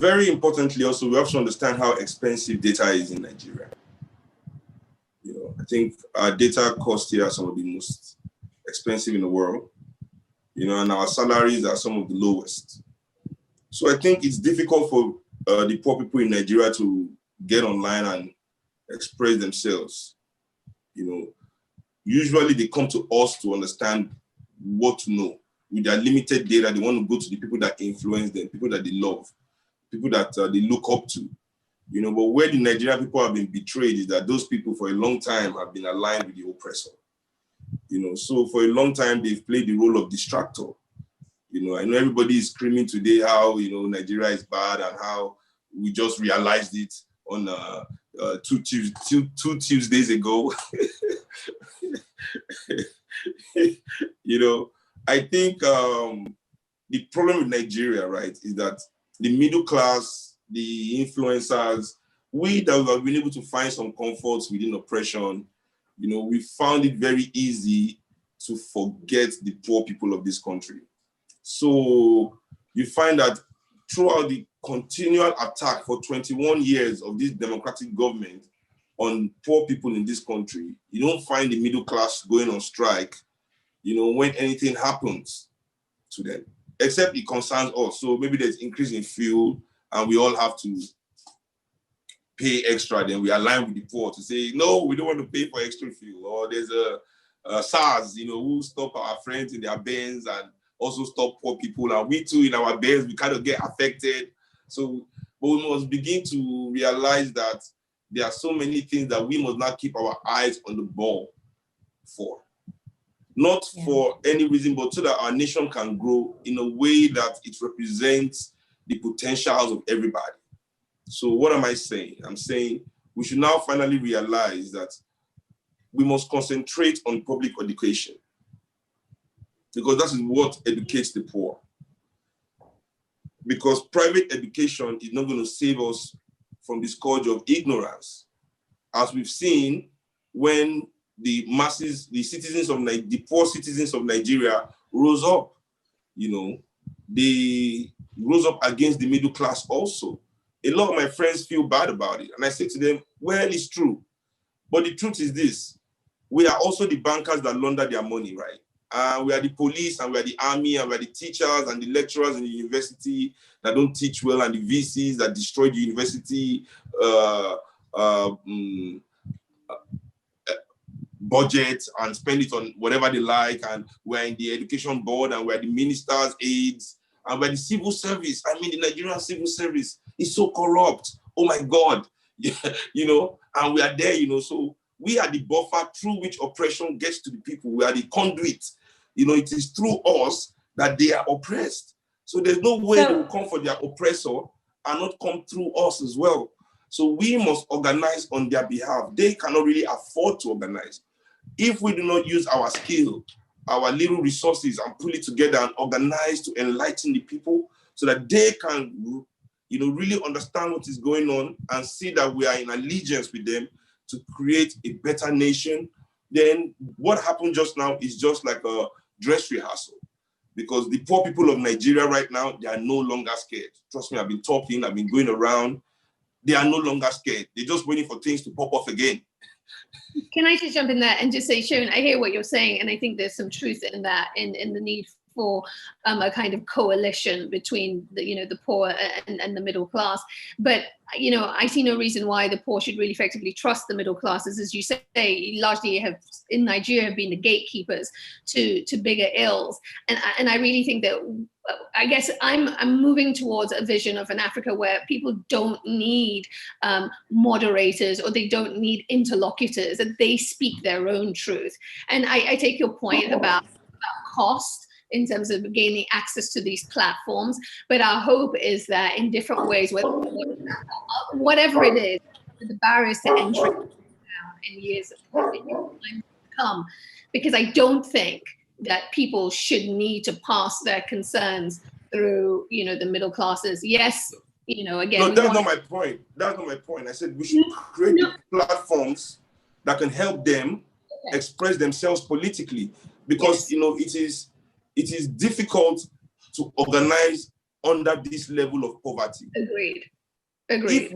very importantly, also, we have to understand how expensive data is in Nigeria. You know, I think our data costs here are some of the most expensive in the world, you know, and our salaries are some of the lowest. So I think it's difficult for the poor people in Nigeria to get online and express themselves. You know, usually they come to us to understand what to know. With their limited data, they want to go to the people that influence them, people that they love, people that they look up to. You know, but where the Nigerian people have been betrayed is that those people for a long time have been aligned with the oppressor. You know, so for a long time, they've played the role of distractor. You know, I know everybody is screaming today how, you know, Nigeria is bad and how we just realized it on two Tuesdays ago. You know, I think the problem with Nigeria, right, is that the middle class, the influencers, we that have been able to find some comforts within oppression, you know, we found it very easy to forget the poor people of this country. So you find that throughout the continual attack for 21 years of this democratic government on poor people in this country, you don't find the middle class going on strike, you know, when anything happens to them, except it concerns us. So maybe there's increase in fuel and we all have to pay extra, then we align with the poor to say, no, we don't want to pay for extra fuel. Or there's a SARS, you know, who stop our friends in their Benz and also stop poor people. And we too, in our Benz, we kind of get affected. So, but we must begin to realize that there are so many things that we must not keep our eyes on the ball for. Not for any reason, but so that our nation can grow in a way that it represents the potentials of everybody. So what am I saying? I'm saying we should now finally realize that we must concentrate on public education, because that is what educates the poor. Because private education is not going to save us from the scourge of ignorance. As we've seen, when the masses, the poor citizens of Nigeria rose up, you know, they rose up against the middle class also. A lot of my friends feel bad about it. And I say to them, well, it's true. But the truth is this, we are also the bankers that launder their money, right? We are the police and we are the army and we are the teachers and the lecturers in the university that don't teach well and the VCs that destroy the university budget and spend it on whatever they like. And we're in the education board and we're the minister's aides and we're the civil service. I mean, the Nigerian civil service is so corrupt. Oh my God, you know, and we are there, you know, so we are the buffer through which oppression gets to the people. We are the conduit. You know, it is through us that they are oppressed. So there's no way they will come for their oppressor and not come through us as well. So we must organize on their behalf. They cannot really afford to organize. If we do not use our skill, our little resources and pull it together and organize to enlighten the people so that they can, you know, really understand what is going on and see that we are in allegiance with them to create a better nation, then what happened just now is just like a dress rehearsal. Because the poor people of Nigeria right now, they are no longer scared. Trust me, I've been talking, I've been going around. They are no longer scared. They're just waiting for things to pop off again. Can I just jump in there and just say, Sharon, I hear what you're saying, and I think there's some truth in that, in the need for a kind of coalition between the, you know, the poor and the middle class. But, you know, I see no reason why the poor should really effectively trust the middle classes. As you say, largely have in Nigeria have been the gatekeepers to bigger ills. And I really think that, I guess I'm moving towards a vision of an Africa where people don't need moderators or they don't need interlocutors, that they speak their own truth. And I take your point about cost in terms of gaining access to these platforms, but our hope is that in different ways, whatever it is, the barriers to entry in years to come, because I don't think that people should need to pass their concerns through, you know, the middle classes. Yes, you know, again. No, that's not my point. That's not my point. I said we should create platforms that can help them express themselves politically, because you know it is difficult to organize under this level of poverty. Agreed. Agreed.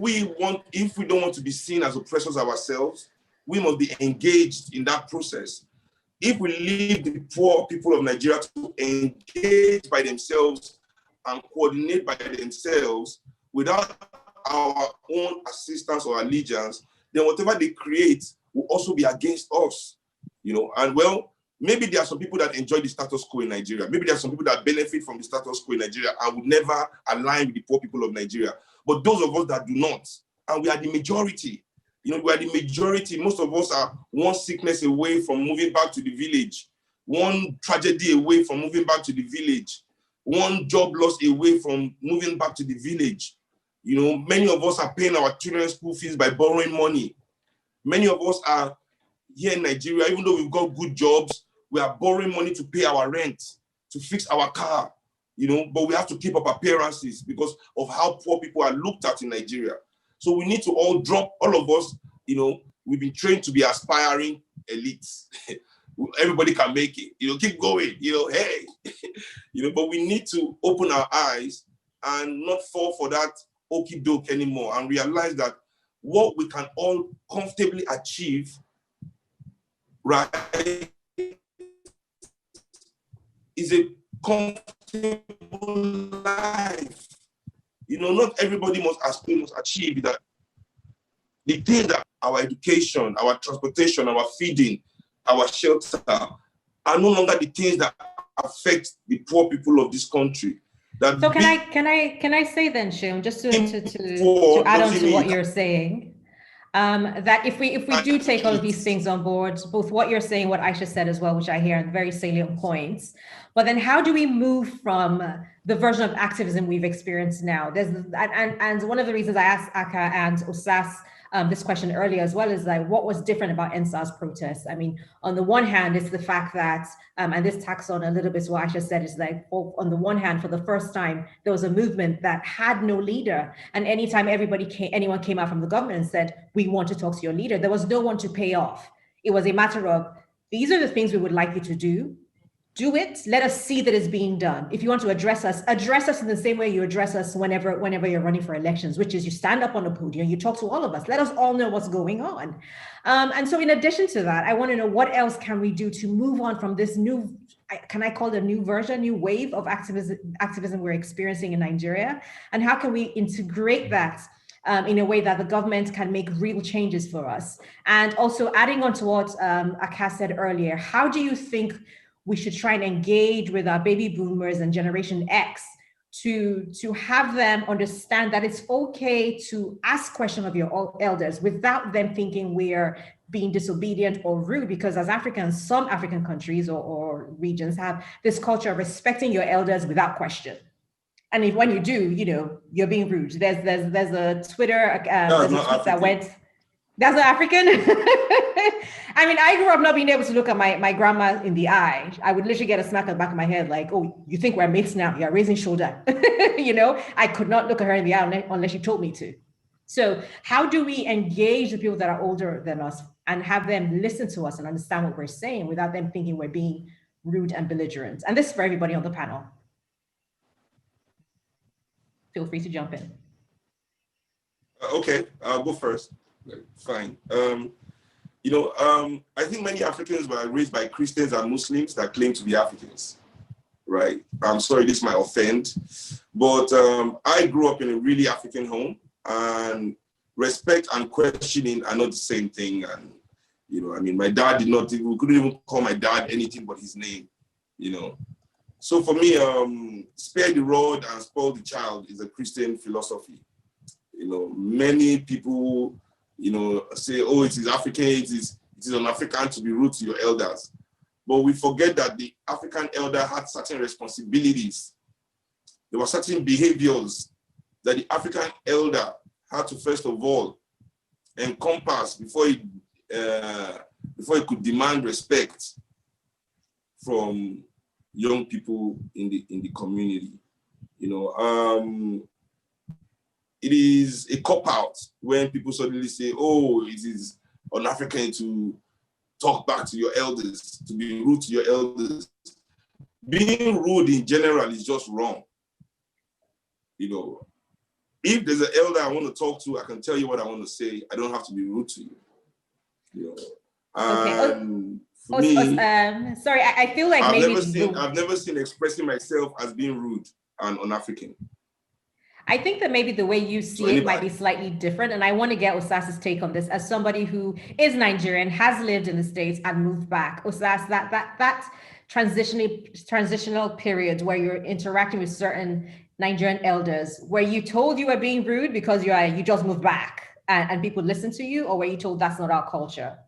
If we don't want to be seen as oppressors ourselves, we must be engaged in that process. If we leave the poor people of Nigeria to engage by themselves and coordinate by themselves without our own assistance or allegiance, then whatever they create will also be against us, And well, maybe there are some people that enjoy the status quo in Nigeria. Maybe there are some people that benefit from the status quo in Nigeria and would never align with the poor people of Nigeria. But those of us that do not, and we are the majority, we are the majority. Most of us are one sickness away from moving back to the village, one tragedy away from moving back to the village, one job loss away from moving back to the village. Many of us are paying our children's school fees by borrowing money. Many of us are here in Nigeria, even though we've got good jobs, we are borrowing money to pay our rent, to fix our car, but we have to keep up appearances because of how poor people are looked at in Nigeria. So we need to all drop, all of us, we've been trained to be aspiring elites. Everybody can make it, keep going, hey, but we need to open our eyes and not fall for that okie doke anymore and realize that what we can all comfortably achieve, right, is a comfortable life. Not everybody must achieve that. The thing that our education, our transportation, our feeding, our shelter are no longer the things that affect the poor people of this country. So can I say then, Shum, just to add on to what you're saying, that if we do take all of these things on board, both what you're saying, what Aisha said as well, which I hear are very salient points, but then how do we move from the version of activism we've experienced now? And one of the reasons I asked Aka and Osas this question earlier as well is like, what was different about NSA's protests? I mean, on the one hand, it's the fact that, and this tacks on a little bit what Aisha said, is like, on the one hand, for the first time, there was a movement that had no leader. And anytime anyone came out from the government and said, we want to talk to your leader, there was no one to pay off. It was a matter of, these are the things we would like you to do. Do it. Let us see that it's being done. If you want to address us in the same way you address us whenever you're running for elections, which is you stand up on the podium, you talk to all of us. Let us all know what's going on. And so in addition to that, I want to know what else can we do to move on from this new, can I call it a new version, new wave of activism we're experiencing in Nigeria? And how can we integrate that in a way that the government can make real changes for us? And also adding on to what Aka said earlier, how do you think we should try and engage with our baby boomers and Generation X to have them understand that it's okay to ask questions of your elders without them thinking we're being disobedient or rude? Because as Africans, some African countries or regions have this culture of respecting your elders without question. And when you do, you're being rude. There's a Twitter that went, that's not African. I mean, I grew up not being able to look at my grandma in the eye. I would literally get a smack on the back of my head like, oh, you think we're mates now? You're raising shoulder. I could not look at her in the eye unless she told me to. So how do we engage the people that are older than us and have them listen to us and understand what we're saying without them thinking we're being rude and belligerent? And this is for everybody on the panel. Feel free to jump in. Okay, I'll go first. Fine. I think many Africans were raised by Christians and Muslims that claim to be Africans, right? I'm sorry, this might offend, but I grew up in a really African home, and respect and questioning are not the same thing. And, my dad we couldn't even call my dad anything but his name, So for me, spare the rod and spoil the child is a Christian philosophy. Many people say, oh, it is African, it is un-African to be rude to your elders. But we forget that the African elder had certain responsibilities. There were certain behaviors that the African elder had to, first of all, encompass before he could demand respect from young people in the community. It is a cop-out when people suddenly say, oh, it is un-African to talk back to your elders, to be rude to your elders. Being rude in general is just wrong. You know, if there's an elder I want to talk to, I can tell you what I want to say. I don't have to be rude to you. You know, and for me, sorry, I feel like I've never seen expressing myself as being rude and un-African. I think that maybe the way you see it might be slightly different. And I want to get Osas's take on this as somebody who is Nigerian, has lived in the States and moved back. Osas, that transitional period where you're interacting with certain Nigerian elders, were you told you were being rude because you just moved back and people listen to you, or were you told that's not our culture?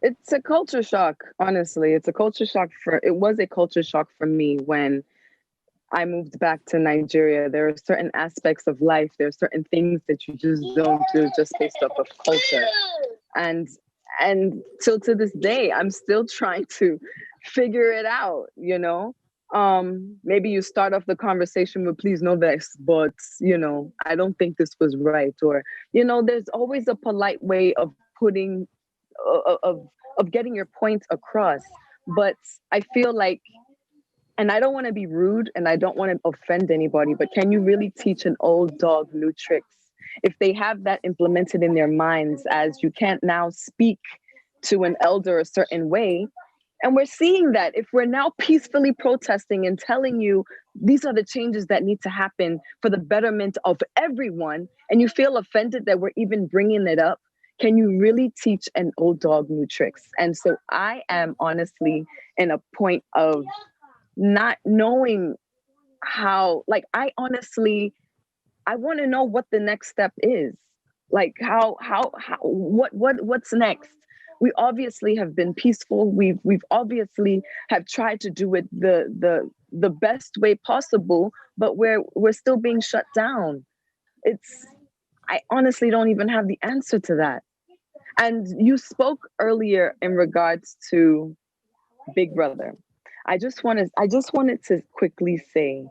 It's a culture shock, honestly. It was a culture shock for me when I moved back to Nigeria. There are certain aspects of life, there are certain things that you just don't do just based off of culture. And till to this day, I'm still trying to figure it out, you know? Maybe you start off the conversation with, please know this, but, you know, I don't think this was right. Or, you know, there's always a polite way of putting, of getting your point across. But I feel like, and I don't want to be rude and I don't want to offend anybody, but can you really teach an old dog new tricks? If they have that implemented in their minds, as you can't now speak to an elder a certain way. And we're seeing that if we're now peacefully protesting and telling you these are the changes that need to happen for the betterment of everyone, and you feel offended that we're even bringing it up, can you really teach an old dog new tricks? And so I am honestly in a point of not knowing how, like, I want to know what the next step is. Like what's next? We obviously have been peaceful. We've obviously have tried to do it the best way possible, but we're still being shut down. I honestly don't even have the answer to that. And you spoke earlier in regards to Big Brother. I just wanted to quickly say,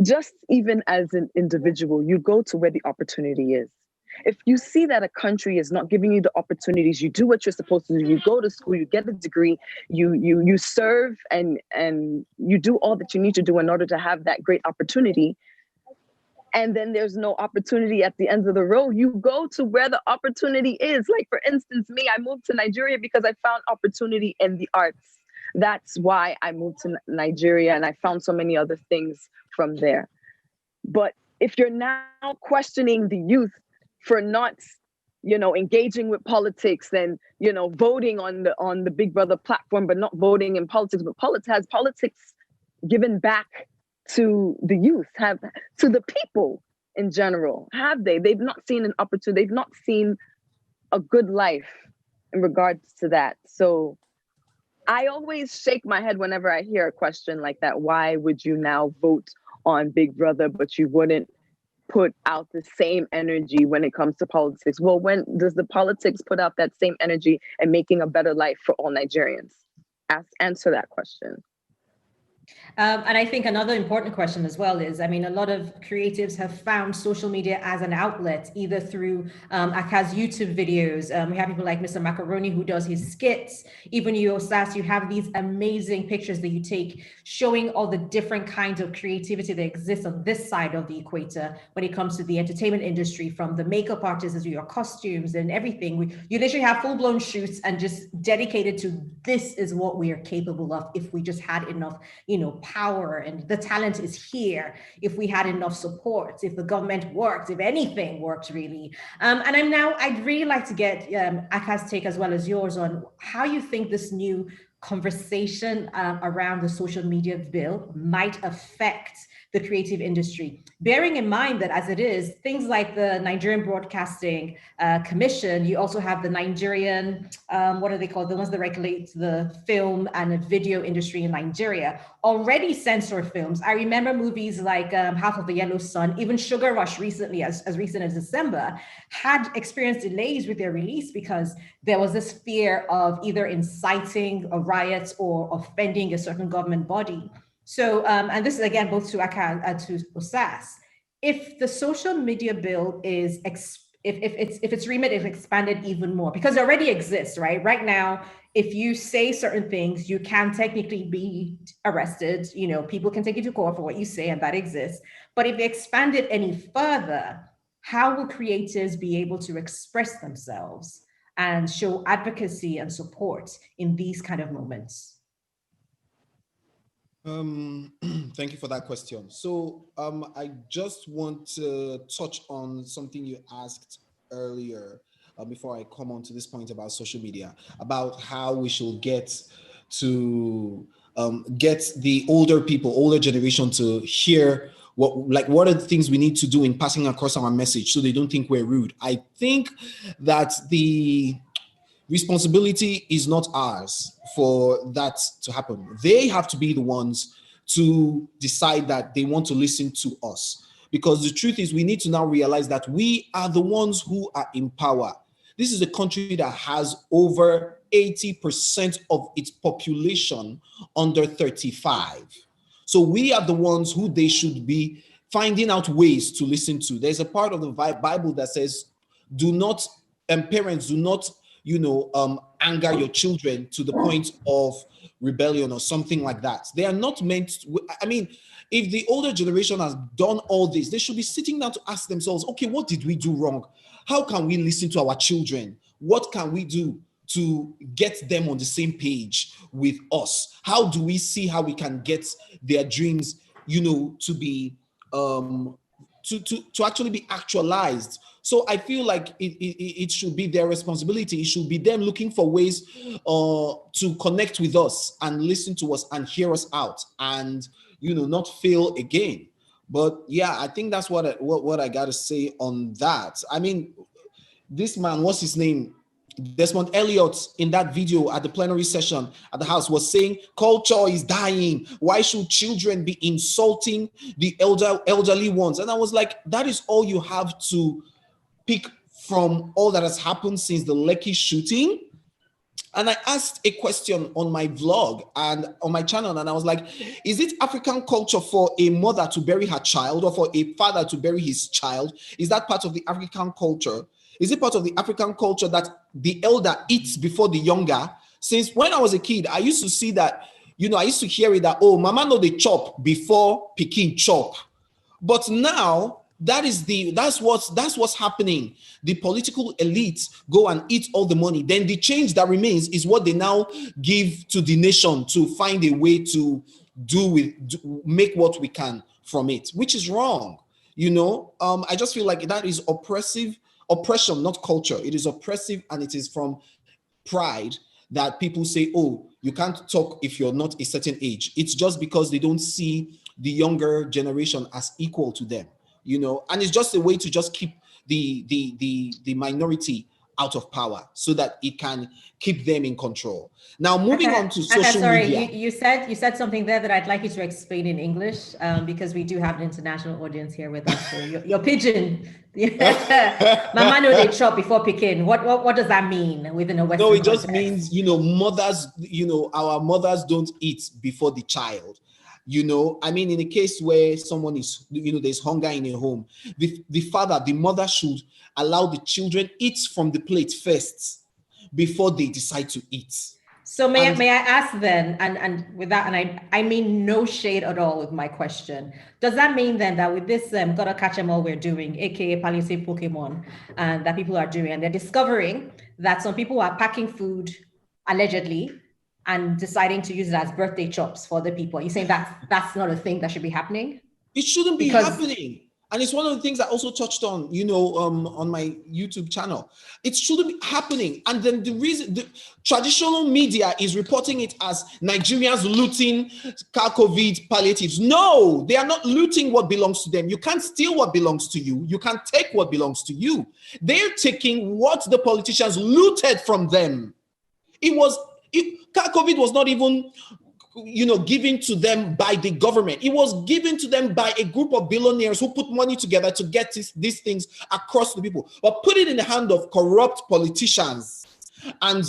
just even as an individual, you go to where the opportunity is. If you see that a country is not giving you the opportunities, you do what you're supposed to do. You go to school, you get a degree, you serve, and you do all that you need to do in order to have that great opportunity. And then there's no opportunity at the end of the road. You go to where the opportunity is. Like, for instance, me, I moved to Nigeria because I found opportunity in the arts. That's why I moved to Nigeria, and I found so many other things from there. But if you're now questioning the youth for not, you know, engaging with politics, and, you know, voting on the Big Brother platform, but not voting in politics, but politics given back to the youth, to the people in general? Have they? They've not seen an opportunity. They've not seen a good life in regards to that. So I always shake my head whenever I hear a question like that. Why would you now vote on Big Brother, but you wouldn't put out the same energy when it comes to politics? Well, when does the politics put out that same energy and making a better life for all Nigerians? Answer that question. And I think another important question as well is, I mean, a lot of creatives have found social media as an outlet, either through Aka's YouTube videos. We have people like Mr. Macaroni who does his skits. Even you, Osas, you have these amazing pictures that you take showing all the different kinds of creativity that exists on this side of the equator when it comes to the entertainment industry, from the makeup artists to your costumes and everything. You literally have full-blown shoots and just dedicated to this is what we are capable of if we just had enough, you know, power, and the talent is here if we had enough support, if the government worked, if anything worked really. And I'd really like to get Aka's take as well as yours on how you think this new conversation around the social media bill might affect the creative industry, bearing in mind that as it is, things like the Nigerian Broadcasting Commission, you also have the Nigerian, what are they called? The ones that regulate the film and video industry in Nigeria, already censor films. I remember movies like Half of the Yellow Sun, even Sugar Rush recently, as recent as December, had experienced delays with their release because there was this fear of either inciting a riot or offending a certain government body. So, and this is again, both to Aka and to Osas, if the social media bill is if its remit is expanded even more, because it already exists, right? Right now, if you say certain things, you can technically be arrested. You know, people can take you to court for what you say, and that exists. But if you expand it any further, how will creators be able to express themselves and show advocacy and support in these kind of moments? Thank you for that question. So I just want to touch on something you asked earlier before I come on to this point about social media, about how we should get to get the older people, older generation to hear what are the things we need to do in passing across our message so they don't think we're rude. I think that the responsibility is not ours for that to happen. They have to be the ones to decide that they want to listen to us. Because the truth is, we need to now realize that we are the ones who are in power. This is a country that has over 80% of its population under 35. So we are the ones who they should be finding out ways to listen to. There's a part of the Bible that says, parents do not anger your children to the point of rebellion or something like that. They are not meant to, I mean, if the older generation has done all this, they should be sitting down to ask themselves, okay, what did we do wrong? How can we listen to our children? What can we do to get them on the same page with us? How do we see how we can get their dreams, to be, to actually be actualized? So I feel like it should be their responsibility. It should be them looking for ways to connect with us and listen to us and hear us out and, not fail again. But yeah, I think that's what I got to say on that. I mean, this man, what's his name? Desmond Elliott, in that video at the plenary session at the House, was saying culture is dying. Why should children be insulting the elderly ones? And I was like, that is all you have to pick from all that has happened since the Lekki shooting? And I asked a question on my vlog and on my channel, and I was like, is it African culture for a mother to bury her child or for a father to bury his child? Is that part of the African culture? Is it part of the African culture that the elder eats before the younger? Since when I was a kid, I used to see that, I used to hear it that, oh, mama no dey chop before pikin chop. But now, that's what's happening. The political elites go and eat all the money. Then the change that remains is what they now give to the nation to find a way to make what we can from it, which is wrong. I just feel like that is oppression, not culture. It is oppressive, and it is from pride that people say, oh, you can't talk if you're not a certain age. It's just because they don't see the younger generation as equal to them. And it's just a way to just keep the minority out of power so that it can keep them in control. Now, moving on to social media. You said something there that I'd like you to explain in English, because we do have an international audience here with us. So your pidgin, mama no dey chop before pikin. What does that mean within a Western context? No, it just means, mothers, our mothers don't eat before the child. I mean, in a case where someone is, there's hunger in a home, the father, the mother should allow the children eat from the plate first before they decide to eat. So may I ask then, and with that, and I mean no shade at all with my question. Does that mean then that with this gotta catch 'em all we're doing, aka Palice Pokemon, and that people are doing, and they're discovering that some people are packing food allegedly and deciding to use it as birthday chops for other people? Are you saying that's not a thing that should be happening? It shouldn't be happening. And it's one of the things I also touched on, on my YouTube channel. It shouldn't be happening. And then the reason the traditional media is reporting it as Nigerians looting COVID palliatives. No, they are not looting what belongs to them. You can't steal what belongs to you. You can't take what belongs to you. They're taking what the politicians looted from them. COVID was not even given to them by the government. It was given to them by a group of billionaires who put money together to get these things across to the people, but put it in the hand of corrupt politicians and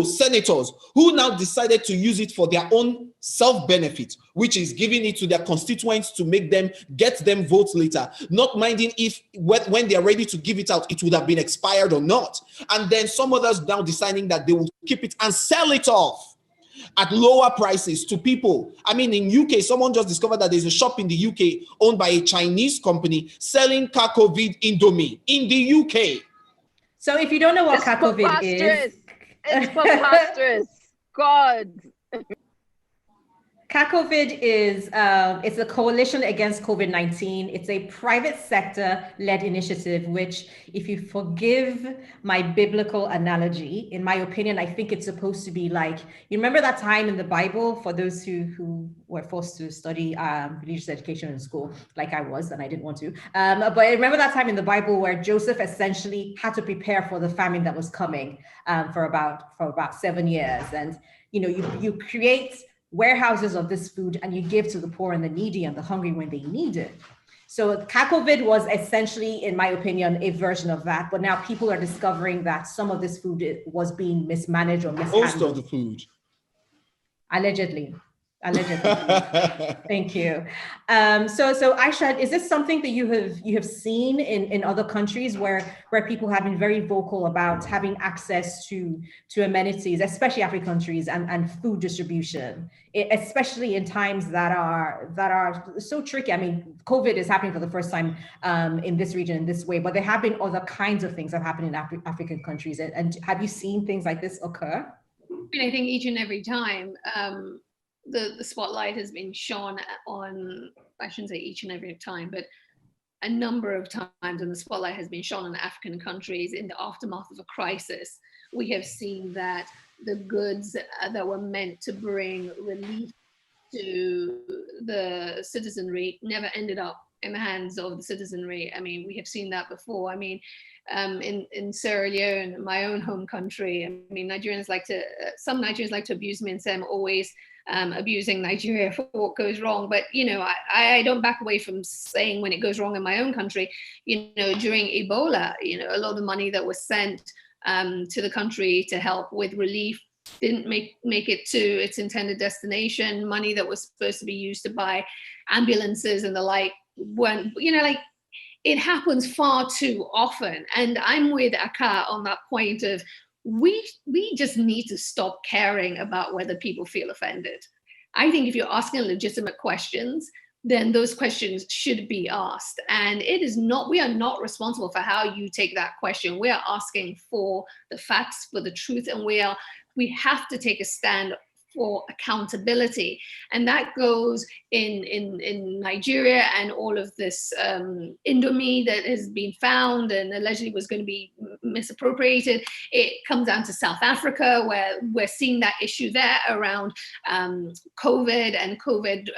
senators who now decided to use it for their own self-benefit, which is giving it to their constituents to make them get them votes later, not minding if when they're ready to give it out, it would have been expired or not. And then some others now deciding that they will keep it and sell it off at lower prices to people. I mean, in UK, someone just discovered that there's a shop in the UK owned by a Chinese company selling Cacovid Indomie in the UK. So if you don't know what It's Cacovid is, it's preposterous. God. Cacovid is it's a coalition against COVID-19. It's a private sector-led initiative, which, if you forgive my biblical analogy, in my opinion, I think it's supposed to be like, you remember that time in the Bible, for those who were forced to study religious education in school, like I was, and I didn't want to. But remember that time in the Bible where Joseph essentially had to prepare for the famine that was coming for about 7 years. And you create warehouses of this food and you give to the poor and the needy and the hungry when they need it. So Cacovid was essentially, in my opinion, a version of that. But now people are discovering that some of this food was being mismanaged or mishandled. Most of the food. Allegedly. Thank you. So Aisha, is this something that you have seen in other countries where people have been very vocal about having access to amenities, especially African countries, and food distribution, especially in times that are so tricky? I mean, COVID is happening for the first time in this region in this way, but there have been other kinds of things that happen in African countries. And have you seen things like this occur? I think each and every time the spotlight has been shone on, I shouldn't say each and every time, but a number of times, and the spotlight has been shone on African countries in the aftermath of a crisis. We have seen that the goods that were meant to bring relief to the citizenry never ended up in the hands of the citizenry. I mean, we have seen that before. I mean, in Sierra Leone, my own home country, I mean, some Nigerians like to abuse me and say I'm always abusing Nigeria for what goes wrong. But, I don't back away from saying when it goes wrong in my own country. During Ebola, a lot of the money that was sent to the country to help with relief didn't make it to its intended destination. Money that was supposed to be used to buy ambulances and the like, when, it happens far too often. And I'm with Aka on that point of, we just need to stop caring about whether people feel offended. I think if you're asking legitimate questions, then those questions should be asked. And we are not responsible for how you take that question. We are asking for the facts, for the truth, and we have to take a stand for accountability. And that goes in Nigeria, and all of this Indomie that has been found and allegedly was going to be misappropriated. It comes down to South Africa, where we're seeing that issue there around COVID and COVID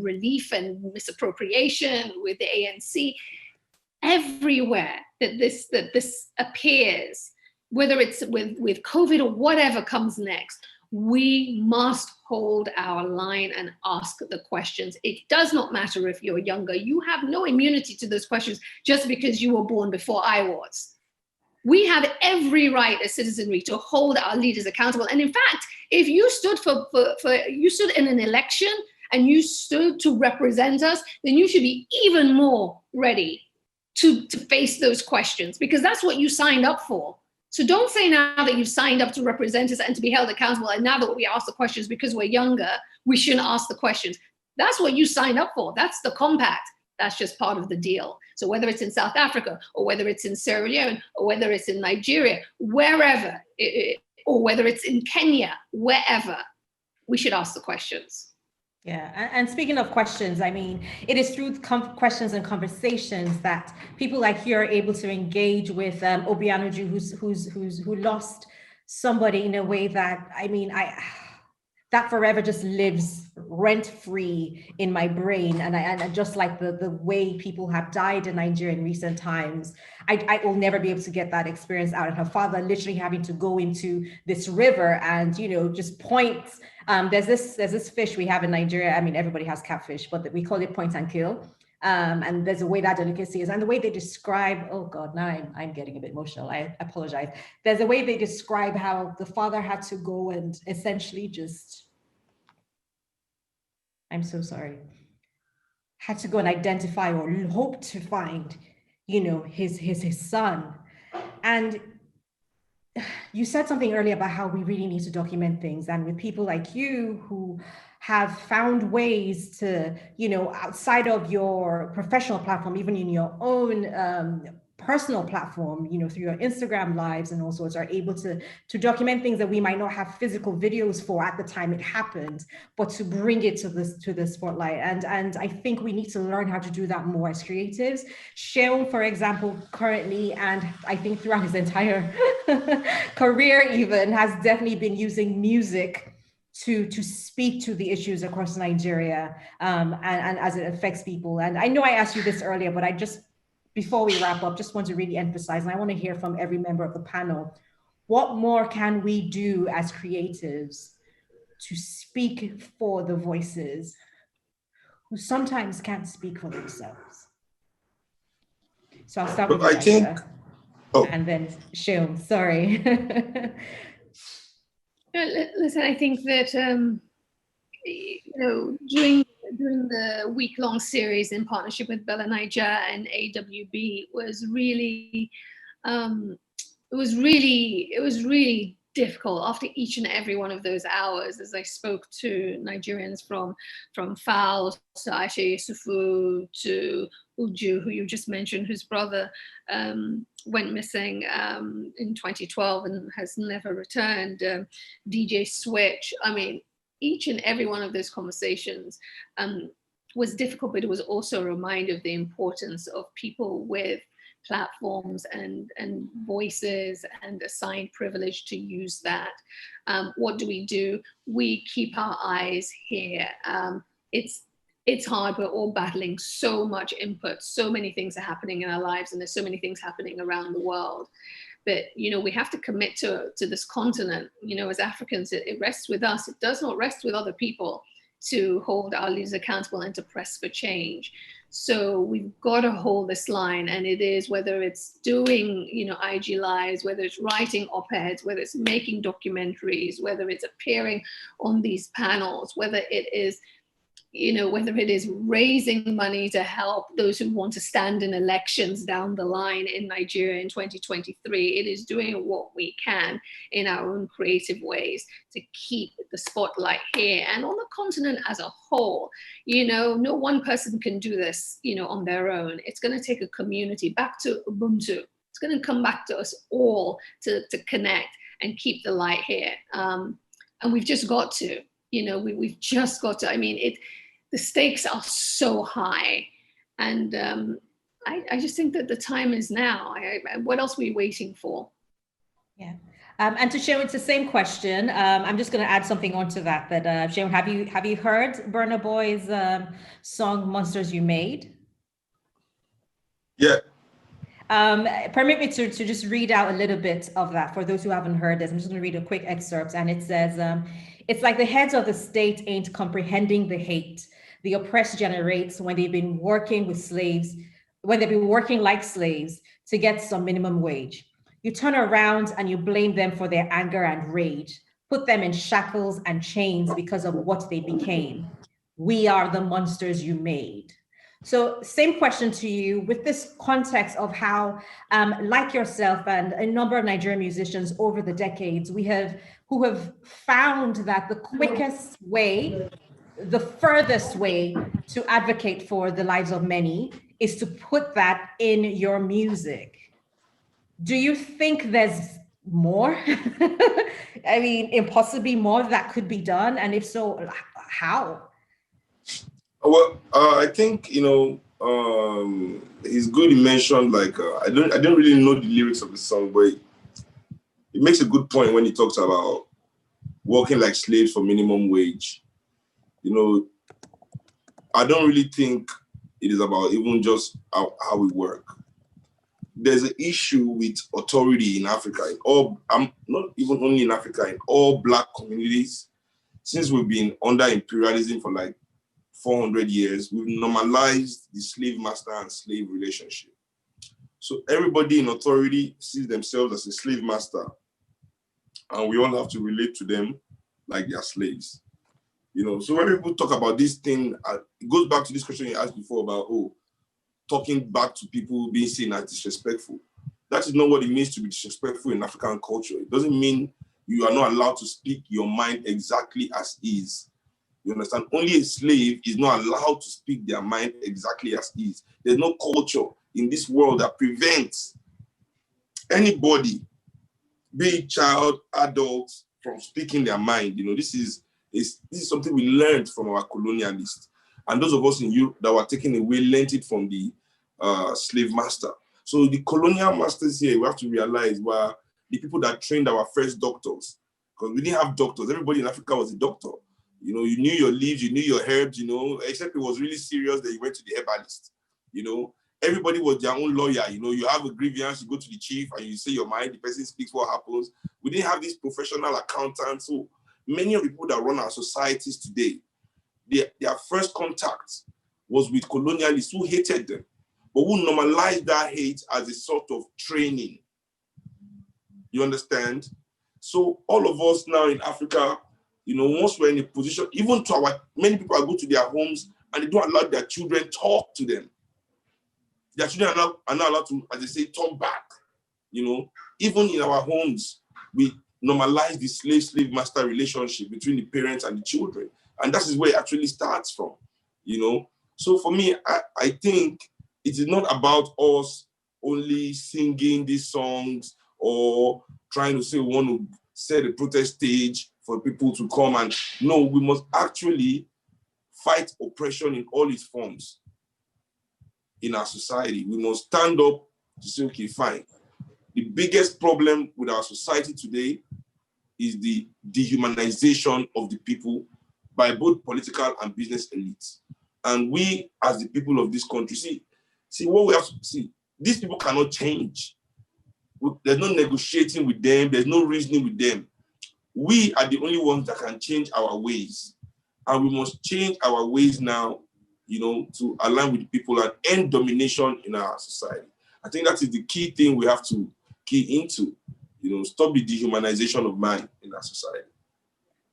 relief and misappropriation with the ANC. Everywhere that this appears, whether it's with COVID or whatever comes next, we must hold our line and ask the questions. It does not matter if you're younger. You have no immunity to those questions just because you were born before I was. We have every right as citizenry to hold our leaders accountable. And in fact, if you stood you stood in an election and you stood to represent us, then you should be even more ready to face those questions, because that's what you signed up for. So don't say now that you've signed up to represent us and to be held accountable, and now that we ask the questions because we're younger, we shouldn't ask the questions. That's what you signed up for. That's the compact. That's just part of the deal. So whether it's in South Africa, or whether it's in Sierra Leone, or whether it's in Nigeria, wherever, or whether it's in Kenya, wherever, we should ask the questions. Yeah, and speaking of questions, I mean, it is through questions and conversations that people like you are able to engage with Obianuju, who lost somebody in a way that, I mean, that forever just lives rent free in my brain. And I just like the way people have died in Nigeria in recent times, I will never be able to get that experience out. And her father literally having to go into this river and, just point. There's this fish we have in Nigeria. I mean, everybody has catfish, but we call it point and kill. And there's a way that delicacy is, and the way they describe, oh God, now I'm getting a bit emotional. I apologize. There's a way they describe how the father had to go and essentially just I'm so sorry, had to go and identify or hope to find, you know, his son. And you said something earlier about how we really need to document things, and with people like you who have found ways to, you know, outside of your professional platform, even in your own personal platform, you know, through your Instagram lives and all sorts, are able to document things that we might not have physical videos for at the time it happened, but to bring it to the spotlight. And I think we need to learn how to do that more as creatives. Sheol, for example, currently, and I think throughout his entire career even, has definitely been using music to speak to the issues across Nigeria, and as it affects people. And I know I asked you this earlier, but I just, before we wrap up, just want to really emphasize, and I want to hear from every member of the panel, what more can we do as creatives to speak for the voices who sometimes can't speak for themselves? So I'll start with you, Aisha, and then Sheol, sorry. Listen, I think that, you know, during the week-long series in partnership with Bella Niger and AWB was really, it was really difficult after each and every one of those hours, as I spoke to Nigerians from FAO to Aisha Yusufu to Uju, who you just mentioned, whose brother went missing in 2012 and has never returned, DJ Switch. I mean, each and every one of those conversations was difficult, but it was also a reminder of the importance of people with platforms and voices and assigned privilege to use that. What do? We keep our eyes here. It's hard. We're all battling so much input. So many things are happening in our lives, and there's so many things happening around the world. But, you know, we have to commit to this continent. You know, as Africans, it rests with us. It does not rest with other people to hold our leaders accountable and to press for change. So we've got to hold this line, and it is, whether it's doing, you know, IG lives, whether it's writing op-eds, whether it's making documentaries, whether it's appearing on these panels, whether it is, you know, whether it is raising money to help those who want to stand in elections down the line in Nigeria in 2023, it is doing what we can in our own creative ways to keep the spotlight here and on the continent as a whole. You know, no one person can do this, you know, on their own. It's going to take a community, back to Ubuntu. It's going to come back to us all to connect and keep the light here. And we've just got to, you know, we've just got to, I mean, the stakes are so high, and I just think that the time is now. What else are we waiting for? Yeah, and to Sheol, it's the same question. I'm just going to add something onto that. That Sheol, have you heard Burna Boy's song "Monsters You Made"? Yeah. Permit me to just read out a little bit of that for those who haven't heard this. I'm just going to read a quick excerpt, and it says, "It's like the heads of the state ain't comprehending the hate the oppressed generates when they've been working with slaves, when they've been working like slaves to get some minimum wage. You turn around and you blame them for their anger and rage, put them in shackles and chains because of what they became. We are the monsters you made." So same question to you, with this context of how, like yourself and a number of Nigerian musicians over the decades, who have found that the quickest way, the furthest way to advocate for the lives of many is to put that in your music. Do you think there's more? I mean, impossibly more that could be done? And if so, how? Well, I think, you know, it's good he mentioned, like, I don't really know the lyrics of the song, but it makes a good point when he talks about working like slaves for minimum wage. You know, I don't really think it is about even just how we work. There's an issue with authority in Africa, not even only in Africa, in all Black communities. Since we've been under imperialism for like 400 years, we've normalized the slave master and slave relationship. So everybody in authority sees themselves as a slave master, and we all have to relate to them like they're slaves. So when people talk about this thing, it goes back to this question you asked before about, talking back to people being seen as disrespectful. That is not what it means to be disrespectful in African culture. It doesn't mean you are not allowed to speak your mind exactly as is. You understand? Only a slave is not allowed to speak their mind exactly as is. There's no culture in this world that prevents anybody, be it child, adult, from speaking their mind. This is something we learned from our colonialists. And those of us in Europe that were taken away learned it from the slave master. So the colonial masters here, we have to realize, were the people that trained our first doctors. Because we didn't have doctors. Everybody in Africa was a doctor. You knew your leaves, you knew your herbs, except it was really serious that you went to the herbalist. Everybody was their own lawyer. You have a grievance, you go to the chief and you say your mind, the person speaks what happens. We didn't have these professional accountants. So many of the people that run our societies today, their first contact was with colonialists who hated them, but who normalized that hate as a sort of training. You understand? So all of us now in Africa, once we're in a position, even to many people go to their homes and they don't allow their children talk to them. Their children are not allowed to, as they say, talk back. Even in our homes, we normalize the slave master relationship between the parents and the children. And that is where it actually starts from, So for me, I think it is not about us only singing these songs or trying to say we want to set a protest stage for people to come and, no, we must actually fight oppression in all its forms in our society. We must stand up to say, okay, fine. The biggest problem with our society today is the dehumanization of the people by both political and business elites. And we, as the people of this country, see what we have to see. These people cannot change. There's no negotiating with them. There's no reasoning with them. We are the only ones that can change our ways. And we must change our ways now, to align with the people and end domination in our society. I think that is the key thing we have to key into, stop the dehumanization of man in our society.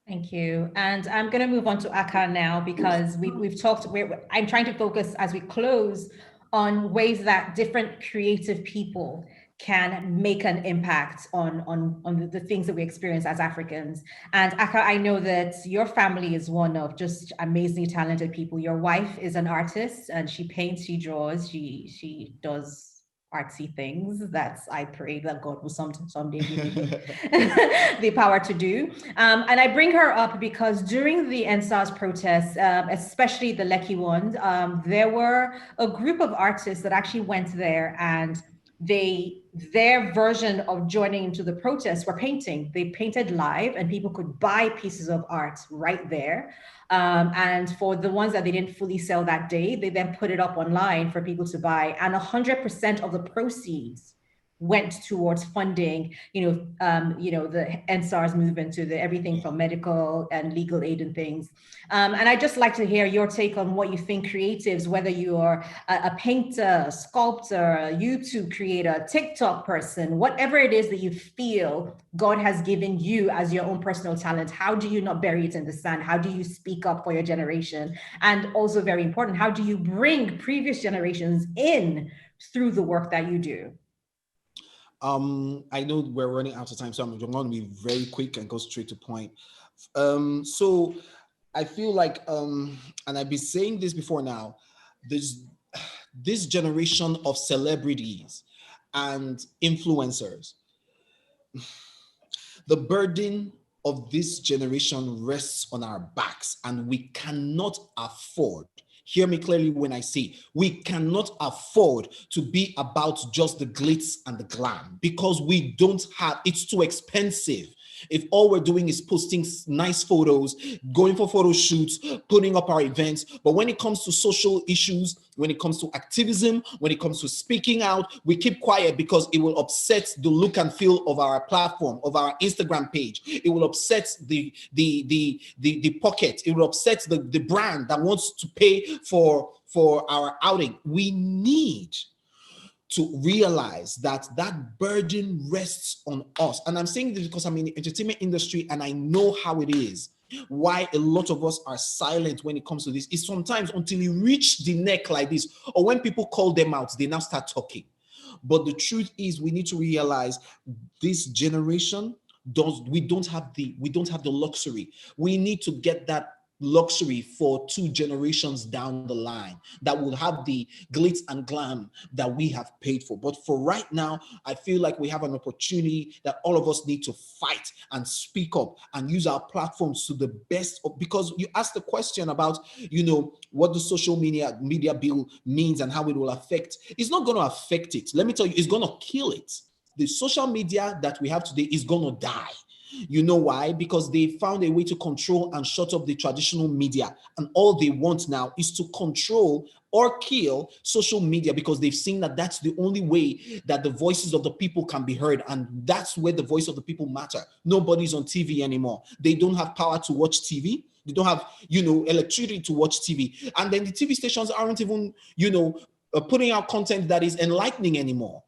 Thank you. And I'm going to move on to Aka now, because we've talked, I'm trying to focus as we close on ways that different creative people can make an impact on the things that we experience as Africans. And Aka, I know that your family is one of just amazingly talented people. Your wife is an artist and she paints, she draws, she does artsy things that I pray that God will someday give me the power to do. And I bring her up because during the NSAS protests, especially the Lekki ones, there were a group of artists that actually went there, and their version of joining into the protests were painting. They painted live and people could buy pieces of art right there. And for the ones that they didn't fully sell that day, they then put it up online for people to buy. And 100% of the proceeds went towards funding, the NSARS movement, to everything from medical and legal aid and things. And I'd just like to hear your take on what you think creatives, whether you're a painter, sculptor, a YouTube creator, TikTok person, whatever it is that you feel God has given you as your own personal talent, how do you not bury it in the sand? How do you speak up for your generation? And also very important, how do you bring previous generations in through the work that you do? I know we're running out of time, so I'm going to be very quick and go straight to point. So I feel like, and I've been saying this before now, this generation of celebrities and influencers, the burden of this generation rests on our backs, and we cannot afford, hear me clearly when I say, we cannot afford to be about just the glitz and the glam, because we don't have, it's too expensive. If all we're doing is posting nice photos, going for photo shoots, putting up our events, but when it comes to social issues, when it comes to activism, when it comes to speaking out, we keep quiet because it will upset the look and feel of our platform, of our Instagram page. It will upset the pocket. It will upset the brand that wants to pay for our outing. We need to realize that burden rests on us. And I'm saying this because I'm in the entertainment industry and I know how it is. why a lot of us are silent when it comes to this is sometimes until you reach the neck like this, or when people call them out, they now start talking. But the truth is, we need to realize this generation we don't have the luxury. We need to get that luxury for 2 generations down the line that will have the glitz and glam that we have paid for. But for right now, I feel like we have an opportunity that all of us need to fight and speak up and use our platforms to the best of, because you asked the question about, what the social media bill means and how it will affect. It's not going to affect it. Let me tell you, it's going to kill it. The social media that we have today is going to die. You know why? Because they found a way to control and shut up the traditional media. And all they want now is to control or kill social media, because they've seen that that's the only way that the voices of the people can be heard. And that's where the voice of the people matter. Nobody's on TV anymore. They don't have power to watch TV. They don't have, electricity to watch TV. And then the TV stations aren't even, putting out content that is enlightening anymore.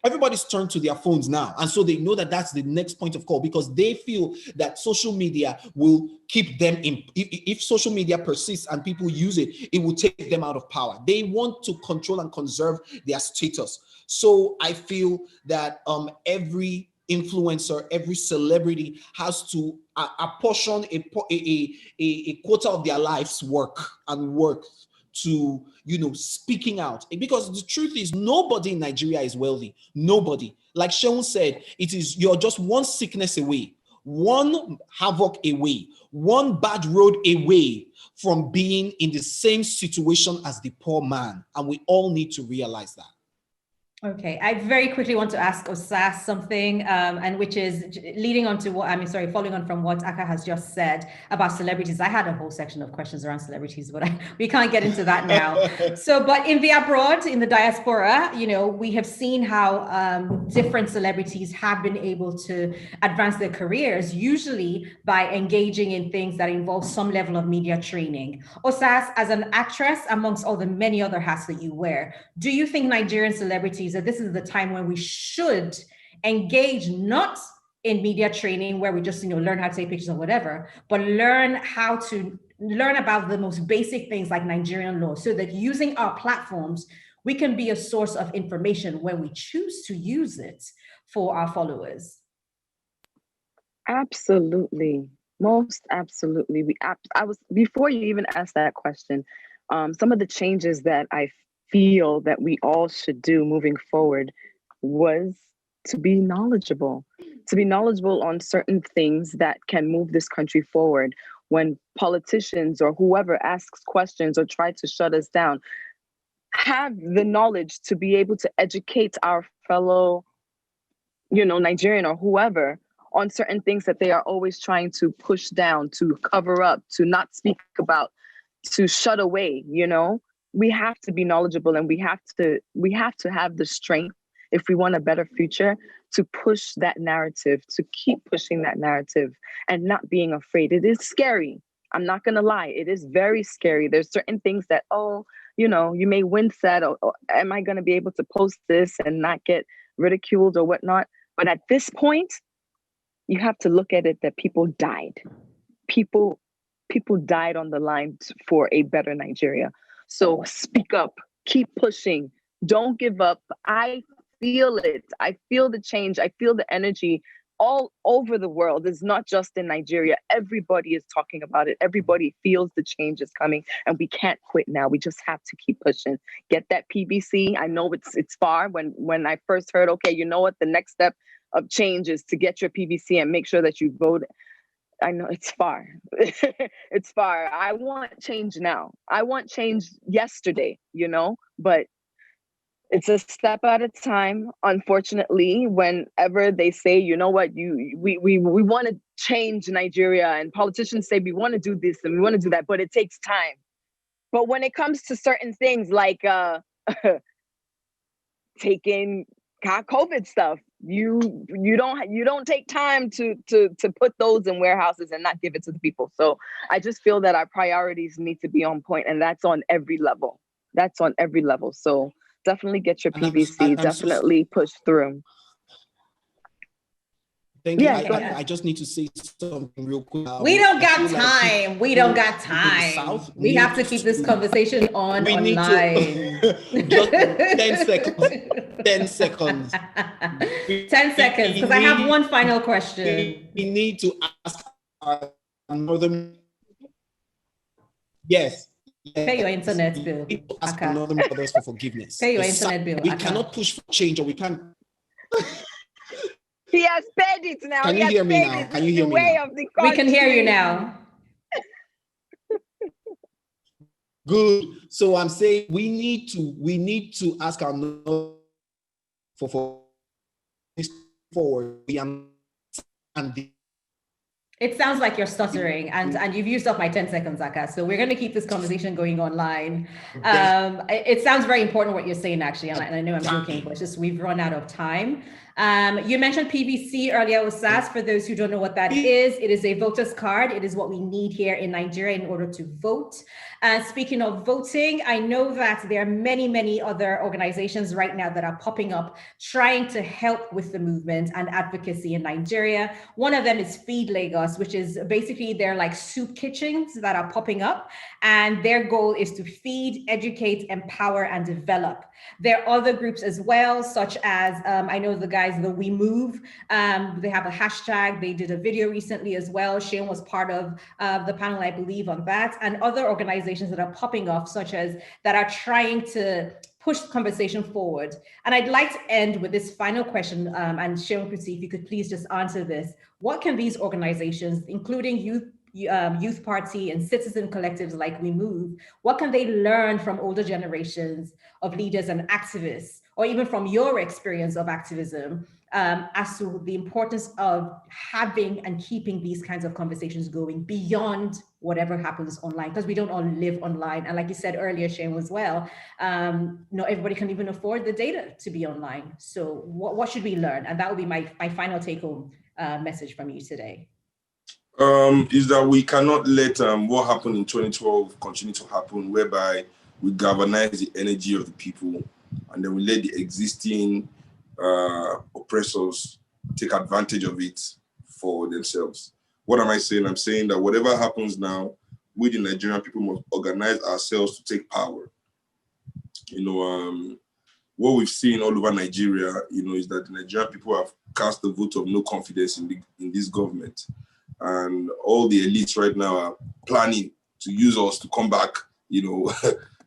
Everybody's turned to their phones now. And so they know that that's the next point of call, because they feel that social media will keep them in. If social media persists and people use it, it will take them out of power. They want to control and conserve their status. So I feel that every influencer, every celebrity has to apportion a quota of their life's work to speaking out, because the truth is nobody in Nigeria is wealthy. Nobody. Like Seun said, you're just one sickness away, one havoc away, one bad road away from being in the same situation as the poor man, and we all need to realize that. Okay, I very quickly want to ask Osas something, and which is following on from what Aka has just said about celebrities. I had a whole section of questions around celebrities, but we can't get into that now. But in the abroad, in the diaspora, we have seen how different celebrities have been able to advance their careers, usually by engaging in things that involve some level of media training. Osas, as an actress, amongst all the many other hats that you wear, do you think Nigerian celebrities that this is the time when we should engage not in media training where we just learn how to take pictures or whatever, but learn about the most basic things like Nigerian law, so that using our platforms we can be a source of information when we choose to use it for our followers? Absolutely, most absolutely. Before you even asked that question, some of the changes that I feel that we all should do moving forward was to be knowledgeable on certain things that can move this country forward. When politicians or whoever asks questions or try to shut us down, have the knowledge to be able to educate our fellow, Nigerian or whoever on certain things that they are always trying to push down, to cover up, to not speak about, to shut away, We have to be knowledgeable, and we have to have the strength, if we want a better future, to push that narrative, to keep pushing that narrative and not being afraid. It is scary. I'm not going to lie. It is very scary. There's certain things that, you may wince at, or am I going to be able to post this and not get ridiculed or whatnot? But at this point, you have to look at it that people died. People died on the line for a better Nigeria. So speak up, keep pushing, don't give up. I feel it. I feel the change. I feel the energy all over the world. It's not just in Nigeria. Everybody is talking about it. Everybody feels the change is coming, and we can't quit now. We just have to keep pushing. Get that PBC. I know it's far. When I first heard, okay, you know what, the next step of change is to get your PBC and make sure that you vote. I know it's far. It's far. I want change now. I want change yesterday, but it's a step at a time. Unfortunately, whenever they say, we want to change Nigeria, and politicians say we want to do this and we want to do that, but it takes time. But when it comes to certain things like taking COVID stuff, you don't take time to put those in warehouses and not give it to the people. So I just feel that our priorities need to be on point, and that's on every level. So definitely get your PVC, definitely push through. Thank you. Yeah, I just need to say something real quick. We don't got feel like time. We don't got people in the time. South We have to need keep this conversation on we need online. to just 10 seconds. 10 seconds. 10 seconds, because I have one final question. We need to ask our northern. Yes. Pay your internet bill. We need to ask our northern brothers for forgiveness. Pay your internet bill. We cannot push for change, or we can't. He has paid it now. Can you hear me now? Can you hear me now? We can hear you now. Good. So I'm saying we need to ask our for forward. It sounds like you're stuttering, and you've used up my 10 seconds, Aka. So we're going to keep this conversation going online. It sounds very important what you're saying, actually, and I know I'm joking, but it's just we've run out of time. You mentioned PVC earlier, Osas. For those who don't know what that is, it is a voter's card. It is what we need here in Nigeria in order to vote. Speaking of voting, I know that there are many, many other organizations right now that are popping up trying to help with the movement and advocacy in Nigeria. One of them is Feed Lagos, which is basically they're like soup kitchens that are popping up, and their goal is to feed, educate, empower, and develop. There are other groups as well, such as I know the guys, the We Move, they have a hashtag. They did a video recently as well. Shane was part of the panel, I believe, on that, and other organizations that are popping up, such as that are trying to push the conversation forward. And I'd like to end with this final question, and Sharon Kuti, if you could please just answer this. What can these organizations, including Youth Party and citizen collectives like We Move, what can they learn from older generations of leaders and activists, or even from your experience of activism, as to the importance of having and keeping these kinds of conversations going beyond whatever happens online? Because we don't all live online. And like you said earlier, Shane, as well, not everybody can even afford the data to be online. So what should we learn? And that would be my final take-home message from you today. Is that we cannot let what happened in 2012 continue to happen, whereby we galvanize the energy of the people and then we let the existing oppressors take advantage of it for themselves. What am I saying? I'm saying that whatever happens now, we the Nigerian people must organize ourselves to take power. You know, what we've seen all over Nigeria, you know, is that the Nigerian people have cast the vote of no confidence in this government. And all the elites right now are planning to use us to come back, you know.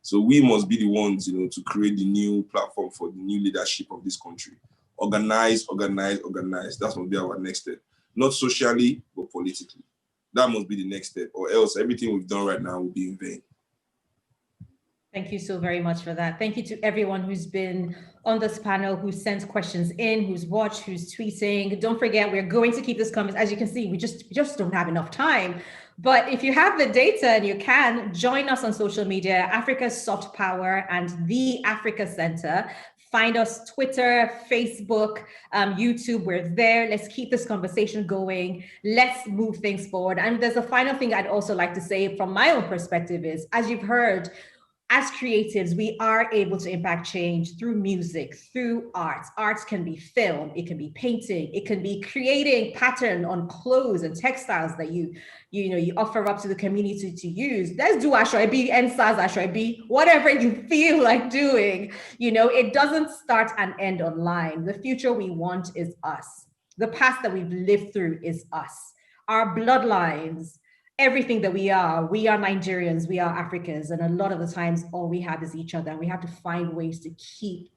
So we must be the ones, you know, to create the new platform for the new leadership of this country. Organize, organize, organize. That must be our next step. Not socially, but politically. That must be the next step, or else everything we've done right now will be in vain. Thank you so very much for that. Thank you to everyone who's been on this panel, who sent questions in, who's watched, who's tweeting. Don't forget, we're going to keep this conversation. As you can see, we just don't have enough time. But if you have the data and you can, join us on social media, Africa's Soft Power and the Africa Center. Find us Twitter, Facebook, YouTube, we're there. Let's keep this conversation going. Let's move things forward. And there's a final thing I'd also like to say from my own perspective is, as you've heard, as creatives, we are able to impact change through music, through arts. Arts can be film, it can be painting, it can be creating pattern on clothes and textiles that you offer up to the community to use. Let's do Ashwebi, NSAS Ashwebi, whatever you feel like doing. You know, it doesn't start and end online. The future we want is us. The past that we've lived through is us. Our bloodlines, everything that we are Nigerians, we are Africans, and a lot of the times all we have is each other. And we have to find ways to keep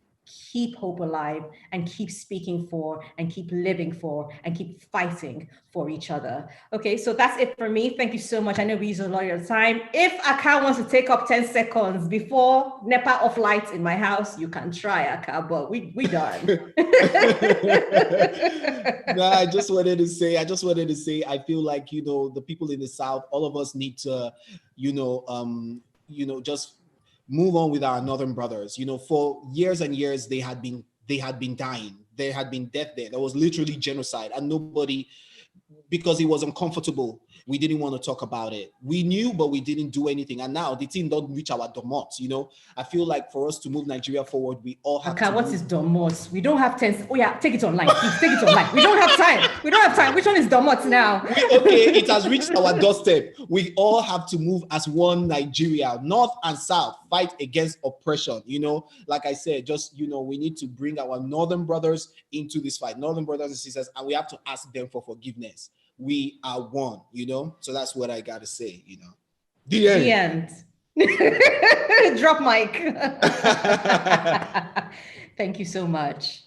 hope alive and keep speaking for and keep living for and keep fighting for each other. Okay, so that's it for me. Thank you so much. I know we use a lot of your time. If Aka wants to take up 10 seconds before NEPA off lights in my house, you can try, Aka, but we done. No, I just wanted to say, I feel like, you know, the people in the South, all of us need to, just move on with our northern brothers. You know, for years and years, they had been dying. There had been death there. There was literally genocide, and nobody because it was uncomfortable. We didn't want to talk about it. We knew, but we didn't do anything. And now the thing don't reach our domot, you know. I feel like for us to move Nigeria forward, we all have to what move. is domot? We don't have 10. Oh yeah, take it online. Please take it online. We don't have time. We don't have time. Which one is domot now? Okay, it has reached our doorstep. We all have to move as one Nigeria, North and South, fight against oppression. You know, like I said, just, you know, we need to bring our Northern brothers into this fight, Northern brothers and sisters, and we have to ask them for forgiveness. We are one, you know? So that's what I got to say, you know. The end. Drop mic. Thank you so much.